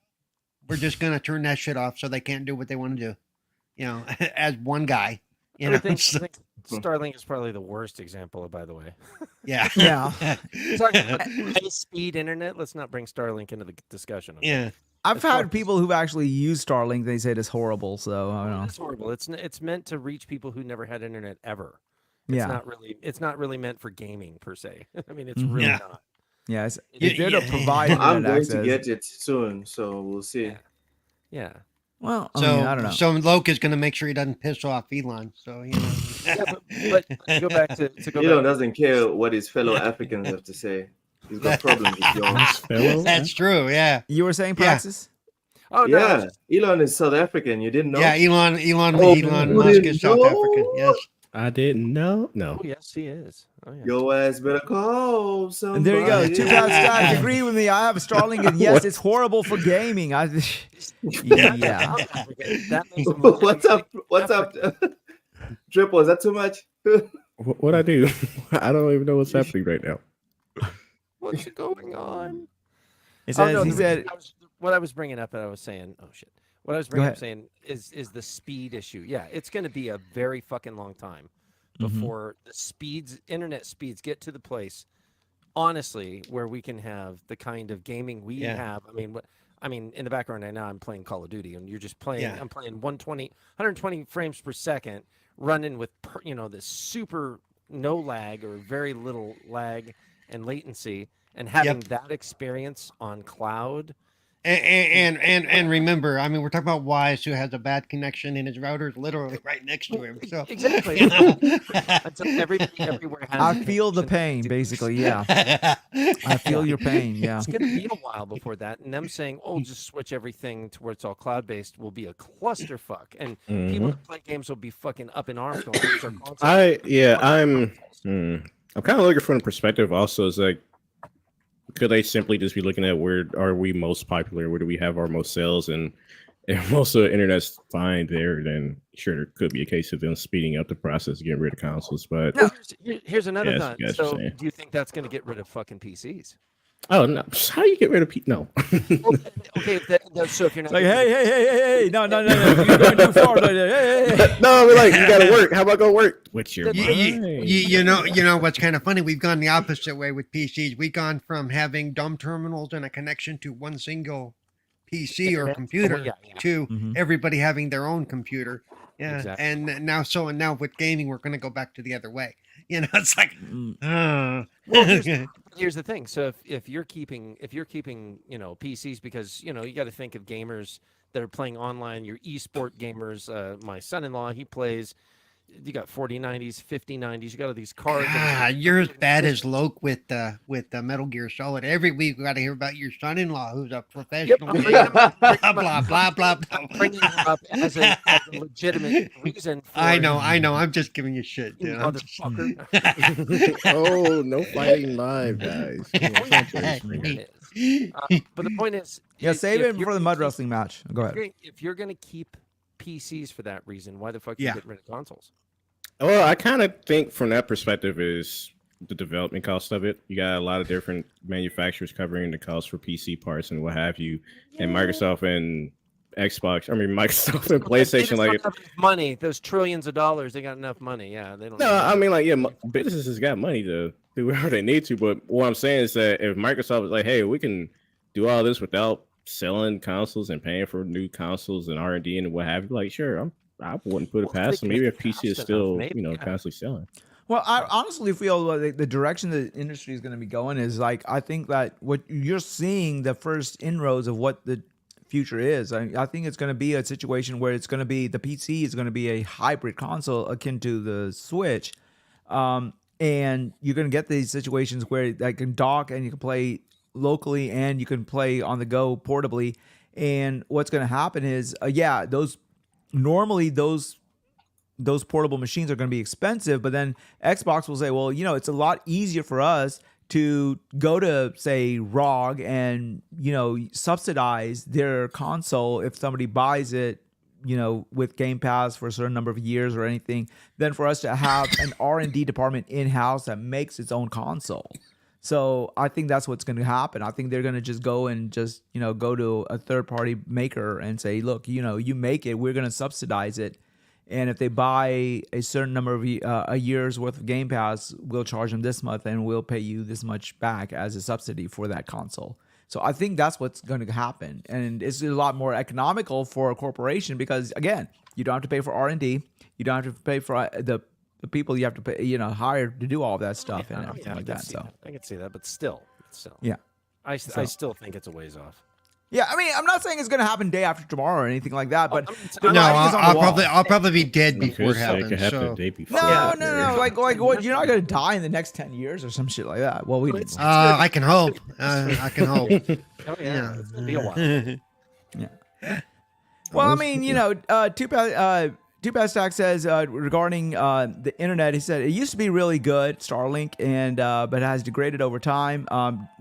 we're just gonna turn that shit off so they can't do what they want to do. You know, as one guy. You know, I think Starlink is probably the worst example, by the way. yeah, Yeah. Talking about high-speed internet. Let's not bring Starlink into the discussion. Okay? yeah. I've had people who've actually used Starlink. They say it's horrible. So I don't know. It's horrible. It's meant to reach people who never had internet ever. Yeah. It's not really meant for gaming per se. I mean, it's really Yeah. not. Yeah. It's Yeah, there to provide I'm internet going access. to get it soon, so we'll see. Yeah. Well, I So, mean, I don't know. so Loke is going to make sure he doesn't piss off Elon. So, you know. Yeah, but to go back to go Elon back. doesn't care what his fellow Africans have to say. He's got problems with yours. Fellow? That's true. Yeah. You were saying Yeah. Praxis? Oh no, Yeah, Elon is South African. You didn't know? Yeah. Elon Oh, Musk you is didn't South know? African. Yes. I didn't know. No. Oh yes, he is. Oh yeah. Your ass better call somebody. And there you go. Two guys agree with me. I have a Starlink, and yes, it's horrible for gaming. Yeah. That makes him What's up? What's up? Triple, is that too much? What I do? I don't even know what's happening right now. What's going on? It Oh, says, no, he said, what I was bringing up, and I was saying, oh shit. What I was Go bringing up ahead. saying is the speed issue. Yeah, it's going to be a very fucking long time Mhm. before internet speeds get to the place, honestly, where we can have the kind of gaming we Yeah. have. I mean, in the background right now, I'm playing Call of Duty, and you're just playing. Yeah. I'm playing 120 frames per second, running with this super no lag or very little lag and latency, and having that experience on cloud. And remember, I mean, we're talking about Wize, who has a bad connection, and his router is literally right next to him. So Exactly. you know. Until everybody everywhere has. I feel the pain, basically. Yeah. I feel your pain. Yeah. It's going to be a while before that, and them saying, "Oh, just switch everything to where it's all cloud-based," will be a clusterfuck, and people that play games will be fucking up in arms going. "Where's our console?" I'm kind of looking from the perspective also is like, could they simply just be looking at where are we most popular, where do we have our most sales, and if most of the internet's fine there, then sure there could be a case of them speeding up the process, getting rid of consoles. But Well, here's another Yes, thought. yes, So, you're saying. do you think that's going to get rid of fucking PCs? oh no, how do you get rid of no? Okay, so if you're not Like, gonna do hey, no, you're going too far. Hey. No, we're like, you gotta work. How about go work? What's your You know what's kind of funny? We've gone the opposite way with PCs. We've gone from having dumb terminals and a connection to one single PC or computer yeah. to Mhm. everybody having their own computer. Yeah, Exactly. and now with gaming, we're going to go back to the other way. You know, it's like, Mm. Well, here's the thing. So if you're keeping PCs, because you got to think of gamers that are playing online, your esport gamers. My son-in-law, he plays. You got 4090s, 5090s. You got all these cards. you're as bad as Loke with Metal Gear Solid. Every week we got to hear about your son-in-law who's a professional. I'm gamer. bringing blah blah blah blah. I'm bringing him up as a legitimate reason. For I know. I'm just giving you shit. You You know? motherfucker. Oh, no fighting live, guys. It is. But the point is, Yeah, save it you're for the gonna mud keep- wrestling match. Go ahead. If you're going to keep PCs for that reason, why the fuck Yeah. you getting rid of consoles? Well, I kind of think from that perspective is the development cost of it. You got a lot of different manufacturers covering the cost for PC parts and what have you, and Microsoft and Xbox. I mean, Microsoft and They PlayStation. just Like, don't have enough money. Those trillions of dollars, they got enough money. Yeah, they don't. no, I mean, like, yeah, businesses got money to do whatever they need to. But what I'm saying is that if Microsoft is like, hey, we can do all this without selling consoles and paying for new consoles and R&D and what have you, like, sure, I wouldn't put it Well, if they past can them. Maybe make if it PC is fast still, enough, maybe, yeah. constantly selling. Well, I honestly feel like the direction the industry is going to be going is like, I think that what you're seeing, the first inroads of what the future is. I think it's going to be a situation where it's going to be, the PC is going to be a hybrid console akin to the Switch. And you're going to get these situations where that can dock and you can play locally and you can play on the go portably. And what's going to happen is, those portable machines are going to be expensive, but then Xbox will say, well, it's a lot easier for us to go to, say, ROG and, subsidize their console if somebody buys it, with Game Pass for a certain number of years or anything, than for us to have an R&D department in-house that makes its own console. So I think that's what's going to happen. I think they're going to just go and just, go to a third-party maker and say, look, you make it, we're going to subsidize it. And if they buy a certain number of a year's worth of Game Pass, we'll charge them this month and we'll pay you this much back as a subsidy for that console. So I think that's what's going to happen. And it's a lot more economical for a corporation because, again, you don't have to pay for R&D. You don't have to pay for the people you have to pay, hire to do all of that stuff and everything like that. So I can see that, but still. yeah. I still think it's a ways off. Yeah, I mean, I'm not saying it's going to happen day after tomorrow or anything like that, but No, the writing is on the wall. I'll probably be dead before it It happens. could happen So. the day before. No. Like what? You're not going to die in the next 10 years or some shit like that. Well, we didn't. I can hope. I can hope. Oh yeah, it's gonna be a while. Well, I mean, Two Bad Stack says regarding the internet, he said it used to be really good, Starlink, and but it has degraded over time.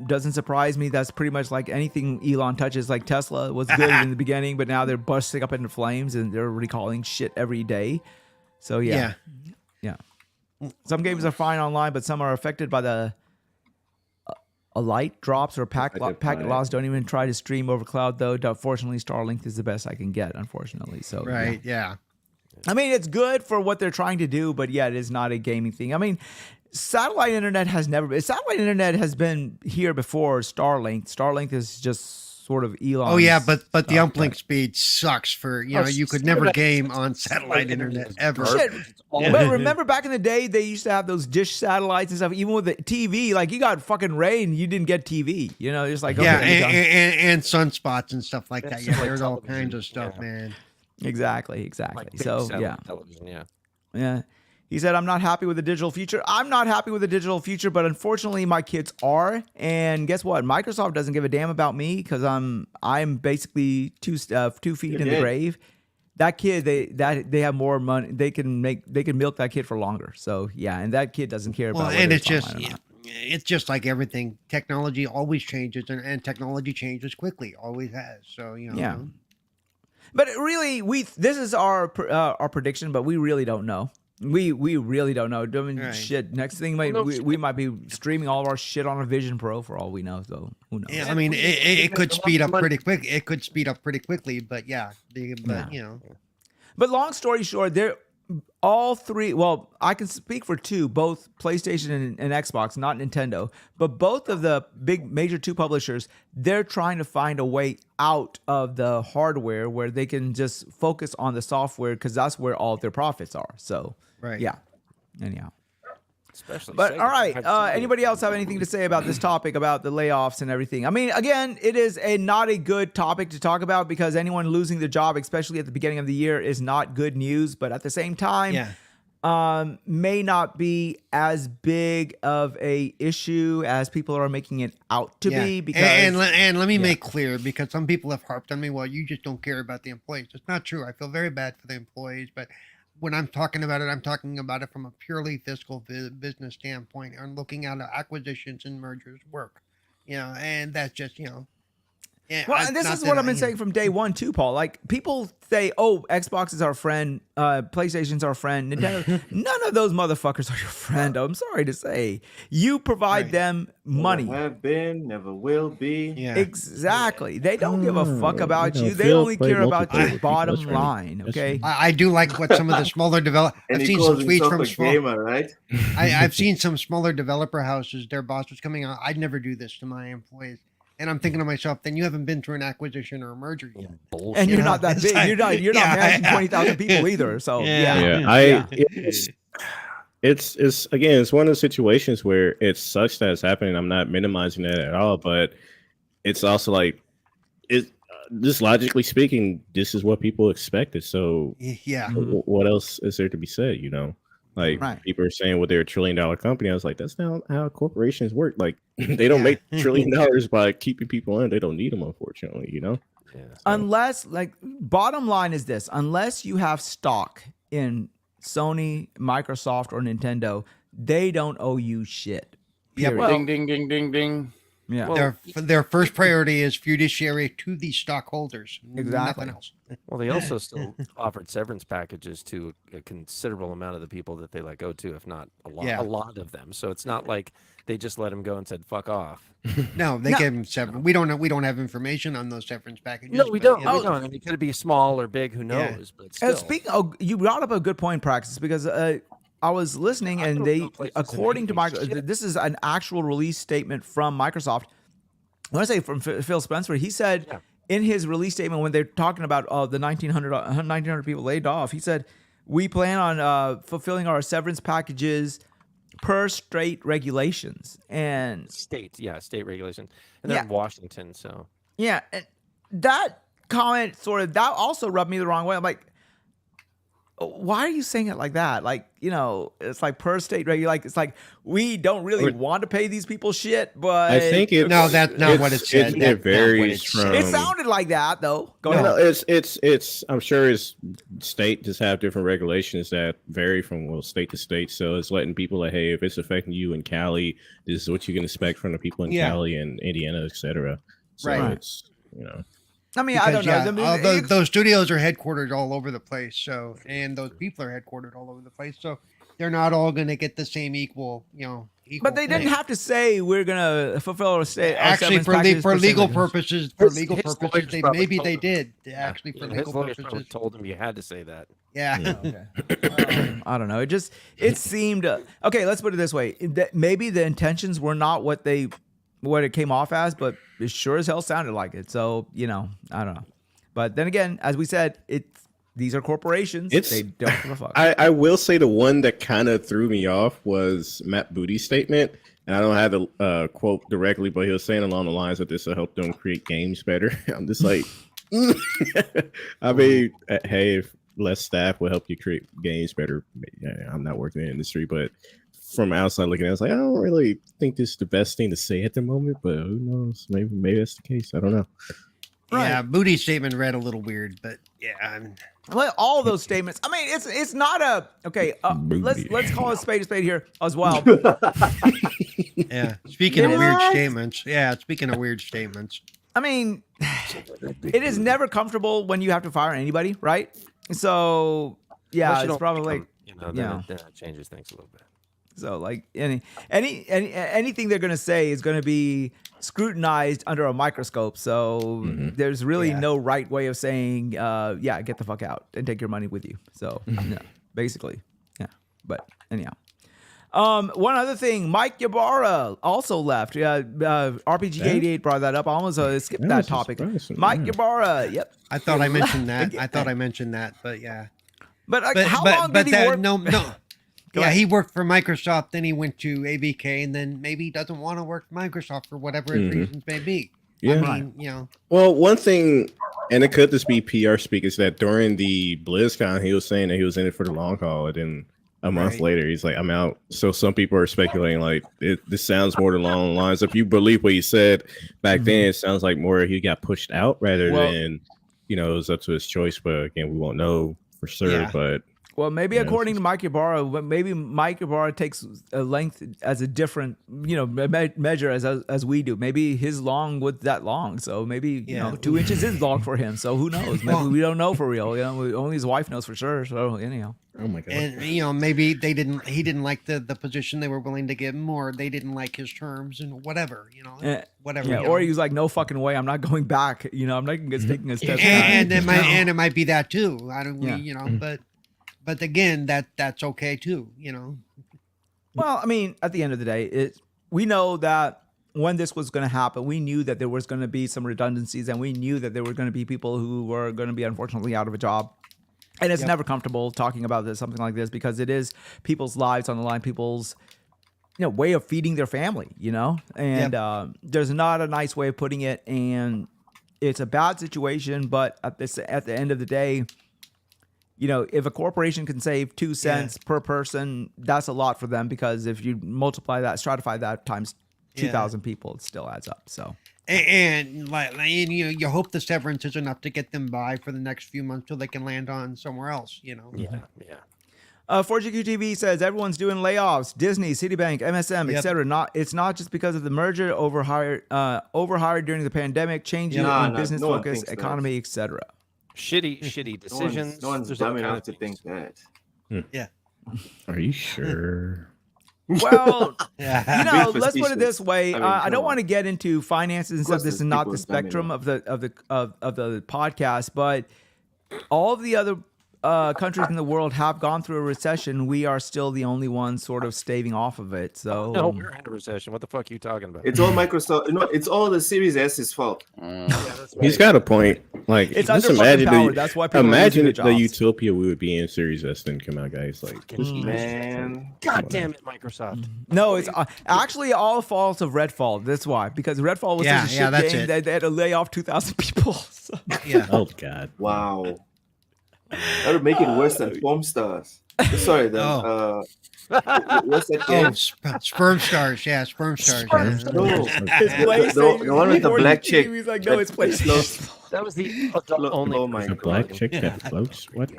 Doesn't surprise me. That's pretty much like anything Elon touches. Like Tesla was good in the beginning, but now they're busting up into flames and they're recalling shit every day. So yeah. Some games are fine online, but some are affected by the light drops or packet loss. Don't even try to stream over cloud though. Fortunately, Starlink is the best I can get. Unfortunately, so Right. Yeah. I mean, it's good for what they're trying to do, but yeah, it is not a gaming thing. I mean, satellite internet has been here before Starlink. Starlink is just sort of Elon. Oh yeah, but the uplink speed sucks for you could never game on satellite internet ever. Shit. But remember back in the day, they used to have those dish satellites and stuff. Even with the TV, like you got fucking rain, you didn't get TV. It's like and sunspots and stuff like that. Yeah, like there's all television, kinds of stuff, man. Exactly. Like big So satellite television, yeah. He said, I'm not happy with the digital future. I'm not happy with the digital future, but unfortunately my kids are. And guess what? Microsoft doesn't give a damn about me because I'm basically 2 feet in the grave. That kid, they have more money. They can milk that kid for longer. So yeah, and that kid doesn't care about. And it's just like everything. Technology always changes, and technology changes quickly. Always has. So Yeah. But really, this is our prediction, but we really don't know. We really don't know. I mean, Right. shit. Next thing, we might be streaming all of our shit on a Vision Pro for all we know. So who knows? Yeah, I mean, it could speed up pretty quick. It could speed up pretty quickly, but But long story short, they're all three. Well, I can speak for two, both PlayStation and Xbox, not Nintendo. But both of the big major two publishers, they're trying to find a way out of the hardware where they can just focus on the software because that's where all of their profits are. So, Right. Yeah. Anyhow. Especially. But Sega. all right, anybody else have anything to say about this topic, about the layoffs and everything? I mean, again, it is not a good topic to talk about because anyone losing their job, especially at the beginning of the year, is not good news. But at the same time, may not be as big of a issue as people are making it out to be. Because and let me make clear, because some people have harped on me, well, you just don't care about the employees. It's not true. I feel very bad for the employees, but when I'm talking about it, I'm talking about it from a purely fiscal business standpoint and looking at how acquisitions and mergers work. and that's just yeah. Well, and this is what I've been saying from day one too, Paul. Like people say, "Oh, Xbox is our friend, PlayStation's our friend, Nintendo." None of those motherfuckers are your friend. I'm sorry to say, you provide them money. Never have been, never will be. Yeah, exactly. They don't give a fuck about you know, you. They Phil only played care about multiplayer the with people. bottom That's right. line. That's Okay. I do like what some of the smaller developers. And I've he seen some calls tweets himself from a small. gamer, right? I've seen some smaller developer houses. Their boss was coming out. I'd never do this to my employees. And I'm thinking to myself, then you haven't been through an acquisition or a merger yet. Bullshit. And you're Yeah, not that it's big. like- You're not yeah, managing I- 20,000 people either. So Yeah. yeah. It's again, it's one of those situations where it sucks that it's happening. I'm not minimizing that at all, but it's also like just logically speaking, this is what people expected. So Yeah. what else is there to be said? Like Right. people are saying, well, they're $1 trillion company. I was like, that's not how corporations work. Like they don't Yeah. make $1 trillion by keeping people in. They don't need them, unfortunately. Yeah. So- Unless, like, bottom line is this: unless you have stock in Sony, Microsoft, or Nintendo, they don't owe you shit. Yeah, Period. well, Ding, ding, ding, ding, ding. Yeah. Well, their first priority is fiduciary to the stockholders. Exactly. Nothing else. Well, they also still offered severance packages to a considerable amount of the people that they let go to, if not a lot, Yeah. a lot of them. So it's not like they just let them go and said "fuck off." No, they No. gave them severance. We don't have information on those severance packages. No, we but, don't. yeah, We don't. I mean, it could be small or big. Who Yeah. knows? But still. Speaking, you brought up a good point, Praxis, because I was listening, I and don't they, know places according to in anything. Microsoft, this is an actual release statement from Microsoft. When I say from Phil Spencer, he said Yeah. in his release statement when they're talking about the 1,900 people laid off, he said, "We plan on fulfilling our severance packages per state regulations." And state regulation, and they're Yeah. in Washington. So yeah, and that comment that also rubbed me the wrong way. I'm like, why are you saying it like that? Like, it's like per state regulation. Like, it's like we don't really want to pay these people shit, but I think it. No, that's not what it said. It That's not what varies it from. said. it sounded like that though. Go No, ahead. it's. I'm sure it's state just have different regulations that vary from state to state. So it's letting people like, hey, if it's affecting you in Cali, this is what you can expect from the people in Yeah. Cali and Indiana, etc. So Right. it's I mean, I don't know. Because, I mean, all those studios are headquartered all over the place. So, and those people are headquartered all over the place. So they're not all going to get the same equal. but they didn't pay. have to say we're gonna fulfill our state. Actually, for legal purposes, His lawyers they probably maybe told they him. did. Actually, for his legal lawyers probably purposes, told him you had to say that. yeah. Okay. I don't know. It seemed okay. Let's put it this way: maybe the intentions were not what it came off as, but it sure as hell sounded like it. So I don't know. But then again, as we said, these are corporations. They don't give a fuck. I will say the one that kind of threw me off was Matt Booty's statement, and I don't have the quote directly, but he was saying along the lines that this will help them create games better. I'm just like, I mean, hey, if less staff will help you create games better. I'm not working in the industry, but from outside looking at it, I was like, I don't really think this is the best thing to say at the moment, but who knows? Maybe that's the case. I don't know. Right. Yeah, Booty's statement read a little weird, but yeah, Well, all those statements. I mean, it's not a okay. Let's call a spade here as well. yeah. Speaking of weird statements, I mean, it is never comfortable when you have to fire anybody, right? So yeah, Unless you it's don't probably become, then it changes things a little bit. so like anything they're gonna say is gonna be scrutinized under a microscope. So there's really no right way of saying, get the fuck out and take your money with you. So basically, yeah. But anyhow. One other thing, Mike Ybarra also left. RPG 88 brought that up. I almost skipped That that was topic. surprising, Mike yeah. Ybarra, yep. I thought I mentioned that. Again. But yeah. But how long did he work? No. Go Yeah, ahead. he worked for Microsoft, then he went to ABK, and then maybe he doesn't want to work for Microsoft for whatever his reasons may be. Yeah. I mean, Well, one thing, and it could just be PR speak, is that during the BlizzCon, he was saying that he was in it for the long haul, and then a month Right. later, he's like, I'm out. So some people are speculating, like, this sounds more along the lines. If you believe what he said back then, it sounds like more he got pushed out rather than, it was up to his choice. But again, we won't know for sure. Yeah. But Well, maybe Yeah, according to Mike Ybarra, maybe Mike Ybarra takes a length as a different, measure as we do. Maybe his long was that long, so maybe Yeah. 2 inches is long for him. So who knows? Maybe we don't know for real. Only his wife knows for sure. So anyhow. Oh my god. And maybe he didn't like the position they were willing to give him, or they didn't like his terms and whatever, whatever. Yeah, or he was like, no fucking way, I'm not going back. I'm not taking a step back. and it might be that too. I don't, Yeah. but again, that's okay too. Well, I mean, at the end of the day, we know that when this was going to happen, we knew that there was going to be some redundancies, and we knew that there were going to be people who were going to be unfortunately out of a job. And it's never comfortable talking about something like this, because it is people's lives on the line, people's way of feeding their family, and there's not a nice way of putting it, and it's a bad situation. But at the end of the day, if a corporation can save 2 cents per person, that's a lot for them, because if you multiply that, stratify that times 2,000 people, it still adds up. So. And you hope the severance is enough to get them by for the next few months till they can land on somewhere else. Yeah. 4GQ TV says everyone's doing layoffs. Disney, Citibank, MSM, etc. It's not just because of the merger, overhired during the pandemic, changing in business focus, economy, etc. Shitty decisions. No one's dumb enough to think that. Yeah. Are you sure? Well, Yeah. let's put it this way. I don't want to get into finances and stuff. course This is there's not people the who's dumb spectrum of the podcast, but all of the other countries in the world have gone through a recession. We are still the only ones sort of staving off of it. So No, we're in a recession. What the fuck are you talking about? It's all Microsoft. It's all the Series S's fault. He's got a point. Like, it's just under imagine powered. That's why people imagine are the losing their jobs. utopia we would be in Series S then come out, guys. Like, this is Man, God damn it, Microsoft. No, it's actually all fault of Redfall. That's why, because Redfall was such a shit that's game it. that they had to lay off 2,000 people. So. Yeah. oh god. wow. That would make it worse than Foam Stars. Sorry, what's that game? Sperm stars. Yeah, sperm stars. No, It's the PlayStation. one with the black chick. He was like, no, it's PlayStation. That was the adult only. Oh my A god. black chick that floats. What?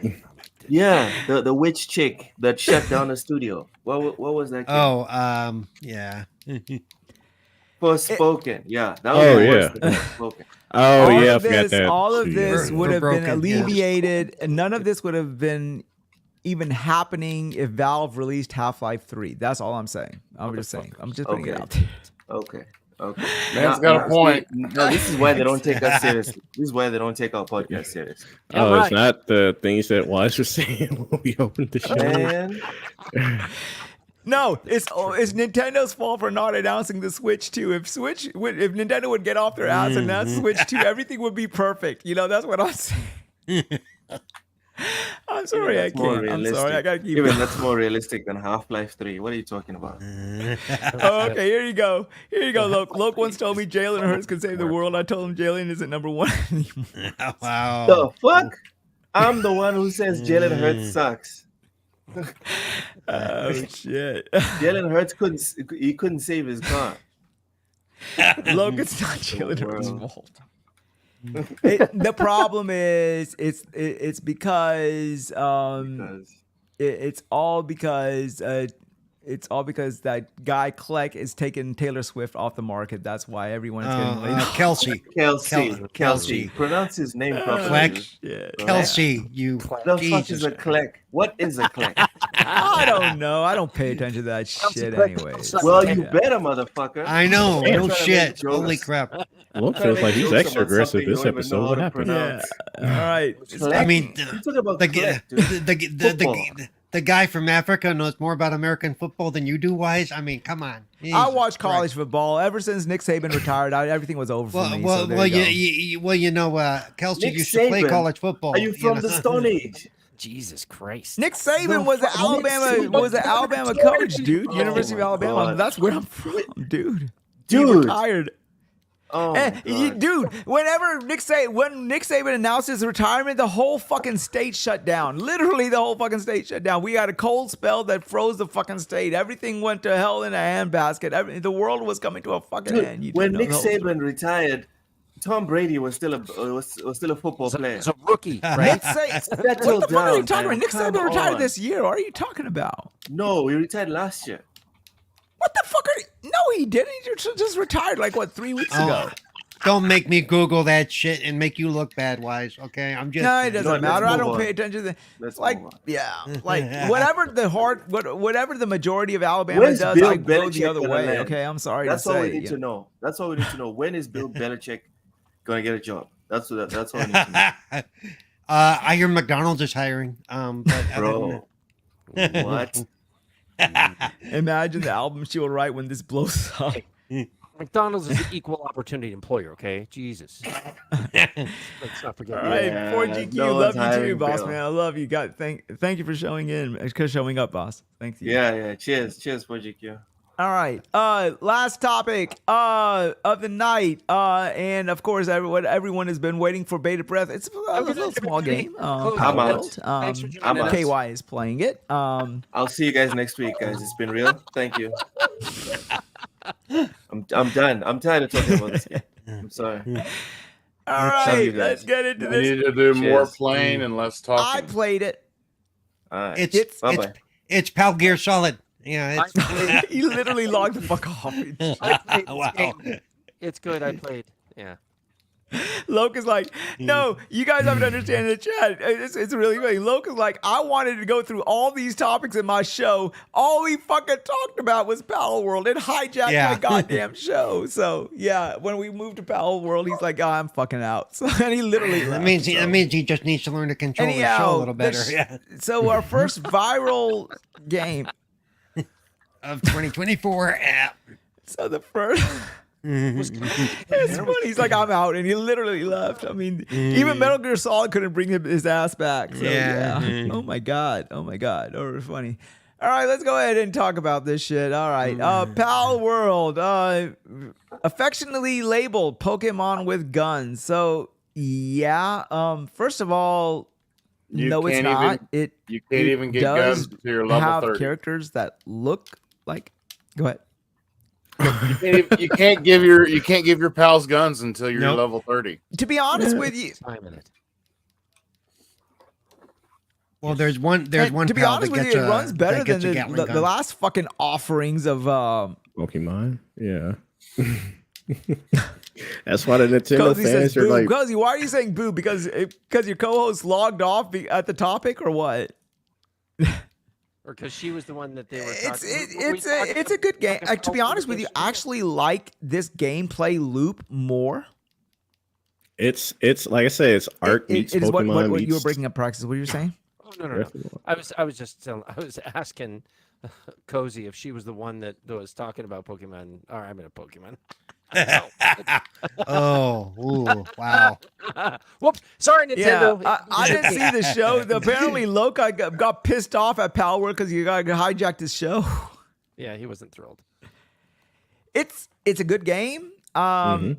Yeah, the witch chick that shut down the studio. What was that? Game? Yeah. Forspoken. Yeah, that Oh, was worse yeah. than Forspoken. Oh all yeah, I of forgot this, that. all of too, this yeah. would have been Broken, yeah. alleviated, and none of this would have been even happening if Valve released Half-Life 3. That's all I'm saying. I'm just saying. I'm just putting it Okay. out there. Okay. Man's got a point. No, this is why they don't take us seriously. This is why they don't take our podcast seriously. Oh, Yeah, it's not the things that Wize was saying when we opened the show. Man, No, it's Nintendo's fault for not announcing the Switch 2. If Nintendo would get off their ass and announce Switch 2, everything would be perfect. That's what I'm saying. I'm sorry, I that's more can't. I'm sorry, I gotta keep even it. that's more realistic than Half-Life 3. What are you talking about? Oh, okay, here you go. Loke once told me Jalen Hurts can save the world. I told him Jalen isn't number one anymore. Wow. The fuck? I'm the one who says Jalen Hurts sucks. Oh shit. Jalen Hurts couldn't save his car. Look, it's not Jalen Hurts' Wow. fault. The problem is it's because it's all because that guy Kleck is taking Taylor Swift off the market. That's why everyone's getting laid off. Kelsey. Kelsey. Pronounce his name properly. Kleck. Yeah. Kelsey, you. The fuck is a Kleck? What is a Kleck? I don't know. I don't pay attention to that shit anyways. Well, you better, motherfucker. I know. I'm No trying to shit. make jokes. Holy crap. Well, it feels like he's Jokes extra about aggressive something this you don't even episode. know What how to happened? Yeah. pronounce. All right. Kleck? I mean, You talk about the, Kleck, dude. the guy from Africa knows more about American football than you do, Wise. I mean, come on. I Jesus watched college Christ. football ever since Nick Saban retired. Everything was over for me. Well, so there well, you go. you know, Kelsey Nick used to play Saban? college football. Are you from the Stone Age? Jesus Christ. Nick Saban was an Alabama coach, dude. University of my Alabama. God. That's where I'm from, dude. He Dude. retired. Oh, God. Dude, when Nick Saban announced his retirement, the whole fucking state shut down. Literally, the whole fucking state shut down. We had a cold spell that froze the fucking state. Everything went to hell in a handbasket. The world was coming to a fucking end. You When didn't know Nick the whole story. Saban retired, Tom Brady was still a football player. It's a rookie, right? Nick say, Settle what the fuck are you down, talking about? man. Nick Saban Come retired on. this year. What are you talking about? No, he retired last year. What the fuck are you? No, he didn't. He just retired like, what, 3 weeks ago? Don't make me Google that shit and make you look bad, Wise. Okay, I'm just. No, it doesn't let's matter. I move don't on. pay attention to the. Let's Like, move on. yeah, like whatever the majority of Alabama When's does, Bill I go Belichick the other gonna way. land? Okay, I'm sorry That's to all say. we need to know. That's all we need to know. When is Bill Belichick gonna get a job? That's all we need to know. I hear McDonald's is hiring. But Bro, what? Imagine the album she will write when this blows up. McDonald's is an equal opportunity employer, okay? Jesus. Let's not forget All that. right, Yeah, 4GQ, no love one's you too, hiring boss Bill. man. I love you. Thank you for showing up, boss. Thank you. Yeah. Cheers for GQ. All right. Last topic of the night. And of course, everyone has been waiting for Bated Breath. It's a little small game. I'm out. Thanks for I'm joining out. us. KY is playing it. I'll see you guys next week, guys. It's been real. Thank you. I'm done. I'm tired of talking about this game. I'm sorry. All Love right, you guys. let's get into You this. need to do more Cheers. playing and less I talking. played it. All right. it's Bye-bye. it's Pal Gear Solid. Yeah, it's He literally logged the fuck off. I played this Wow. game. It's good. I played. Yeah. Loke is like, no, you guys have to understand the chat. It's really funny. Loke is like, I wanted to go through all these topics in my show. All we fucking talked about was PalWorld. It hijacked Yeah. my goddamn show. So yeah, when we moved to PalWorld, he's like, oh, I'm fucking out. So and he literally that left, means so. that means he just needs to learn to control the show Anyhow, a little better. Yeah, So our first viral game. of 2024 app. So the first. It's funny. He's like, I'm out, and he literally left. I mean, even Metal Gear Solid couldn't bring his ass back. So, yeah. Oh my god. Oh funny. All right, let's go ahead and talk about this shit. All right, PalWorld, affectionately labeled Pokemon with guns. So yeah. First of all, You no, it's can't not. even- You can't it even get does guns to your level have 30. characters that look like. Go ahead. You can't give your pals guns until you're Nope. level 30. To be honest with you, Time in it. Well, there's one. There's and one. to be pal honest that with gets you, it a- runs better that than gets a Gatling the gun. last fucking offerings of Pokemon, yeah. That's why the Nintendo Cozy says fans are boo. like, Cozy, why are you saying boo? Because your co-host logged off at the topic or what? Or because she was the one that they were It's talking it's a good game. To be honest with you, I actually like this gameplay loop more. it's like I said, it's art meets It is Pokemon what meets you were breaking up praxis. What are you saying? Oh, no. Breath of the Wild. I was asking Cozy if she was the one that was talking about Pokemon. Or I'm in a Pokemon. Oh, ooh, wow. Whoops. Sorry, Nintendo. Yeah, I didn't see the show. Apparently, Loka got pissed off at PalWorld because you got hijacked his show. Yeah, he wasn't thrilled. It's a good game. And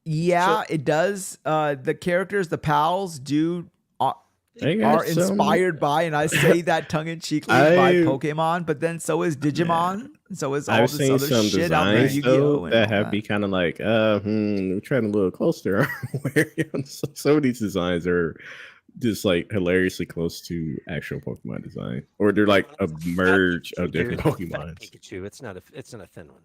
yeah, it does. The characters, the pals, They got are some- inspired by, and I say that tongue in cheekly, by Pokemon. But then so is Digimon. So is all I've this seen other some shit out there. designs Yu-Gi-Oh! though and that all have be kind of like, we're trying a little closer. Where some of these designs are just like hilariously close to actual Pokemon design, or they're like a merge of different Pokemon. Pikachu. It's not a thin one.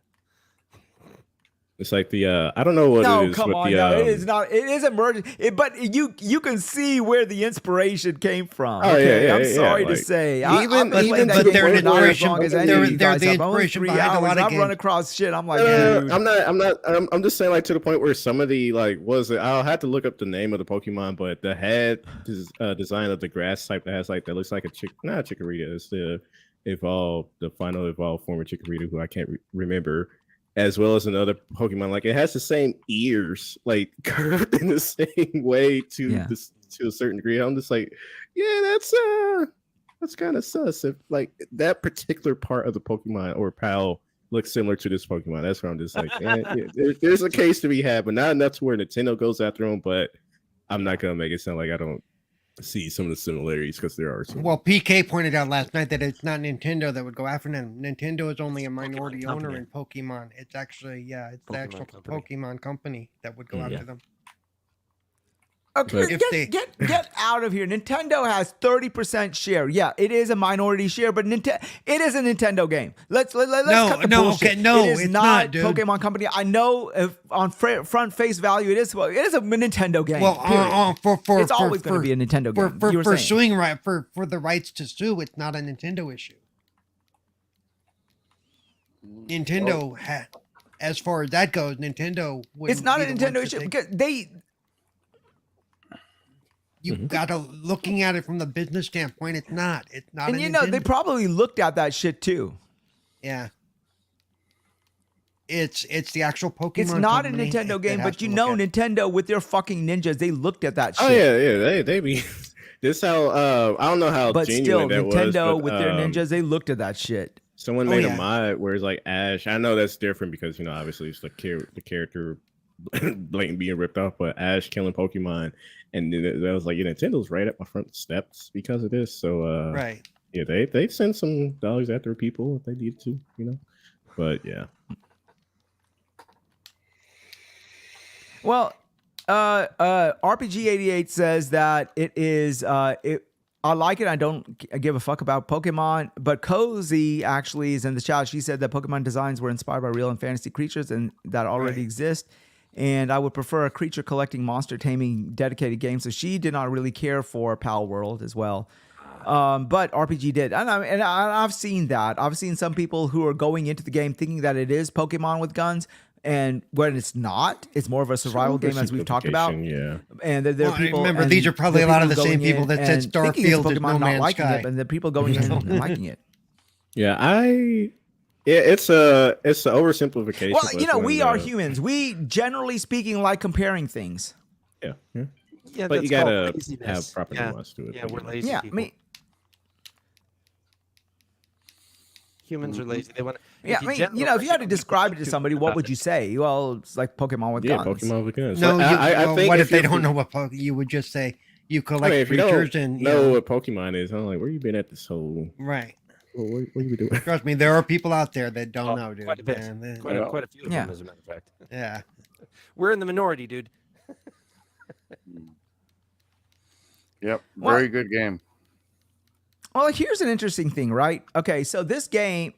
It's like the I don't know what No, it is, come but on, the no, it is not. It is emerging, but you can see where the inspiration came from. Oh, yeah, I'm yeah, sorry to like, say, even- I've even that to the game point for not where- as long as any they're- of you they're guys the have. Only inspiration 3 behind a hours. lot of I've run games. across shit. I'm like, dude. I'm just saying, like, to the point where some of the I'll have to look up the name of the Pokemon, but the head design of the grass type that looks like not a Chikorita, it's the final evolved form of Chikorita, who I can't remember, as well as another Pokemon. Like, it has the same ears, like curved in the same way to a certain degree. I'm just like, yeah, that's kind of sus. If like that particular part of the Pokemon or PAL looks similar to this Pokemon, that's where I'm just like, there's a case to be had, but not enough to where Nintendo goes after them. But I'm not gonna make it sound like I don't see some of the similarities because there are some. Well, PK pointed out last night that it's not Nintendo that would go after them. Nintendo is only a minority owner in Pokemon. It's actually, it's the actual Pokemon company that would go after them. Okay, get out of here. Nintendo has 30% share. Yeah, it is a minority share, but it is a Nintendo game. Let's cut the bullshit. Okay, no, it is it's not dude. Pokemon Company. I know if on front face value it is a Nintendo game. Well, it's always going to be a Nintendo game. For suing for the rights to sue, it's not a Nintendo issue. Nintendo had, as far as that goes, Nintendo. It's not a Nintendo issue because they. You gotta looking at it from the business standpoint. It's not. It's not. And they probably looked at that shit too. Yeah. It's the actual Pokemon. It's not a Nintendo game, but Nintendo with their fucking ninjas, they looked at that shit. Oh yeah, they be. This how I don't know how. But still, that Nintendo was, with their ninjas, they looked at that shit. Someone made a mod where it's like Ash. I know that's different because obviously it's the character blatant being ripped off, but Ash killing Pokemon. And then that was like, Nintendo's right at my front steps because of this. So, right. Yeah, they send some dollars after people if they need to, But yeah. Well, RPG88 says that it is. I like it. I don't give a fuck about Pokemon. But Cozy actually is in the chat. She said that Pokemon designs were inspired by real and fantasy creatures and that already exist. And I would prefer a creature collecting, monster taming dedicated game. So she did not really care for PalWorld as well. But RPG did. And I've seen that. I've seen some people who are going into the game thinking that it is Pokemon with guns. And when it's not, it's more of a survival game, as we've talked about. Yeah. And there are people. Remember, these are probably a lot of the same people that said Starfield is No Man's Sky. And the people going in and liking it. Yeah, it's a oversimplification. Well, we are humans. We, generally speaking, like comparing things. Yeah. Yeah, but you gotta have proper nuance to it. Yeah, we're lazy. Yeah, people. Humans are lazy. They want. If you had to describe it to somebody, what would you say? Well, it's like Pokemon with guns. Yeah, Pokemon with guns. No, I think what if they don't know what Pokemon? You would just say you collect creatures and know what Pokemon is. I'm like, where you been at this whole? Right. What are you doing? Trust me, there are people out there that don't know, dude. Quite a bit. Quite a few of them, as a matter of fact. Yeah. We're in the minority, dude. Yep. Very good game. Well, here's an interesting thing, right? Okay, so this game,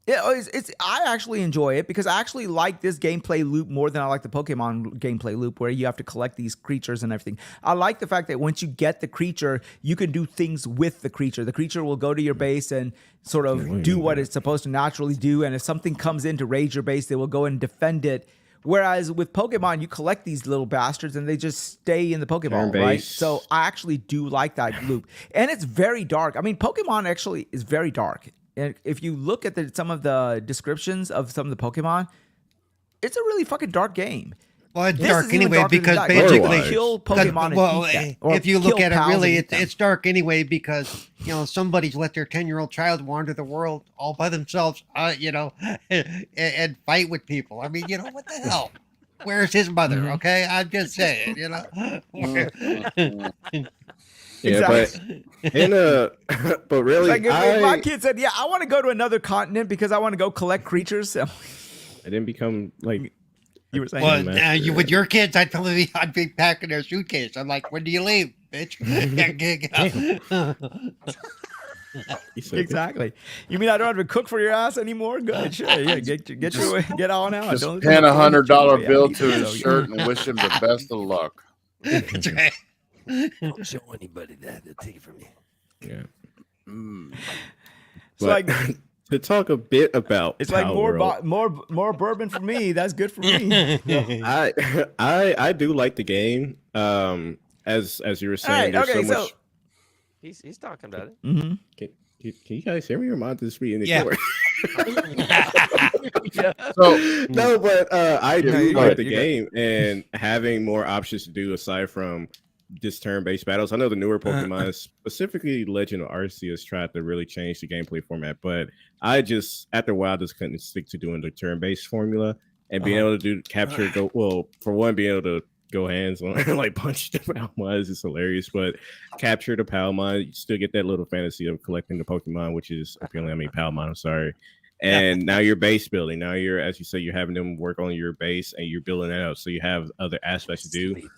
I actually enjoy it because I actually like this gameplay loop more than I like the Pokemon gameplay loop where you have to collect these creatures and everything. I like the fact that once you get the creature, you can do things with the creature. The creature will go to your base and sort of do what it's supposed to naturally do. And if something comes in to raid your base, they will go and defend it. Whereas with Pokemon, you collect these little bastards and they just stay in the Pokeball, right? So I actually do like that loop. And it's very dark. I mean, Pokemon actually is very dark. And if you look at some of the descriptions of some of the Pokemon, it's a really fucking dark game. Well, it's dark anyway because basically kill Pokemon and eat that, if you look at it, really, it's dark anyway because somebody's let their 10-year-old child wander the world all by themselves, and fight with people. I mean, what the hell? Where's his mother? Okay, I'm just saying, Exactly. But really, like if my kid said, "Yeah, I want to go to another continent because I want to go collect creatures." I didn't become like. You were saying, well, with your kids, I'd be packing their suitcase. I'm like, when do you leave, bitch? Exactly. You mean I don't have to cook for your ass anymore? Good, sure. Yeah, get on out. Just pin $100 bill to his shirt and wish him the best of luck. That's right. Don't show anybody that; they'll take it from you. Yeah. It's like. To talk a bit about it's like more bourbon for me. That's good for me. I do like the game. As you were saying, right, there's so much. He's talking about it. Mm-hmm. Can you guys hear me? Your mom is being ignored. So no, but I do like the game and having more options to do aside from just turn-based battles. I know the newer Pokemon, specifically Legend of Arceus, tried to really change the gameplay format, but I just after a while just couldn't stick to doing the turn-based formula and being able to capture. For one, being able to go hands on like punch the Palmons. It's hilarious, but capture the Palmon, you still get that little fantasy of collecting the Pokemon, which is apparently Palmon. I'm sorry. And now you're base building. Now you're, as you say, you're having them work on your base and you're building that up. So you have other aspects to do.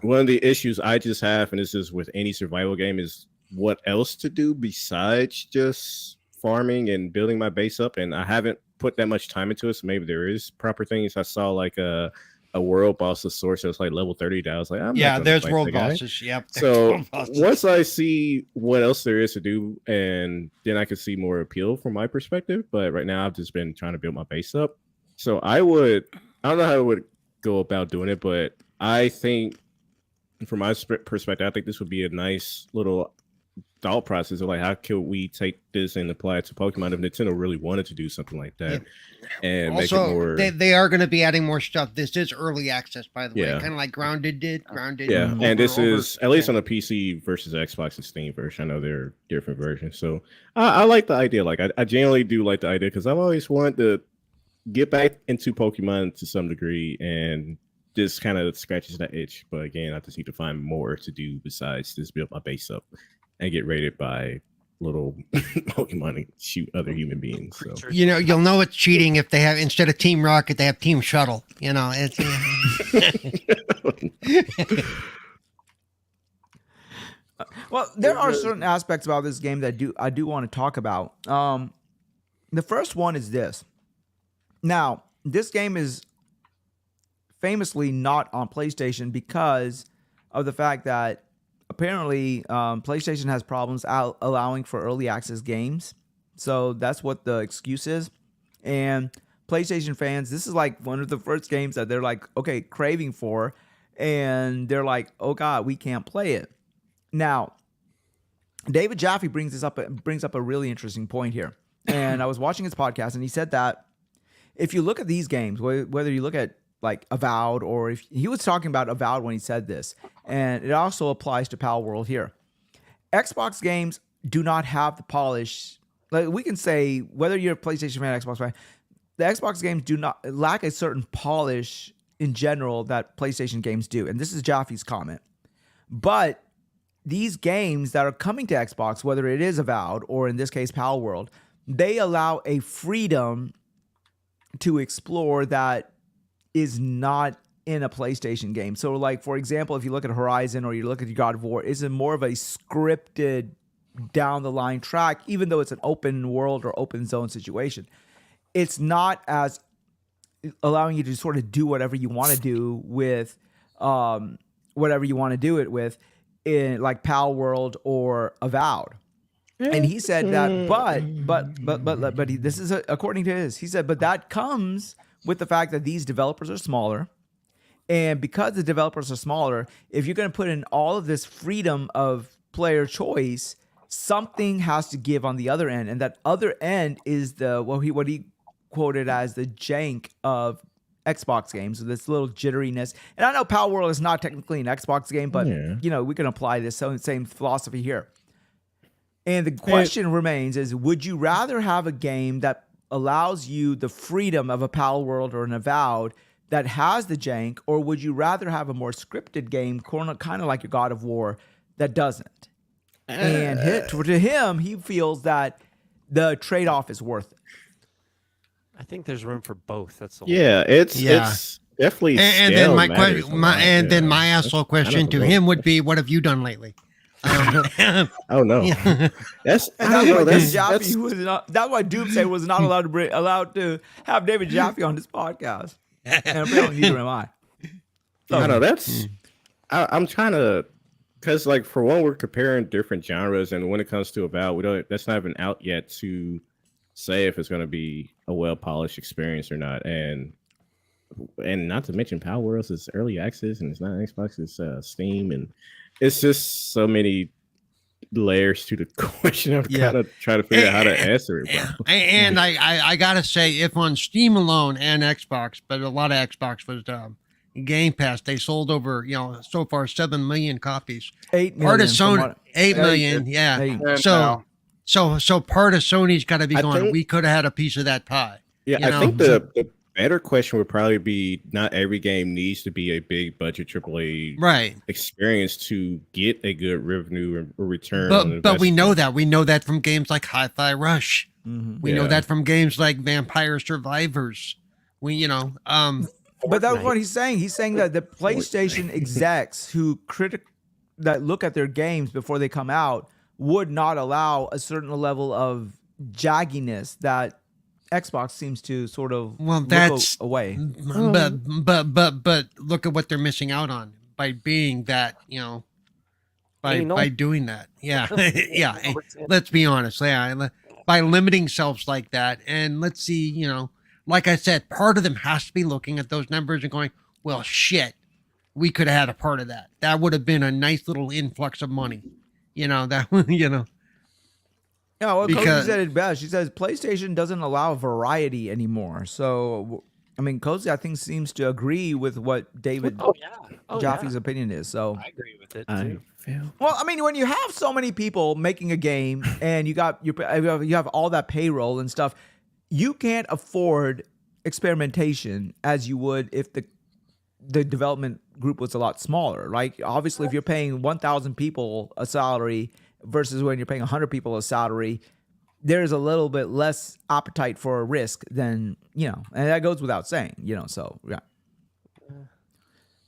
One of the issues I just have, and this is with any survival game, is what else to do besides just farming and building my base up. And I haven't put that much time into it. So maybe there is proper things. I saw like a world boss of sorts that was like level 30 that I was like, there's world bosses. Yep. So once I see what else there is to do, and then I can see more appeal from my perspective. But right now I've just been trying to build my base up. So I don't know how I would go about doing it, but I think from my perspective, I think this would be a nice little thought process of like, how can we take this and apply it to Pokemon if Nintendo really wanted to do something like that? And also, make it more... they are going to be adding more stuff. This is early access, by the way, kind of like Grounded did. And this is at least on the PC versus Xbox and Steam version. I know they're different versions, so I like the idea. Like I genuinely do like the idea because I've always wanted to get back into Pokemon to some degree, and this kind of scratches that itch. But again, I just need to find more to do besides just build my base up and get rated by little Pokemon and shoot other human beings. So you'll know it's cheating if they have, instead of Team Rocket, they have Team Shuttle. It's well, there are certain aspects about this game that I do want to talk about. The first one is this. Now, this game is famously not on PlayStation because of the fact that apparently PlayStation has problems allowing for early access games. So that's what the excuse is. And PlayStation fans, this is like one of the first games that they're like, okay, craving for. And they're like, oh God, we can't play it. Now, David Jaffe brings up a really interesting point here. And I was watching his podcast and he said that if you look at these games, whether you look at like Avowed, or if he was talking about Avowed when he said this, and it also applies to PalWorld here. Xbox games do not have the polish. Like we can say whether you're a PlayStation fan, Xbox fan, the Xbox games do not lack a certain polish in general that PlayStation games do. And this is Jaffe's comment. But these games that are coming to Xbox, whether it is Avowed or in this case PalWorld, they allow a freedom to explore that is not in a PlayStation game. So like, for example, if you look at Horizon or you look at God of War, it's more of a scripted down the line track, even though it's an open world or open zone situation. It's not as allowing you to sort of do whatever you want to do with whatever you want to do it with in like PalWorld or Avowed. And he said that, but this is according to his, he said, but that comes with the fact that these developers are smaller. And because the developers are smaller, if you're going to put in all of this freedom of player choice, something has to give on the other end. And that other end is what he quoted as the jank of Xbox games, so this little jitteriness. And I know PalWorld is not technically an Xbox game, but we can apply this same philosophy here. And the question remains is, would you rather have a game that allows you the freedom of a PalWorld or an Avowed that has the jank, or would you rather have a more scripted game, kind of like your God of War, that doesn't? And to him, he feels that the trade-off is worth it. I think there's room for both. That's all. It's definitely. And then my asshole question to him would be, "What have you done lately?" Oh no, that's why Doomsday was not allowed to have David Jaffe on his podcast, and apparently neither am I. So, I know I'm trying to, because like for one, we're comparing different genres, and when it comes to Avowed, that's not even out yet to say if it's going to be a well polished experience or not, and not to mention PalWorld is early access, and it's not Xbox, it's Steam, and it's just so many layers to the question. I'm kind of trying to figure out how to answer it. And I gotta say, if on Steam alone and Xbox, but a lot of Xbox was Game Pass, they sold over so far 7 million copies. 8 million. Part of Sony, 8 million. Yeah. 8. So part of Sony's got to be going. We could have had a piece of that pie. Yeah, I think the better question would probably be not every game needs to be a big budget AAA Right. experience to get a good revenue or return on But we know investment. that. We know that from games like Hi-Fi Rush. Mhm. We know Yeah. that from games like Vampire Survivors. But that's what he's saying. He's saying that the PlayStation execs who that look at their games before they come out would not allow a certain level of jagginess that Xbox seems to sort of look that's away. But look at what they're missing out on by being that, by doing that. Yeah. Yeah. And let's be honest. Yeah. By limiting themselves like that. And let's see, like I said, part of them has to be looking at those numbers and going, well, shit, we could have had a part of that. That would have been a nice little influx of money. Yeah, well, Cozy Because- said it best. She says PlayStation doesn't allow variety anymore. So, I mean, Cozy, I think, seems to agree with what David Jaffe's opinion is. So, I agree with it. I Too. feel well, I mean, when you have so many people making a game and you have all that payroll and stuff, you can't afford experimentation as you would if the development group was a lot smaller. Like, obviously, if you're paying 1,000 people a salary versus when you're paying 100 people a salary, there's a little bit less appetite for risk than, and that goes without saying, so, yeah.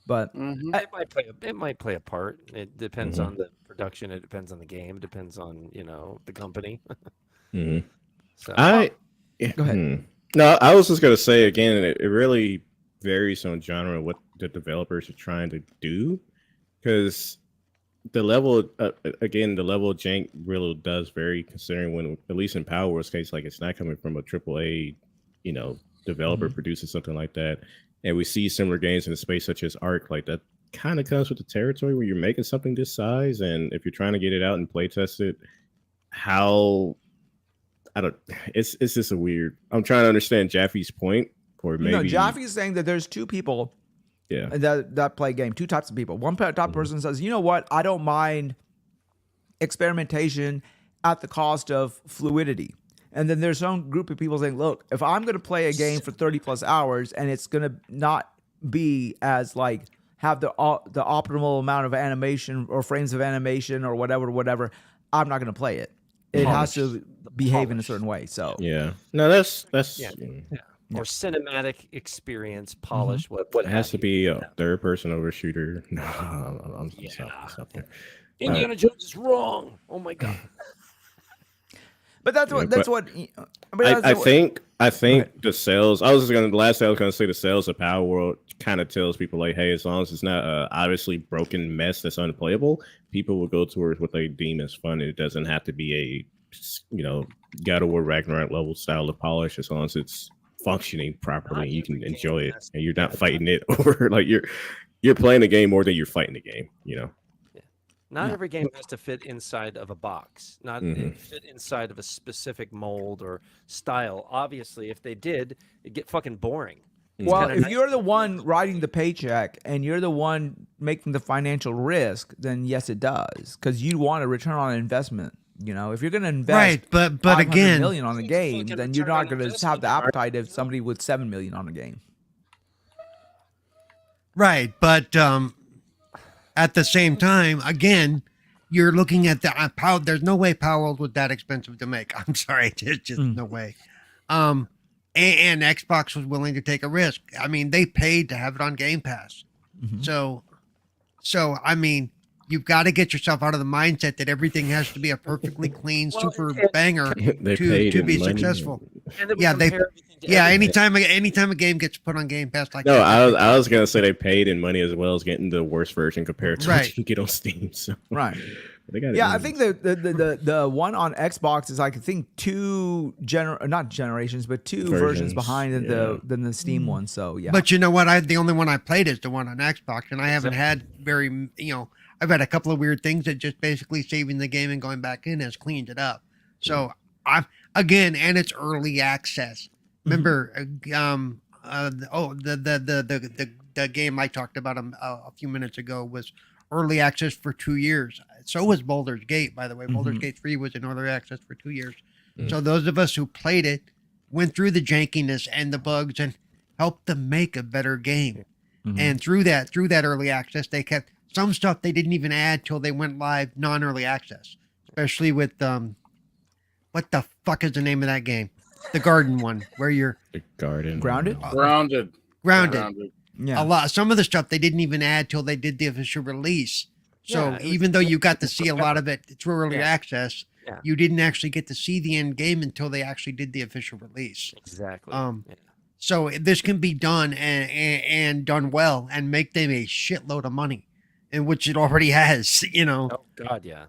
But It might play a part. It depends on the production. It depends on the game. It depends on the company. Mhm. So Go ahead. No, I was just gonna say again, it really varies on genre and what the developers are trying to do, because the level of jank really does vary, considering when, at least in PalWorld's case, like it's not coming from a AAA, developer producing something like that, and we see similar games in the space such as Ark, like that kind of comes with the territory where you're making something this size, and if you're trying to get it out and play test it, it's just a weird. I'm trying to understand Jaffe's point, or maybe Jaffe is saying that there's two people that play game, two types of people. One top person says, you know what, I don't mind experimentation at the cost of fluidity. And then there's some group of people saying, look, if I'm going to play a game for 30 plus hours and it's going to not be as have the optimal amount of animation or frames of animation or whatever, I'm not going to play it. It has to behave in a certain way. So no, that's or cinematic experience, polish. What it has to have be you. a third person overshooter. No, I'm stop there. Indiana Jones is wrong. Oh my god. But that's what. I think the sales. The last I was gonna say the sales of PalWorld kind of tells people like, hey, as long as it's not a obviously broken mess that's unplayable, people will go towards what they deem as fun. It doesn't have to be a God of War Ragnarok level style of polish. As long as it's functioning properly, you can enjoy it, and you're not fighting it over like you're playing the game more than you're fighting the game. Not every game has to fit inside of a box, not fit inside of a specific mold or style. Obviously, if they did, it'd get fucking boring. Well, if you're the one writing the paycheck and you're the one making the financial risk, then yes, it does, because you want a return on investment. If you're going to invest Right, but $500 again, million on a game, fucking then you're return not on going to investment, have the appetite of somebody with $7 million on a game. right, but at the same time, again, you're looking at the power. There's no way PalWorld was that expensive to make. I'm sorry, there's just no way. And Xbox was willing to take a risk. I mean, they paid to have it on Game Pass. So I mean, you've got to get yourself out of the mindset that everything has to be a perfectly clean, super banger They to paid in be money. successful. And then we Yeah, they- compare everything to Yeah, everything. anytime a game gets put on Game Pass like No, that, I was gonna say they paid in money as well as getting the worst version compared to Right. what you can get on Steam. So Right. they got it. Yeah, I think the one on Xbox is like, I think two not generations, but two versions Versions, behind than the Steam one. So yeah. But you know what? The only one I played is the one on Xbox, and I haven't had I've had a couple of weird things that just basically saving the game and going back in has cleaned it up. So and it's early access. Remember, the game I talked about a few minutes ago was early access for 2 years. So was Baldur's Gate, by the way. Baldur's Gate 3 was in early access for 2 years. So those of us who played it went through the jankiness and the bugs, and helped them make a better game. Mhm. And through that early access, they kept some stuff they didn't even add till they went live non-early access, especially with what the fuck is the name of that game? The garden one where you're The garden. Grounded? Grounded. grounded. Yeah. A lot. Some of the stuff they didn't even add till they did the official release. So Yeah, it was- even though you got to see a lot of it through early Yeah. access, Yeah. you didn't actually get to see the end game until they actually did the official release. Exactly. Yeah. Yeah. So this can be done and done well and make them a shitload of money, in which it already has. Oh God, yeah.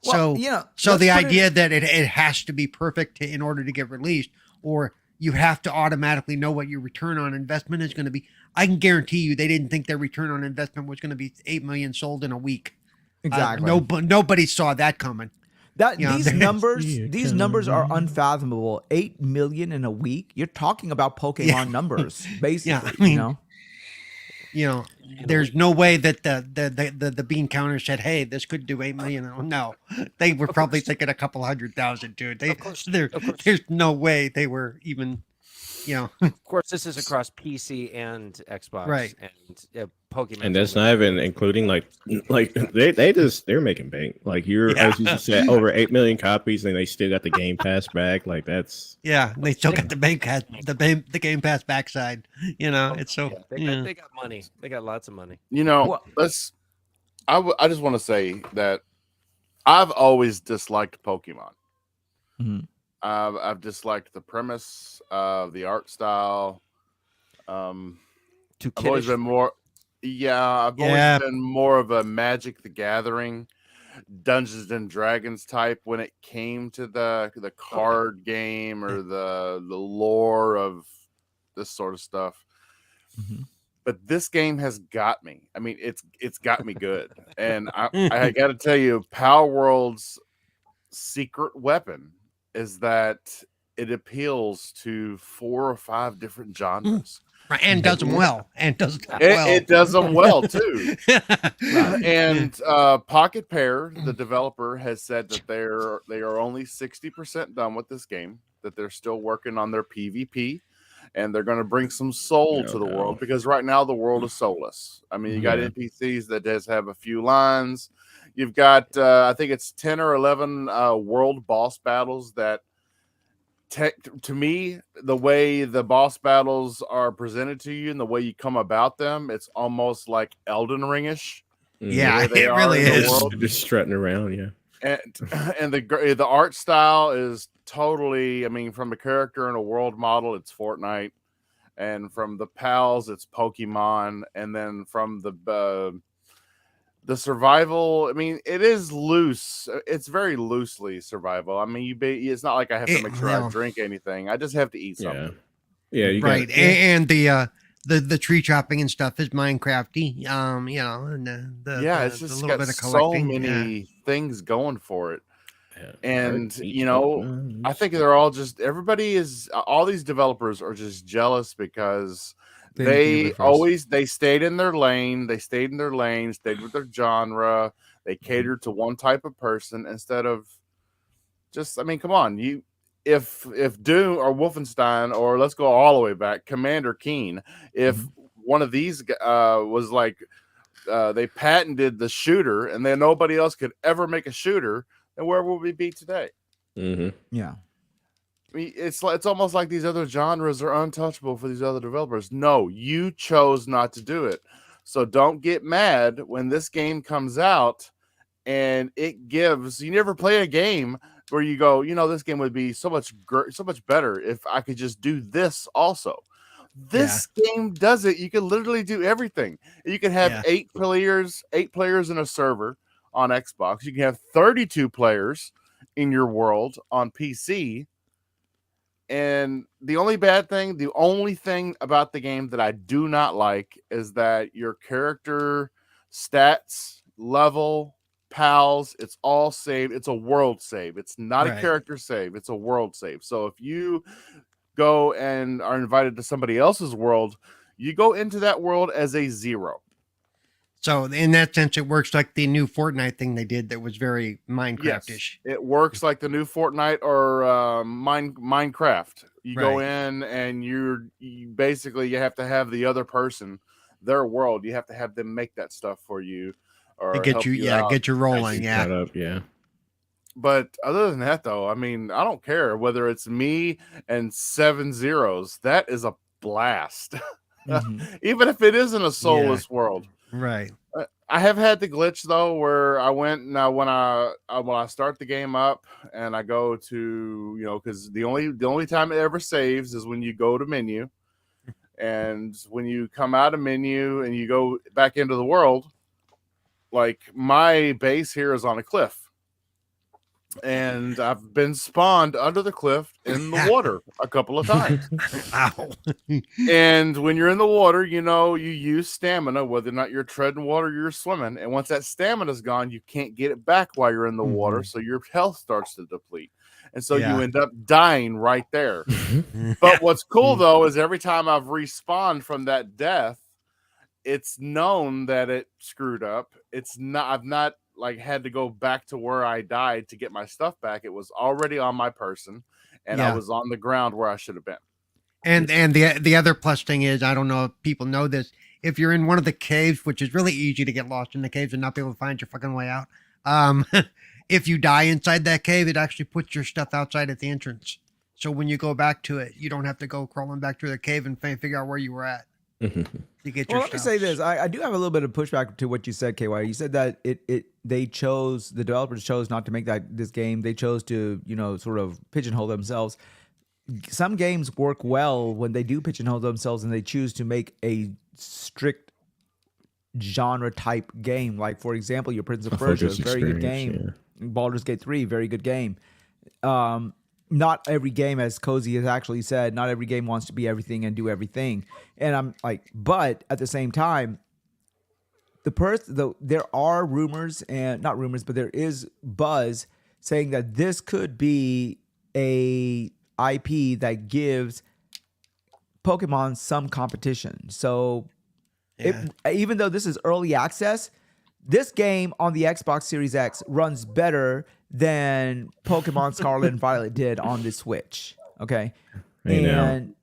Well, So so the idea that it has to be perfect in order to get released, or you have to automatically know what your return on investment is going to be. I can guarantee you they didn't think their return on investment was going to be 8 million sold in a week. exactly. Nobody saw that coming. That Yeah, these there's- numbers are unfathomable. 8 million in a week. You're talking about Pokemon numbers, basically. Yeah, I mean- you know? There's no way that the bean counter said, "Hey, this could do 8 million." No, they were probably thinking a couple 100,000, dude. Of course. There's no way they were even, Of course, this is across PC and Xbox, Right. And Pokemon. And that's not even including like they're making bank. Like as you said, over 8 million copies, and they still got the Game Pass back. Like that's yeah. They still got the Game Pass backside. It's so They got money. They got lots of money. Well- I just want to say that I've always disliked Pokemon. Mhm. I've disliked the premise of the art style. Too I've always kiddish. been more, I've always been more of a Magic the Gathering, Dungeons and Dragons type when it came to the card game or the lore of this sort of stuff. Mhm. But this game has got me. I mean, it's got me good, and I got to tell you, PalWorld's secret weapon is that it appeals to 4 or 5 different genres. right, and does them well, and does that well. It does them well too. And Pocket Pair, the developer, has said that they are only 60% done with this game. That they're still working on their PvP, and they're going to bring some soul to the world, because right now the world is soulless. I mean, you got NPCs that just have a few lines. You've got I think it's 10 or 11 world boss battles that. To me, the way the boss battles are presented to you and the way you come about them, it's almost like Elden Ring-ish. Yeah, the way they it are really in the is. world. just strutting around. Yeah. And the art style is totally, I mean, from the character and a world model, it's Fortnite, and from the pals, it's Pokemon, and then from the survival, I mean, it is loose. It's very loosely survival. I mean, it's not like I have to make sure I drink anything. I just have to eat something. Yeah. You right, got, and the tree chopping and stuff is Minecrafty. And It's just the little got bit of so collecting. many things going for it. And Pokemon. I think they're all just all these developers are just jealous because they stayed in their lane, stayed with their genre, they catered to one type of person instead of just, I mean, come on, if Doom or Wolfenstein, or let's go all the way back, Commander Keen, if one of these was like they patented the shooter and then nobody else could ever make a shooter, then where would we be today? Yeah. I mean, it's almost like these other genres are untouchable for these other developers. No, you chose not to do it. So don't get mad when this game comes out and it gives. You never play a game where you go, this game would be so much better if I could just do this also. This game does it. You can literally do everything. You can have 8 players in a server on Xbox. You can have 32 players in your world on PC. And the only thing about the game that I do not like is that your character stats, level, pals, it's all saved. It's a world save. It's not a character save. It's a world save. So if you go and are invited to somebody else's world, you go into that world as a 0. So in that sense, it works like the new Fortnite thing they did that was very Minecraft-ish. Yes, it works like the new Fortnite or Minecraft. You go Right. in and you basically you have to have the other person, their world. You have to have them make that stuff for you To or get help you, you yeah, out. get you rolling, yeah. Shut up, yeah. But other than that, though, I mean, I don't care whether it's me and 7 zeros. That is a blast, even if it isn't a soulless world. Right. I have had the glitch though, where I went now when I start the game up and I go to because the only time it ever saves is when you go to menu, and when you come out of menu and you go back into the world, like my base here is on a cliff. And I've been spawned under the cliff in the water a couple of times. Ow. And when you're in the water, you use stamina, whether or not you're treading water or you're swimming. And once that stamina's gone, you can't get it back while you're in the water. So your health starts to deplete. And so you end up dying right there. But what's cool, though, is every time I've respawned from that death, it's known that it screwed up. I've not had to go back to where I died to get my stuff back. It was already on my person, and I was on the ground where I should have been. And the other plus thing is, I don't know if people know this, if you're in one of the caves, which is really easy to get lost in the caves and not be able to find your fucking way out, if you die inside that cave, it actually puts your stuff outside at the entrance. So when you go back to it, you don't have to go crawling back through the cave and figure out where you were at. To get your Let me say this. I do have a little bit of pushback to what you said, KY. You said that the developers chose not to make this game. They chose to, sort of pigeonhole themselves. Some games work well when they do pigeonhole themselves and they choose to make a strict genre type game. Like, for example, your Prince of Persia, very good game. Yeah. Baldur's Gate 3, very good game. Not every game, as Cozy has actually said, not every game wants to be everything and do everything. And I'm like, but at the same time, there are rumors, and not rumors, but there is buzz saying that this could be a IP that gives Pokemon some competition. So even though this is early access, this game on the Xbox Series X runs better than Pokemon Scarlet and Violet did on the Switch. Okay. And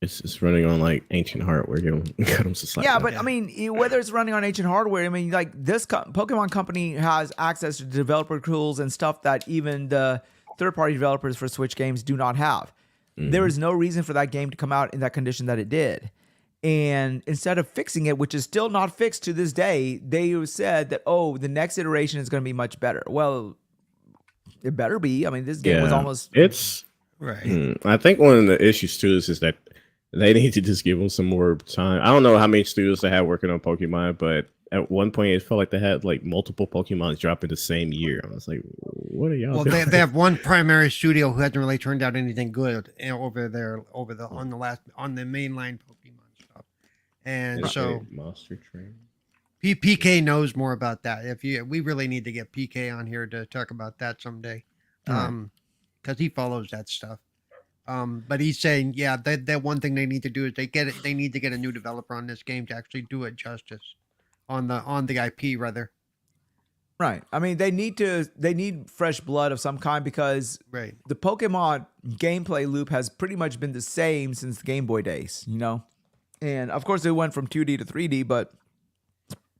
it's running on like ancient hardware. But I mean, whether it's running on ancient hardware, I mean, like this Pokemon company has access to developer tools and stuff that even the third-party developers for Switch games do not have. There is no reason for that game to come out in that condition that it did. And instead of fixing it, which is still not fixed to this day, they said that, the next iteration is going to be much better. Well, it better be. I mean, this game was almost... It's... Right. I think one of the issues, too, is that they need to just give them some more time. I don't know how many studios they have working on Pokemon, but at one point, it felt like they had like multiple Pokemon drop in the same year. I was like, what are y'all doing? They have one primary studio who hasn't really turned out anything good over there, on the mainline Pokemon stuff. And so Monster Train. PK knows more about that. We really need to get PK on here to talk about that someday, because he follows that stuff. But he's saying, that one thing they need to do is they need to get a new developer on this game to actually do it justice on the IP rather. Right. I mean, they need fresh blood of some kind because the Pokemon gameplay loop has pretty much been the same since the Game Boy days, And of course, it went from 2D to 3D, but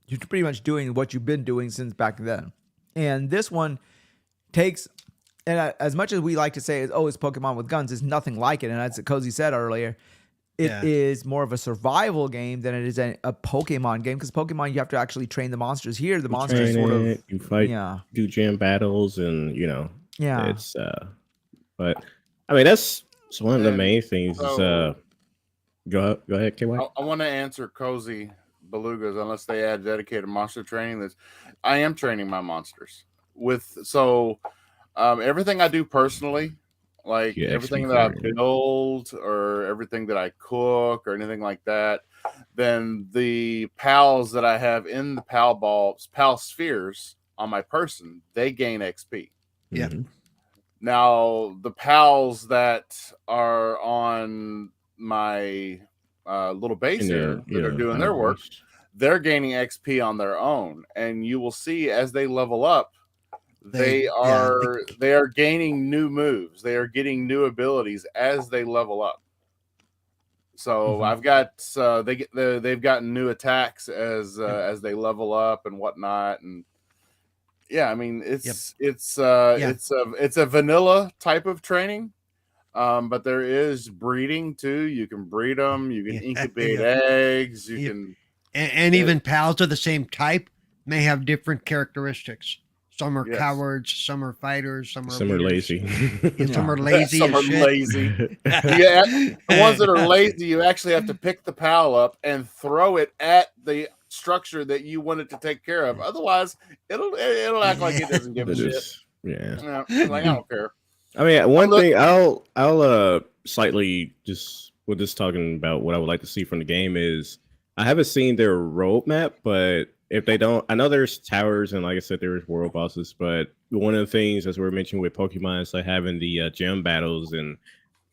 you're pretty much doing what you've been doing since back then. And this one takes, and as much as we like to say, it's Pokemon with guns, it's nothing like it. And as Cozy said earlier, it is more of a survival game than it is a Pokemon game, because Pokemon, you have to actually train the monsters. Here, the monsters sort of... You fight, do jam battles, and, it's... But, I mean, that's one of the main things is... Go ahead, KY. I want to answer Cozy Belugas, unless they add dedicated monster training. I am training my monsters. Everything I do personally... Like everything that I build or everything that I cook or anything like that, then the pals that I have in the pal spheres on my person, they gain XP. Yeah. Now the pals that are on my little base here that are doing their work, they're gaining XP on their own, and you will see as they level up, they are gaining new moves. They are getting new abilities as they level up. So I've got they've gotten new attacks as they level up and whatnot, and yeah, I mean it's a vanilla type of training, but there is breeding too. You can breed them, you can incubate eggs, you can, and even pals of the same type may have different characteristics. Some are cowards, some are fighters, some are lazy. Some are lazy. Some are lazy. The ones that are lazy, you actually have to pick the pal up and throw it at the structure that you want it to take care of. Otherwise, it'll act like it doesn't give a shit. Yeah. Like, I don't care. I mean, one thing I'll slightly just with this talking about what I would like to see from the game is I haven't seen their roadmap, but if they don't, I know there's towers and like I said, there's world bosses, but one of the things, as we were mentioning with Pokemon, is like having the gym battles, and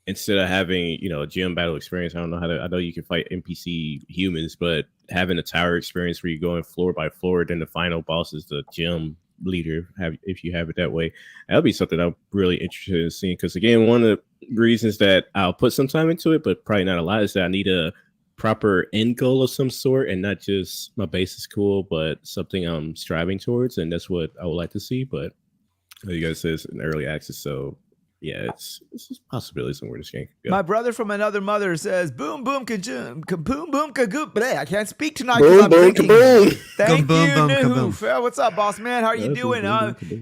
instead of having, a gym battle experience, I know you can fight NPC humans, but having a tower experience where you're going floor by floor, then the final boss is the gym leader, if you have it that way, that'll be something I'm really interested in seeing. Because again, one of the reasons that I'll put some time into it, but probably not a lot, is that I need a proper end goal of some sort, and not just my base is cool, but something I'm striving towards, and that's what I would like to see. But like you guys said, it's in early access, so yeah, it's just possibilities on where this game could go. My brother from another mother says, "Boom, boom, kaboom, kaboom, boom, kagoop." But hey, I can't speak tonight. Boom, boom, kaboom. Thank Kaboom, you, boom, Noof. What's up, boss man? How are you doing?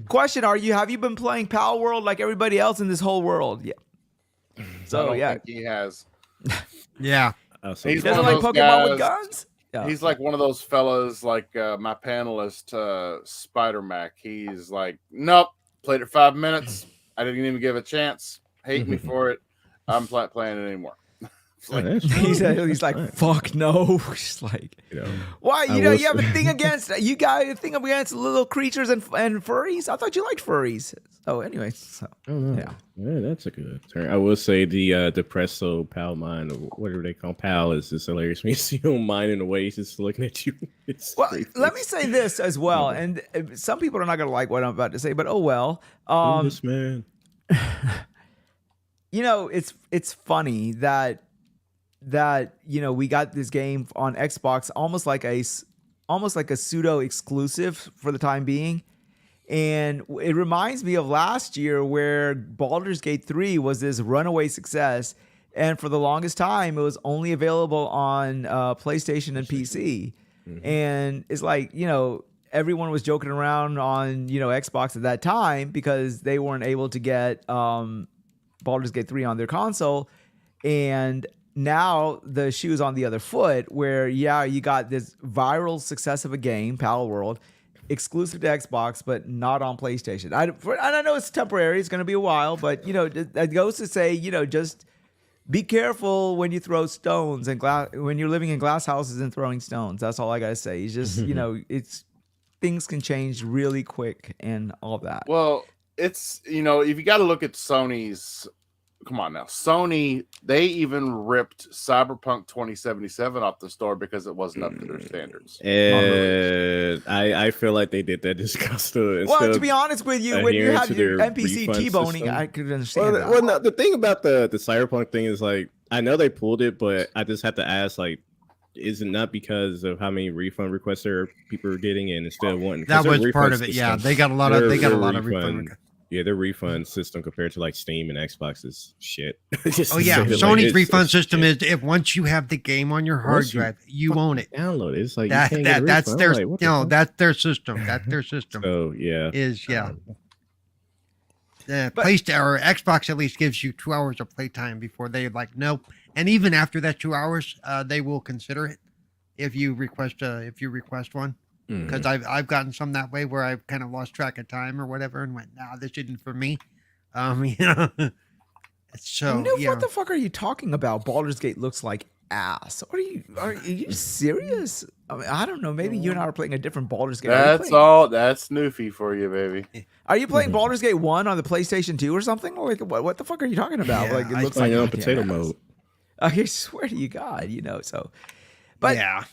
Question: have you been playing PalWorld like everybody else in this whole world? Yeah. So I don't think he has. Yeah. He doesn't like Pokemon with guns. Yeah. He's like one of those fellas, like my panelist, Spider Mac. He's like, nope, played it 5 minutes. I didn't even give it a chance. Hate me for it. I'm not playing it anymore. He's like, fuck no. He's like, why? You have a thing against little creatures and furries? I thought you liked furries. Oh, anyway, so yeah, that's a good turn. I will say the Depresso Pal Mine, or whatever they call Pal, is just hilarious. When you see him mine in a way, he's just looking at you. Let me say this as well, and some people are not gonna like what I'm about to say, but oh well. This man. It's funny that we got this game on Xbox almost like a pseudo exclusive for the time being. And it reminds me of last year where Baldur's Gate 3 was this runaway success. And for the longest time, it was only available on PlayStation and PC. Mm-hmm. And it's like, everyone was joking around on, Xbox at that time because they weren't able to get Baldur's Gate 3 on their console. And now the shoe's on the other foot where, you got this viral success of a game, PalWorld, exclusive to Xbox, but not on PlayStation. I know it's temporary. It's going to be a while, but, it goes to say, just be careful when you throw stones and when you're living in glass houses and throwing stones. That's all I got to say. It's just, things can change really quick and all that. Well, it's, if you got to look at Sony's, come on now, Sony, they even ripped Cyberpunk 2077 off the store because it wasn't up to their standards. And I feel like they did that just to be honest with you, when you had your NPC T-boning, I could understand that. Well, no, the thing about the Cyberpunk thing is, like, I know they pulled it, but I just have to ask, like, is it not because of how many refund requests people are getting, and instead of wanting that was part of it? Yeah, they got a lot of refund requests. Yeah, their refund system compared to like Steam and Xbox is shit. Sony's refund system is if once you have the game on your hard drive, you own it. Download it. It's like that's their that's their system. That's their system. So PlayStation or Xbox at least gives you 2 hours of playtime before they nope. And even after that 2 hours, they will consider it if you request one. Because I've gotten some that way where I've kind of lost track of time or whatever and went, nah, this isn't for me. So what the fuck are you talking about? Baldur's Gate looks like ass. Are you serious? I mean, I don't know. Maybe you and I are playing a different Baldur's Gate. That's Snoofy for you, baby. Are you playing Baldur's Gate 1 on the PlayStation 2 or something? Like, what the fuck are you talking about? Yeah, like, it looks like on potato mode. I swear to you, God, so. But yeah.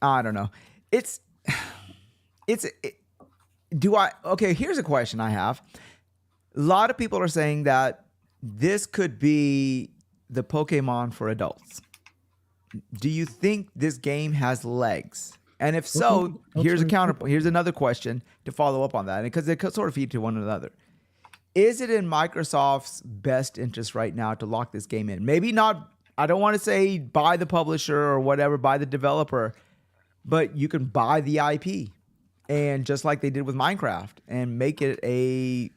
I don't know. It's okay, here's a question I have. A lot of people are saying that this could be the Pokemon for adults. Do you think this game has legs? And if so, here's a counterpoint. Here's another question to follow up on that, because they sort of feed to one another. Is it in Microsoft's best interest right now to lock this game in? Maybe not. I don't want to say buy the publisher or whatever, buy the developer, but you can buy the IP, and just like they did with Minecraft, and make it a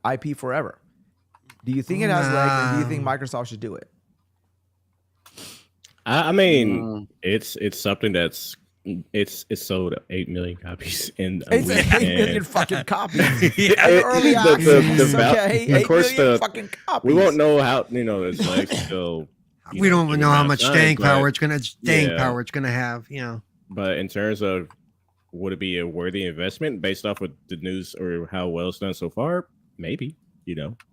IP forever. Do you think it has legs, and do you think Microsoft should do it? I mean, it's something that's it's sold 8 million copies in a It's week. 8 million fucking copies. Early access, okay? 8 million fucking copies. We won't know how it's like still. We don't know how much staying power it's gonna yeah. have. But in terms of would it be a worthy investment based off of the news or how well it's done so far? Maybe,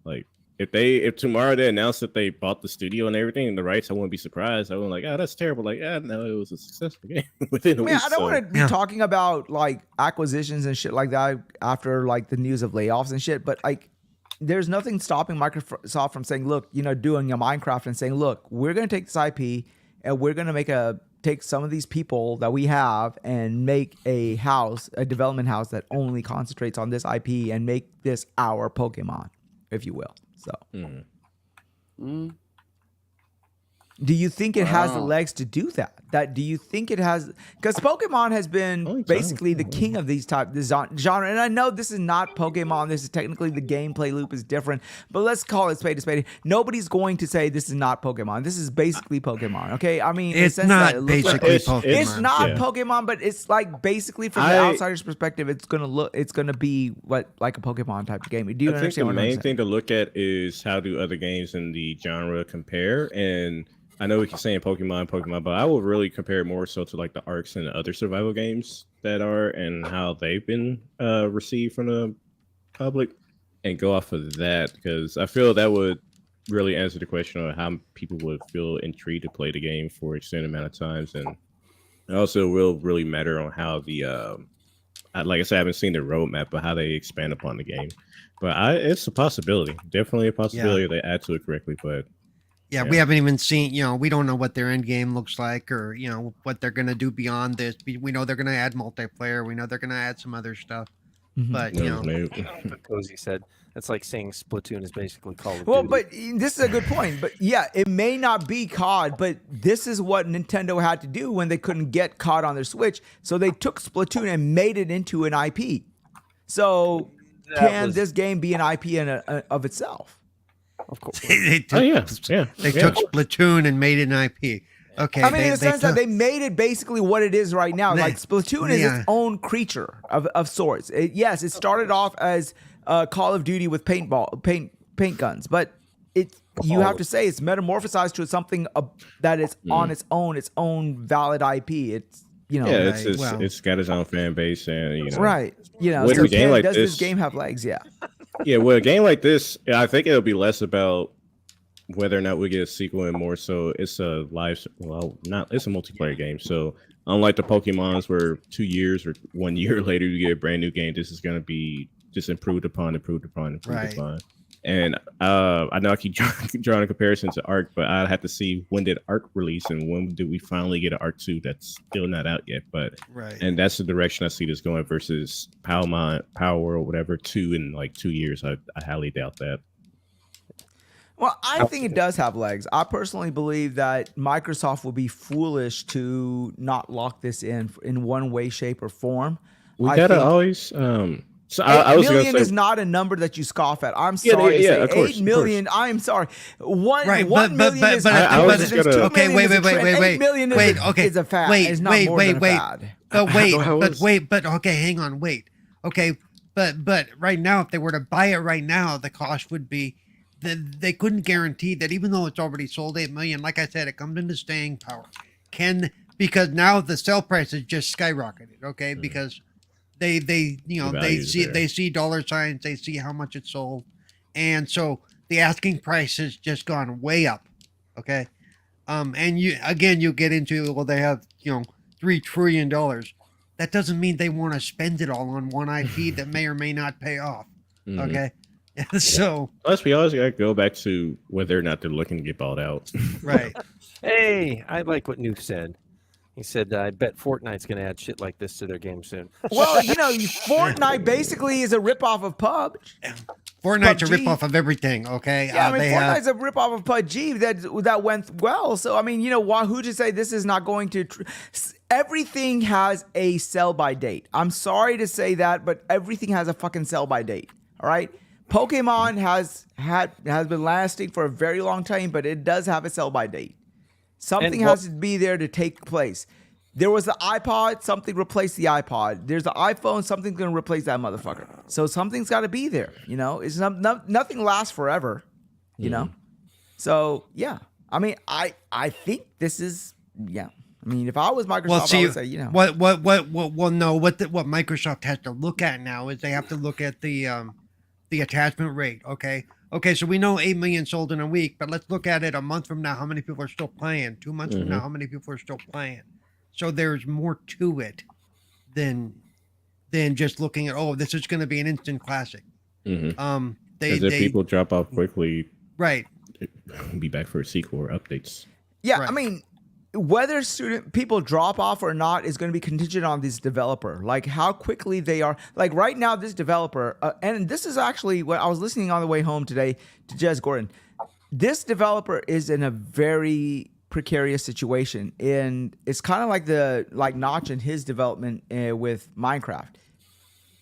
like if tomorrow they announce that they bought the studio and everything and the rights, I wouldn't be surprised. I wouldn't like, oh, that's terrible. Like, no, it was a successful game within a week. I don't want to be talking about like acquisitions and shit like that after like the news of layoffs and shit, but like there's nothing stopping Microsoft from saying, look, doing a Minecraft and saying, look, we're going to take this IP and we're going to take some of these people that we have and make a development house that only concentrates on this IP and make this our Pokemon, if you will. So, do you think it has the legs to do that? Do you think it has? Because Pokemon has been basically the king of this genre. And I know this is not Pokemon. This is technically the gameplay loop is different. But let's call it spade a spade. Nobody's going to say this is not Pokemon. This is basically Pokemon. Okay, I mean, it's not basically Pokemon. It's not Pokemon, but it's like basically from the outsider's perspective, it's gonna be like a Pokemon type of game. Do you I understand think the what I'm main saying? thing to look at is how do other games in the genre compare. And I know we keep saying Pokemon, but I will really compare more so to like the Arcs and the other survival games that are and how they've been received from the public, and go off of that, because I feel that would really answer the question of how people would feel intrigued to play the game for an extended amount of times. And it also will really matter on how the like I said, I haven't seen the roadmap, but how they expand upon the game. But it's a possibility, definitely a possibility if they add to it correctly. But we haven't even seen, we don't know what their end game looks like, or what they're gonna do beyond this. We know they're gonna add multiplayer. We know they're gonna add some other stuff. But what Cozy said, that's like saying Splatoon is basically Call of Duty. Well, but this is a good point. But yeah, it may not be COD, but this is what Nintendo had to do when they couldn't get COD on their Switch. So they took Splatoon and made it into an IP. So can this game be an IP of itself? Of course. They took Splatoon and made it an IP. Okay. I mean, in the sense that they made it basically what it is right now. Like Splatoon is its own creature of sorts. Yes, it started off as Call of Duty with paint guns, but you have to say it's metamorphosized to something that is on its own valid IP. It's it's got its own fan base, and right. With So a game like does this, this game have legs? Yeah. Yeah, with a game like this, I think it'll be less about whether or not we get a sequel and more so it's a it's a multiplayer game. So unlike the Pokemons where 2 years or 1 year later you get a brand new game, this is going to be just improved upon. And I know I keep drawing a comparison to Arc, but I'd have to see when did Arc release and when do we finally get an Arc 2 that's still not out yet. But and that's the direction I see this going versus PalWorld, whatever, 2 in like 2 years. I highly doubt that. Well, I think it does have legs. I personally believe that Microsoft would be foolish to not lock this in one way, shape, or form. We gotta always. So 8 I was million gonna say, is not a number that you scoff at. I'm sorry to say. of course, 8 million. I'm sorry. 1 Right, million is but a I was coincidence, just gonna- 2 okay, million is a trend, 8 million is a fad. It's not more than a fad. But okay, hang on, wait. Okay, but right now, if they were to buy it right now, the cost would be they couldn't guarantee that even though it's already sold 8 million. Like I said, it comes into staying power. Because now the sell price is just skyrocketed. Okay, because they see dollar signs, they see how much it's sold, and so the asking price has just gone way up. Okay, and you get into, well, they have $3 trillion. That doesn't mean they want to spend it all on one IP that may or may not pay off. Mhm. Okay. So, Plus, we always got to go back to whether or not they're looking to get bought out. right. Hey, I like what Nuke said. He said, I bet Fortnite's going to add shit like this to their game soon. Well, Fortnite basically is a ripoff of PUBG. Fortnite's a PUBG. ripoff of everything, okay? Yeah, I mean, they Fortnite's a ripoff of PUBG that went well. So, I mean, who to say this is not going to... Everything has a sell-by date. I'm sorry to say that, but everything has a fucking sell-by date, all right? Pokemon has been lasting for a very long time, but it does have a sell-by date. Something has to be there to take place. There was the iPod, something replaced the iPod. There's the iPhone, something's going to replace that motherfucker. So something's got to be there, It's nothing lasts forever, So, yeah. I mean, I think this is, yeah. I mean, if I was Microsoft, I would say, What Microsoft has to look at now is they have to look at the attachment rate, okay? Okay, so we know 8 million sold in a week, but let's look at it a month from now, how many people are still playing? 2 months from now, how many people are still playing? So there's more to it than just looking at, this is going to be an instant classic. Because if people drop off quickly, right, we'll be back for a sequel or updates. Yeah, Right. I mean, whether people drop off or not is going to be contingent on this developer, like how quickly they are. Like right now, this developer, and this is actually what I was listening on the way home today to Jez Gordon. This developer is in a very precarious situation, and it's kind of like Notch and his development with Minecraft.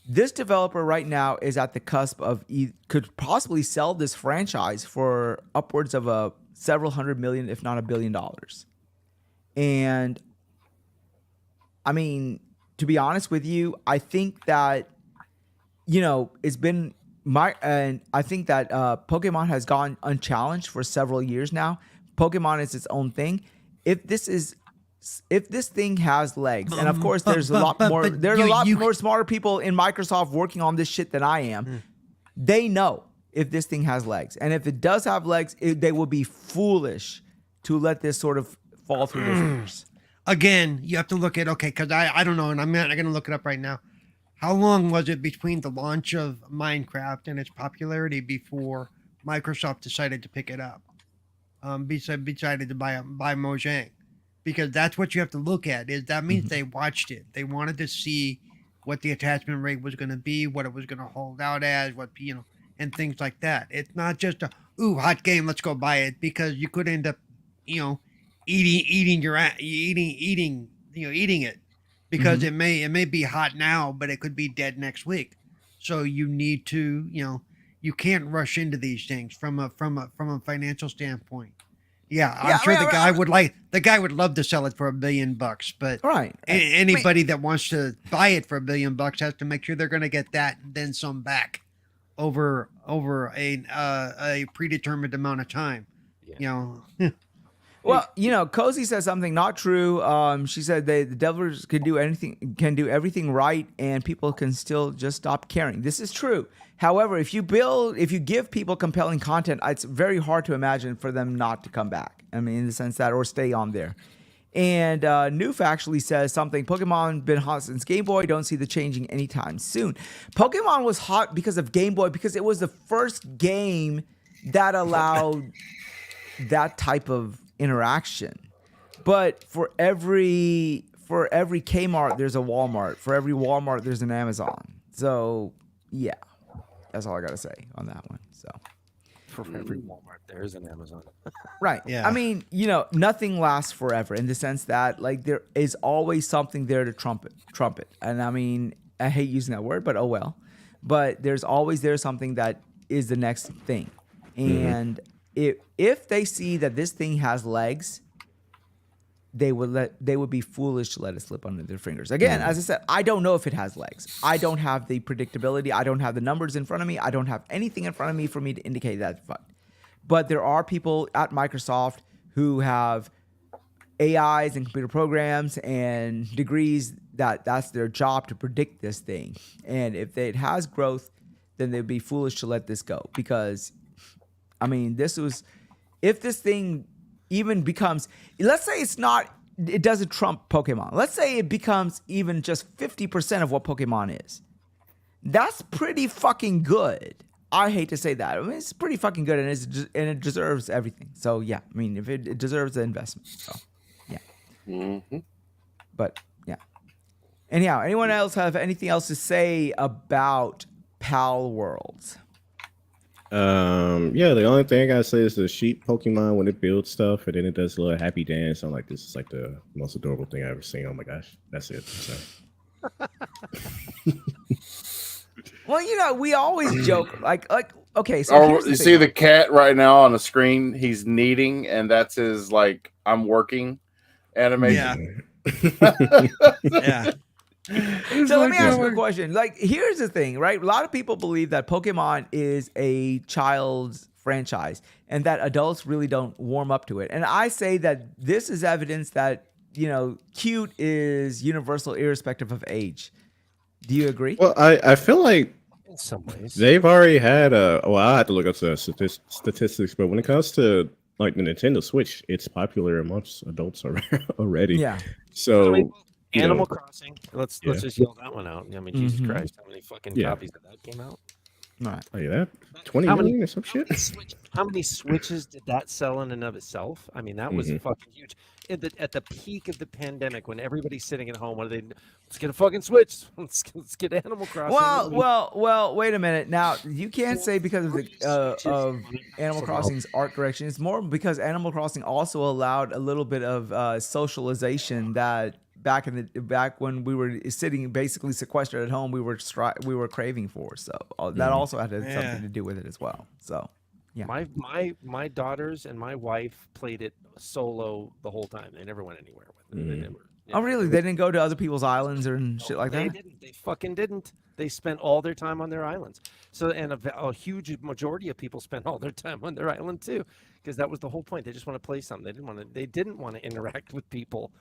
This developer right now is at the cusp of could possibly sell this franchise for upwards of several hundred million, if not $1 billion. And I mean, to be honest with you, I think that, it's been and I think that Pokemon has gone unchallenged for several years now. Pokemon is its own thing. If this thing has legs, and of course there's a lot more more smarter people in Microsoft working on this shit than I am. They know if this thing has legs. And if it does have legs, they will be foolish to let this sort of fall through their fingers. Again, you have to look at, because I don't know, and I'm not going to look it up right now. How long was it between the launch of Minecraft and its popularity before Microsoft decided to pick it up? Decided to buy Mojang. Because that's what you have to look at, is that means they watched it. They wanted to see what the attachment rate was going to be, what it was going to hold out as, and things like that. It's not just hot game, let's go buy it, because you could end up, eating it, because it may be hot now, but it could be dead next week. So you need to, you can't rush into these things from a financial standpoint. Yeah, I'm sure the guy would love to sell it for $1 billion, but anybody that wants to buy it for $1 billion has to make sure they're going to get that and then some back over a predetermined amount of time. Well, Cozy says something not true. She said the developers can do everything right, and people can still just stop caring. This is true. However, if you give people compelling content, it's very hard to imagine for them not to come back. I mean, in the sense that, or stay on there. And Noof actually says something. Pokemon been hot since Game Boy. Don't see the changing anytime soon. Pokemon was hot because of Game Boy, because it was the first game that allowed that type of interaction. But for every Kmart, there's a Walmart. For every Walmart, there's an Amazon. So yeah, that's all I gotta say on that one. So For every Walmart, there's an Amazon. right. Yeah. I mean, nothing lasts forever in the sense that there is always something there to trumpet. And I mean, I hate using that word, but oh well. But there's always something that is the next thing. And if they see that this thing has legs, they would be foolish to let it slip under their fingers. Again, as I said, I don't know if it has legs. I don't have the predictability. I don't have the numbers in front of me. I don't have anything in front of me for me to indicate that. But there are people at Microsoft who have AIs and computer programs and degrees that's their job to predict this thing. And if it has growth, then they'd be foolish to let this go, because I mean, if this thing even becomes, let's say it's not it doesn't trump Pokemon. Let's say it becomes even just 50% of what Pokemon is. That's pretty fucking good. I hate to say that. I mean, it's pretty fucking good, and it deserves everything. So yeah, I mean, if it deserves the investment. So yeah. Mm-hmm. But yeah. Anyhow, anyone else have anything else to say about PalWorld? Yeah, the only thing I gotta say is the sheep Pokemon when it builds stuff and then it does a little happy dance. I'm like, this is like the most adorable thing I've ever seen. Oh my gosh, that's it. So. Well, you know, we always joke like okay. So Oh, here's the you thing. see the cat right now on the screen? He's kneading, and that's his like I'm working animation. Yeah. So let me ask you a question. Like, here's the thing, right? A lot of people believe that Pokemon is a child's franchise and that adults really don't warm up to it. And I say that this is evidence that, you know, cute is universal irrespective of age. Do you agree? Well, I feel like In some ways. they've already had I have to look up the statistics, but when it comes to like the Nintendo Switch, it's popular amongst adults already. Yeah. So I mean, you know, Animal Crossing. Let's just yell that one out. I mean, Jesus Mhm. Christ, how many fucking Yeah. copies of that came out? Right. oh, yeah, that 20 How many- million or some shit. How many Switches did that sell in and of itself? I mean, that was fucking huge. At the peak of the pandemic, when everybody's sitting at home, let's get a fucking Switch. Let's get Animal Crossing. Well. Wait a minute. Now you can't say because of the of Animal Crossing's art direction. It's more because Animal Crossing also allowed a little bit of socialization that back when we were sitting basically sequestered at home, we were craving for. So that also had something to do with it as well. So yeah. My daughters and my wife played it solo the whole time. They never went anywhere with it. They never, Oh really? They didn't go to other people's islands or shit like They that? didn't. They fucking didn't. They spent all their time on their islands. So, and a huge majority of people spent all their time on their island too, because that was the whole point. They just want to play something. They didn't want to interact with people.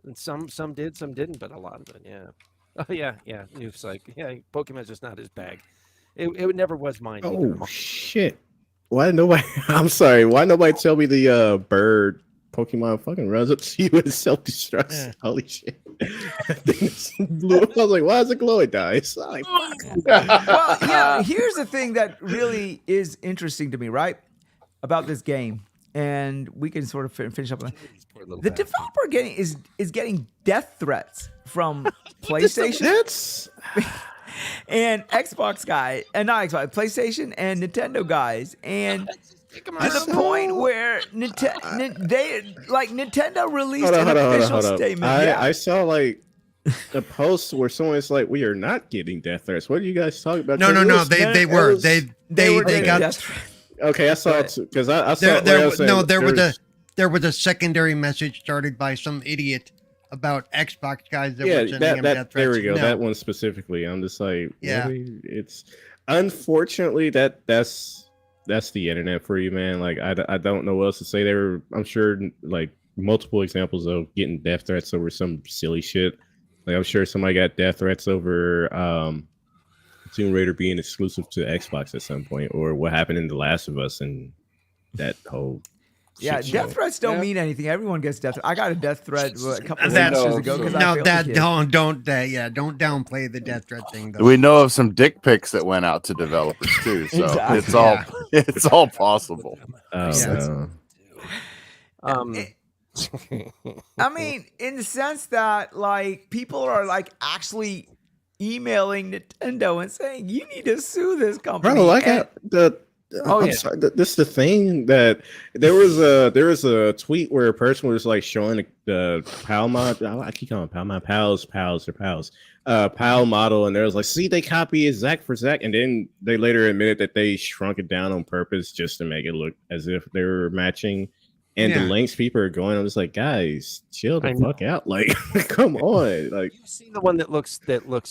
And some did, some didn't, but a lot of it, yeah. Oh yeah. Noof's like, yeah, Pokemon's just not his bag. It never was mine. either. Oh shit! Why nobody? I'm sorry. Why nobody tell me the bird Pokemon fucking runs up to you and self-destructs? Yeah. Holy shit! Blue. I was like, why is it glowing? Dice. Like, Well, yeah. Here's the thing that really is interesting to me, right, about this game, and we can sort of finish up on that. Poor little The bastard. developer is getting death threats from PlayStation that's and Xbox guys, and not Xbox, PlayStation and Nintendo guys, and to the point where Nintendo released an official statement. I saw like a post where someone's like, "We are not getting death threats." What are you guys talking about? No. 'Cause it was- They it were. was- They getting got death threats. Okay, I saw it because I saw. there was a secondary message started by some idiot about Xbox guys that were sending him death threats. there we go. No. That one specifically. I'm just like, Yeah. really? It's unfortunately that's the internet for you, man. Like I don't know what else to say. I'm sure like multiple examples of getting death threats over some silly shit. Like I'm sure somebody got death threats over Tomb Raider being exclusive to Xbox at some point, or what happened in The Last of Us and that whole. Yeah, shit death show. threats don't Yeah. mean anything. Everyone gets death. I got a death threat a couple of That's- years ago because I No, failed that the kid. don't downplay the death threat thing though. We know of some dick pics that went out to developers too, so Exactly. it's all possible. Oh, Yeah. no. I mean, in the sense that like people are like actually emailing Nintendo and saying you need to sue this company. Bro, like And- Oh, I'm yeah. sorry, this is the thing that there was a tweet where a person was like showing the PAL model. I keep calling PAL mod pals PAL model, and there was like, see, they copy exact for exact, and then they later admitted that they shrunk it down on purpose just to make it look as if they were matching. And the Yeah. lengths people are going, I'm just like, guys, chill the I know. fuck out. Like, come on. Like, You've seen the one that looks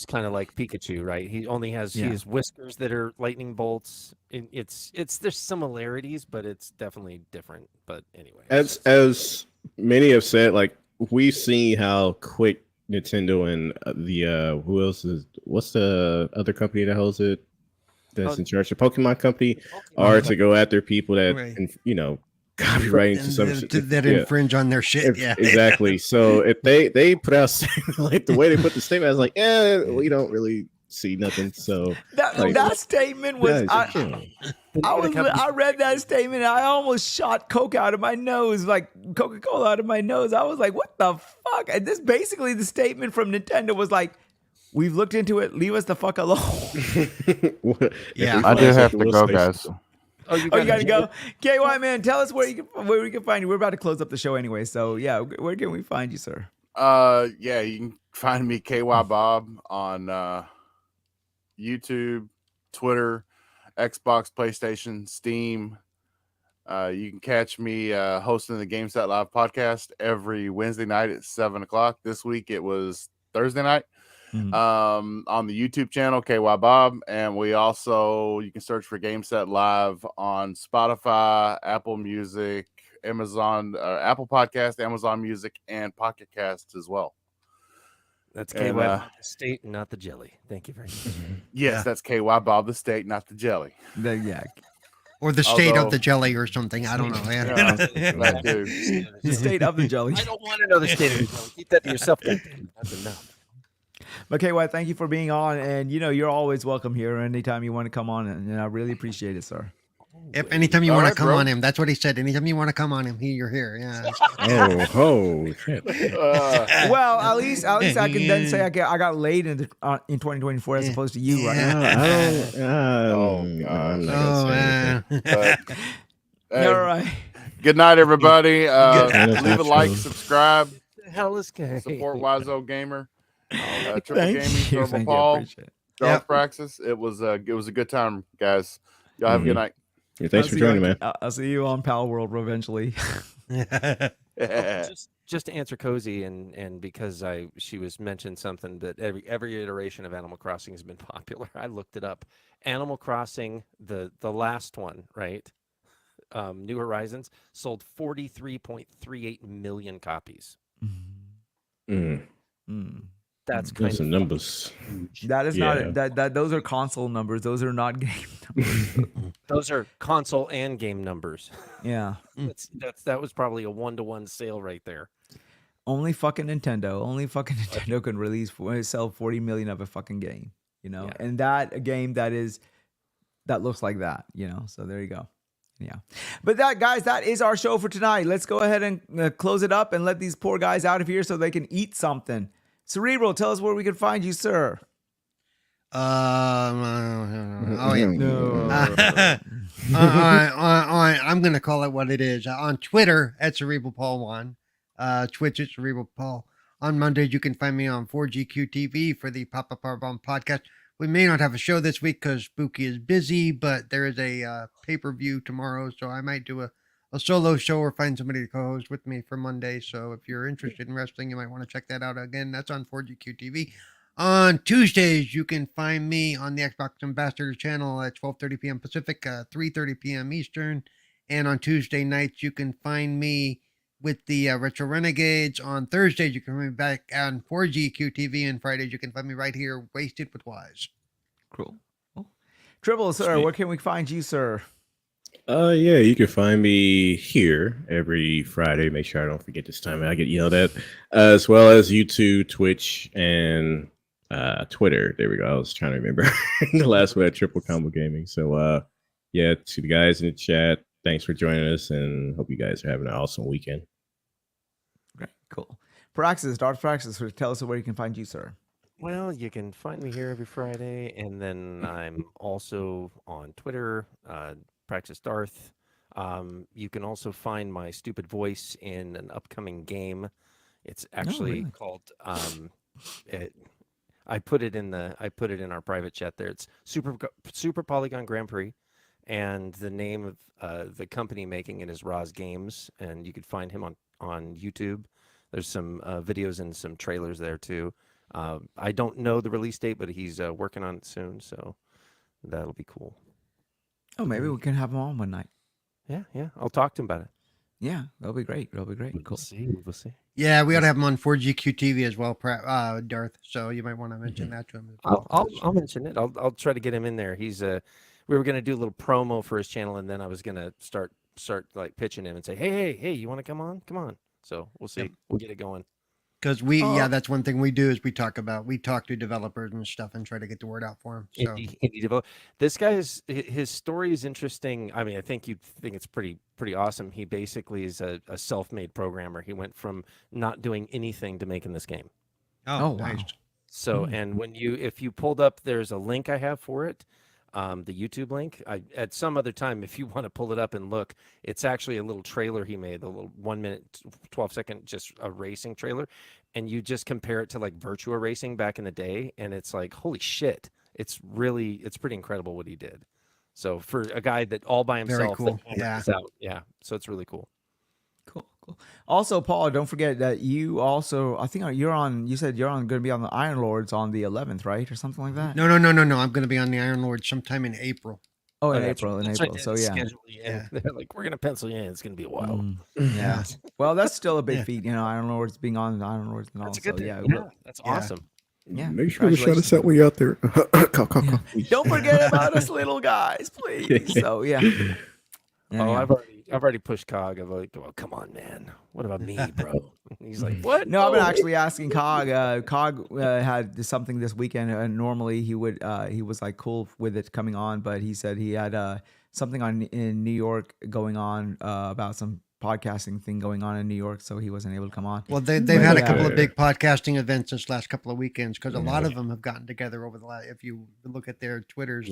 kind of like Pikachu, right? He only has Yeah. his whiskers that are lightning bolts. It's there's similarities, but it's definitely different. But anyway, as many have said, like we've seen how quick Nintendo and who else is what's the other company that holds it that's in charge of Pokemon company are to go after people that Right. can, copyright into some shit. that infringe on their shit. Yeah, exactly. So if they put out like the way they put the statement, I was like, we don't really see nothing. So that statement was. I read that statement. And I almost shot Coke out of my nose, like Coca-Cola out of my nose. I was like, "What the fuck?" And this basically the statement from Nintendo was like, "We've looked into it. Leave us the fuck alone." Yeah, I do have to go, guys. Oh, you gotta go. KY, man, tell us where we can find you. We're about to close up the show anyway, so yeah, where can we find you, sir? Yeah, you can find me KY Bob on YouTube, Twitter, Xbox, PlayStation, Steam. You can catch me hosting the Games That Live podcast every Wednesday night at 7:00. This week it was Thursday night. On the YouTube channel KY Bob, and we also you can search for Game Set Live on Spotify, Apple Music, Amazon, Apple Podcast, Amazon Music, and Pocket Casts as well. That's KY Bob the State, not the jelly. Thank you very much. Yes, that's KY Bob the State, not the jelly. Yeah. Or the state of the jelly or something. I don't know. That too. The state of the jelly. I don't want to know the state of the jelly. Keep that to yourself. That's enough. But KY, thank you for being on, and you're always welcome here anytime you want to come on, and I really appreciate it, sir. If anytime you want to come on him, that's what he said. Anytime you want to come on him, you're here. Yeah. Shit. Well, at least I can then say I got laid in 2024 as opposed to you, right? All right. Good night, everybody. Leave a like, subscribe, The hell is gay? support Wizo Gamer. Triple Thank Gaming, you. Turbo Thank you. Paul, Appreciate it. Charles Praxis. It was a good time, guys. Y'all have a good night. Yeah, thanks for joining, man. I'll see you on PalWorld eventually. Just to answer Cozy, and because she was mentioned something that every iteration of Animal Crossing has been popular. I looked it up. Animal Crossing, the last one, right? New Horizons sold 43.38 million copies. That's kind of some numbers. That is not that. Those are console numbers. Those are not game numbers. Those are console and game numbers. Yeah. That was probably a 1-to-1 sale right there. Only fucking Nintendo. Only fucking Nintendo can sell 40 million of a fucking game. Yeah. And that a game that looks like that. So there you go. Yeah. But guys, that is our show for tonight. Let's go ahead and close it up and let these poor guys out of here so they can eat something. Cerebral, tell us where we can find you, sir. I'm going to call it what it is. On Twitter, at Cerebral Paul 1. Twitch, at Cerebral Paul. On Mondays, you can find me on 4GQ TV for the Papa Power Bomb podcast. We may not have a show this week because Spooky is busy, but there is a pay-per-view tomorrow, so I might do a solo show or find somebody to co-host with me for Monday. So if you're interested in wrestling, you might want to check that out. Again, that's on 4GQ TV. On Tuesdays, you can find me on the Xbox Ambassador channel at 12:30 p.m. Pacific, 3:30 p.m. Eastern. And on Tuesday nights, you can find me with the Retro Renegades. On Thursdays, you can find me back on 4GQ TV. And Fridays, you can find me right here, Wasted with Wize. Cool. Triple, sir, where can we find you, sir? Yeah, you can find me here every Friday. Make sure I don't forget this time. I get yelled at, as well as YouTube, Twitch, and Twitter. There we go. I was trying to remember the last one at Triple Combo Gaming. So, yeah, to the guys in the chat, thanks for joining us, and hope you guys are having an awesome weekend. Great, cool. Praxis, Darth Praxis, tell us where you can find you, sir. Well, you can find me here every Friday, and then I'm also on Twitter. Praxis Darth. You can also find my stupid voice in an upcoming game. It's actually called I put it in our private chat there. It's Super Polygon Grand Prix, and the name of the company making it is Roz Games, and you could find him on YouTube. There's some videos and some trailers there too. I don't know the release date, but he's working on it soon, so that'll be cool. Oh, maybe we can have him on one night. Yeah. I'll talk to him about it. Yeah, that'll be great. Cool. We'll see. Yeah, we ought to have him on 4GQ TV as well, Darth. So you might want to mention that to him. I'll mention it. I'll try to get him in there. He's we were gonna do a little promo for his channel, and then I was gonna start start like pitching him and say, hey, you want to come on? Come on. So we'll see. Yep. We'll get it going. Because that's one thing we do is we talk to developers and stuff and try to get the word out for them. So Indie develop. This guy's his story is interesting. I mean, I think you'd think it's pretty awesome. He basically is a self-made programmer. He went from not doing anything to making this game. Oh, nice. wow. So, and if you pulled up, there's a link I have for it, the YouTube link. At some other time, if you want to pull it up and look, it's actually a little trailer he made, a little 1 minute, 12-second, just a racing trailer. And you just compare it to like Virtua Racing back in the day. And it's like, holy shit. It's pretty incredible what he did. So for a guy that all by himself, Very cool. that figured this out. Yeah. So it's really cool. Cool. Also, Paul, don't forget that you also, I think you said you're going to be on the Iron Lords on the 11th, right? Or something like that? No. I'm going to be on the Iron Lord sometime in April. Oh, in that's April. right. In That's April. right. So, It's yeah. scheduled, yeah. They're like, we're going to pencil you in. It's going to be a while. Yeah. Well, that's still a big Yeah. feat, Iron Lords, being on the Iron Lords and all. That's a good thing. Yeah. Yeah, that's Yeah. awesome. Yeah. Make sure to shout us out when you're out there. Don't forget about us little guys, please. So, yeah. Oh, I've already pushed Cog. I'm like, oh, come on, man. What about me, bro? He's like, what? No, I've been actually asking Cog. Cog had something this weekend, and normally he was like cool with it coming on, but he said he had something in New York going on about some podcasting thing going on in New York, so he wasn't able to come on. Well, they've had a couple of big podcasting events this last couple of weekends because a lot of them have gotten together over the last. If you look at their Twitters,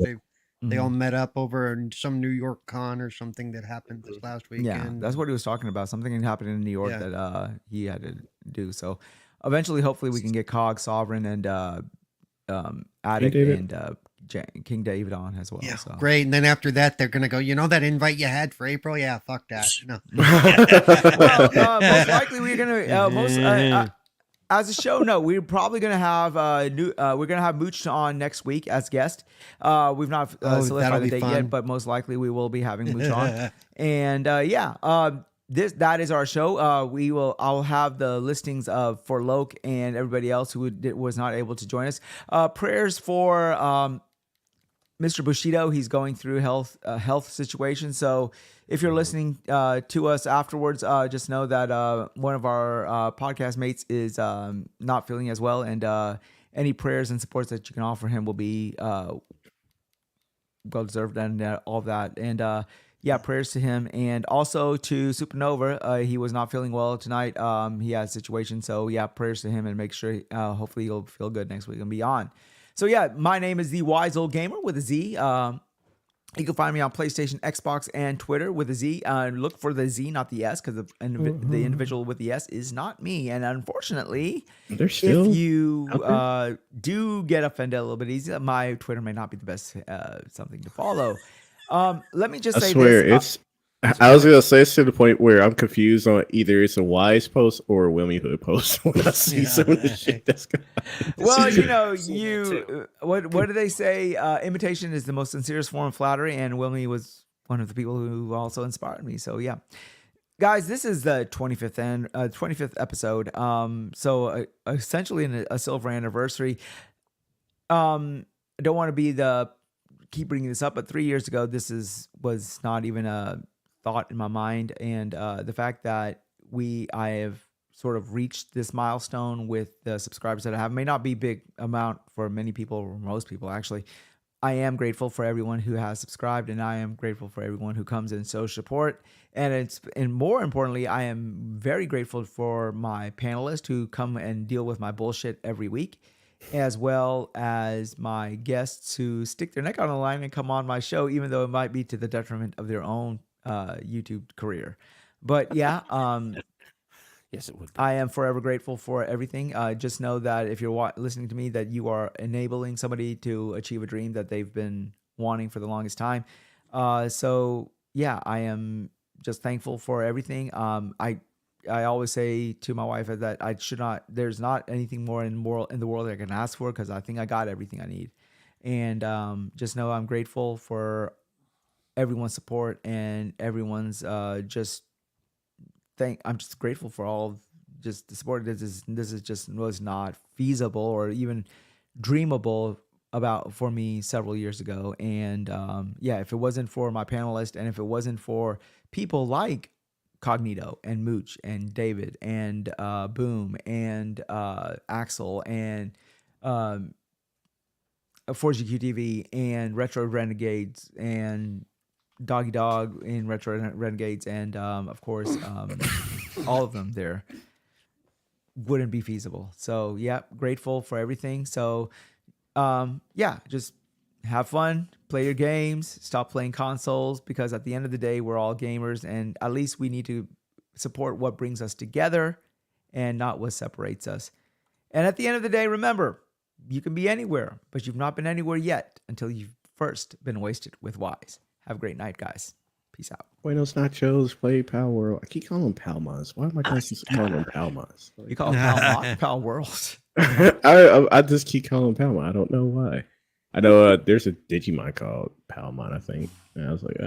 they all met up over in some New York con or something that happened this last weekend. Yeah, that's what he was talking about. Something happened in New York Yeah. that he had to do. So eventually, hopefully, we can get Cog, Sovereign, and Addict and King David on as well. Yeah, So. great. And then after that, they're gonna go. You know that invite you had for April? Yeah, fuck that. No. Well, most likely we're gonna as a show note, we're probably gonna have we're gonna have Mooch on next week as guest. We've not that'll solidified the be date fun. yet, but most likely we will be having Mooch on. And that is our show. I'll have the listings for Loke and everybody else who was not able to join us. Prayers for Mr. Bushido. He's going through health situation. So if you're listening to us afterwards, just know that one of our podcast mates is not feeling as well, and any prayers and supports that you can offer him will be well deserved, and all of that. And prayers to him, and also to Supernova. He was not feeling well tonight. He had a situation, so prayers to him, and make sure hopefully he'll feel good next week and beyond. So my name is the Wise Old Gamer with a Z. You can find me on PlayStation, Xbox, and Twitter with a Z. Look for the Z, not the S, because the individual with the S is not me. And unfortunately, if you do get offended a little bit easy, my Twitter may not be the best something to follow. Let me just say this. I was gonna say it's to the point where I'm confused on either it's a Wise post or a Wilmy Hood post when I see some of the shit that's going on. Well, what do they say? Imitation is the most sincerest form of flattery, and Wilmy was one of the people who also inspired me. So guys, this is the 25th episode. So essentially a silver anniversary. I don't want to keep bringing this up, but 3 years ago, was not even a thought in my mind, and the fact that I have sort of reached this milestone with the subscribers that I have may not be big amount for many people, or most people actually. I am grateful for everyone who has subscribed, and I am grateful for everyone who comes and shows support. And more importantly, I am very grateful for my panelists who come and deal with my bullshit every week, as well as my guests who stick their neck on the line and come on my show, even though it might be to the detriment of their own YouTube career. But yes, it would be. I am forever grateful for everything. Just know that if you're listening to me, that you are enabling somebody to achieve a dream that they've been wanting for the longest time. I am just thankful for everything. I always say to my wife that there's not anything more in the world that I can ask for, because I think I got everything I need. And just know I'm grateful for everyone's support and everyone's I'm just grateful for all just the support. This is just was not feasible or even dreamable for me several years ago. And if it wasn't for my panelists, and if it wasn't for people like Cognito and Mooch and David and Boom and Axel and 4GQTV and Retro Renegades and Doggy Dog in Retro Renegades and of course all of them there wouldn't be feasible. So yeah, grateful for everything. So yeah, just have fun, play your games, stop playing consoles, because at the end of the day, we're all gamers, and at least we need to support what brings us together and not what separates us. And at the end of the day, remember, you can be anywhere, but you've not been anywhere yet until you've first been wasted with Wize. Have a great night, guys. Peace out. Buenos nachos, play PalWorld. I keep calling them PalMons. Why am I calling them PalMons? You call it PalWorld. I just keep calling them Palmon. I don't know why. I know there's a Digimon called Palmon, I think. And I was like,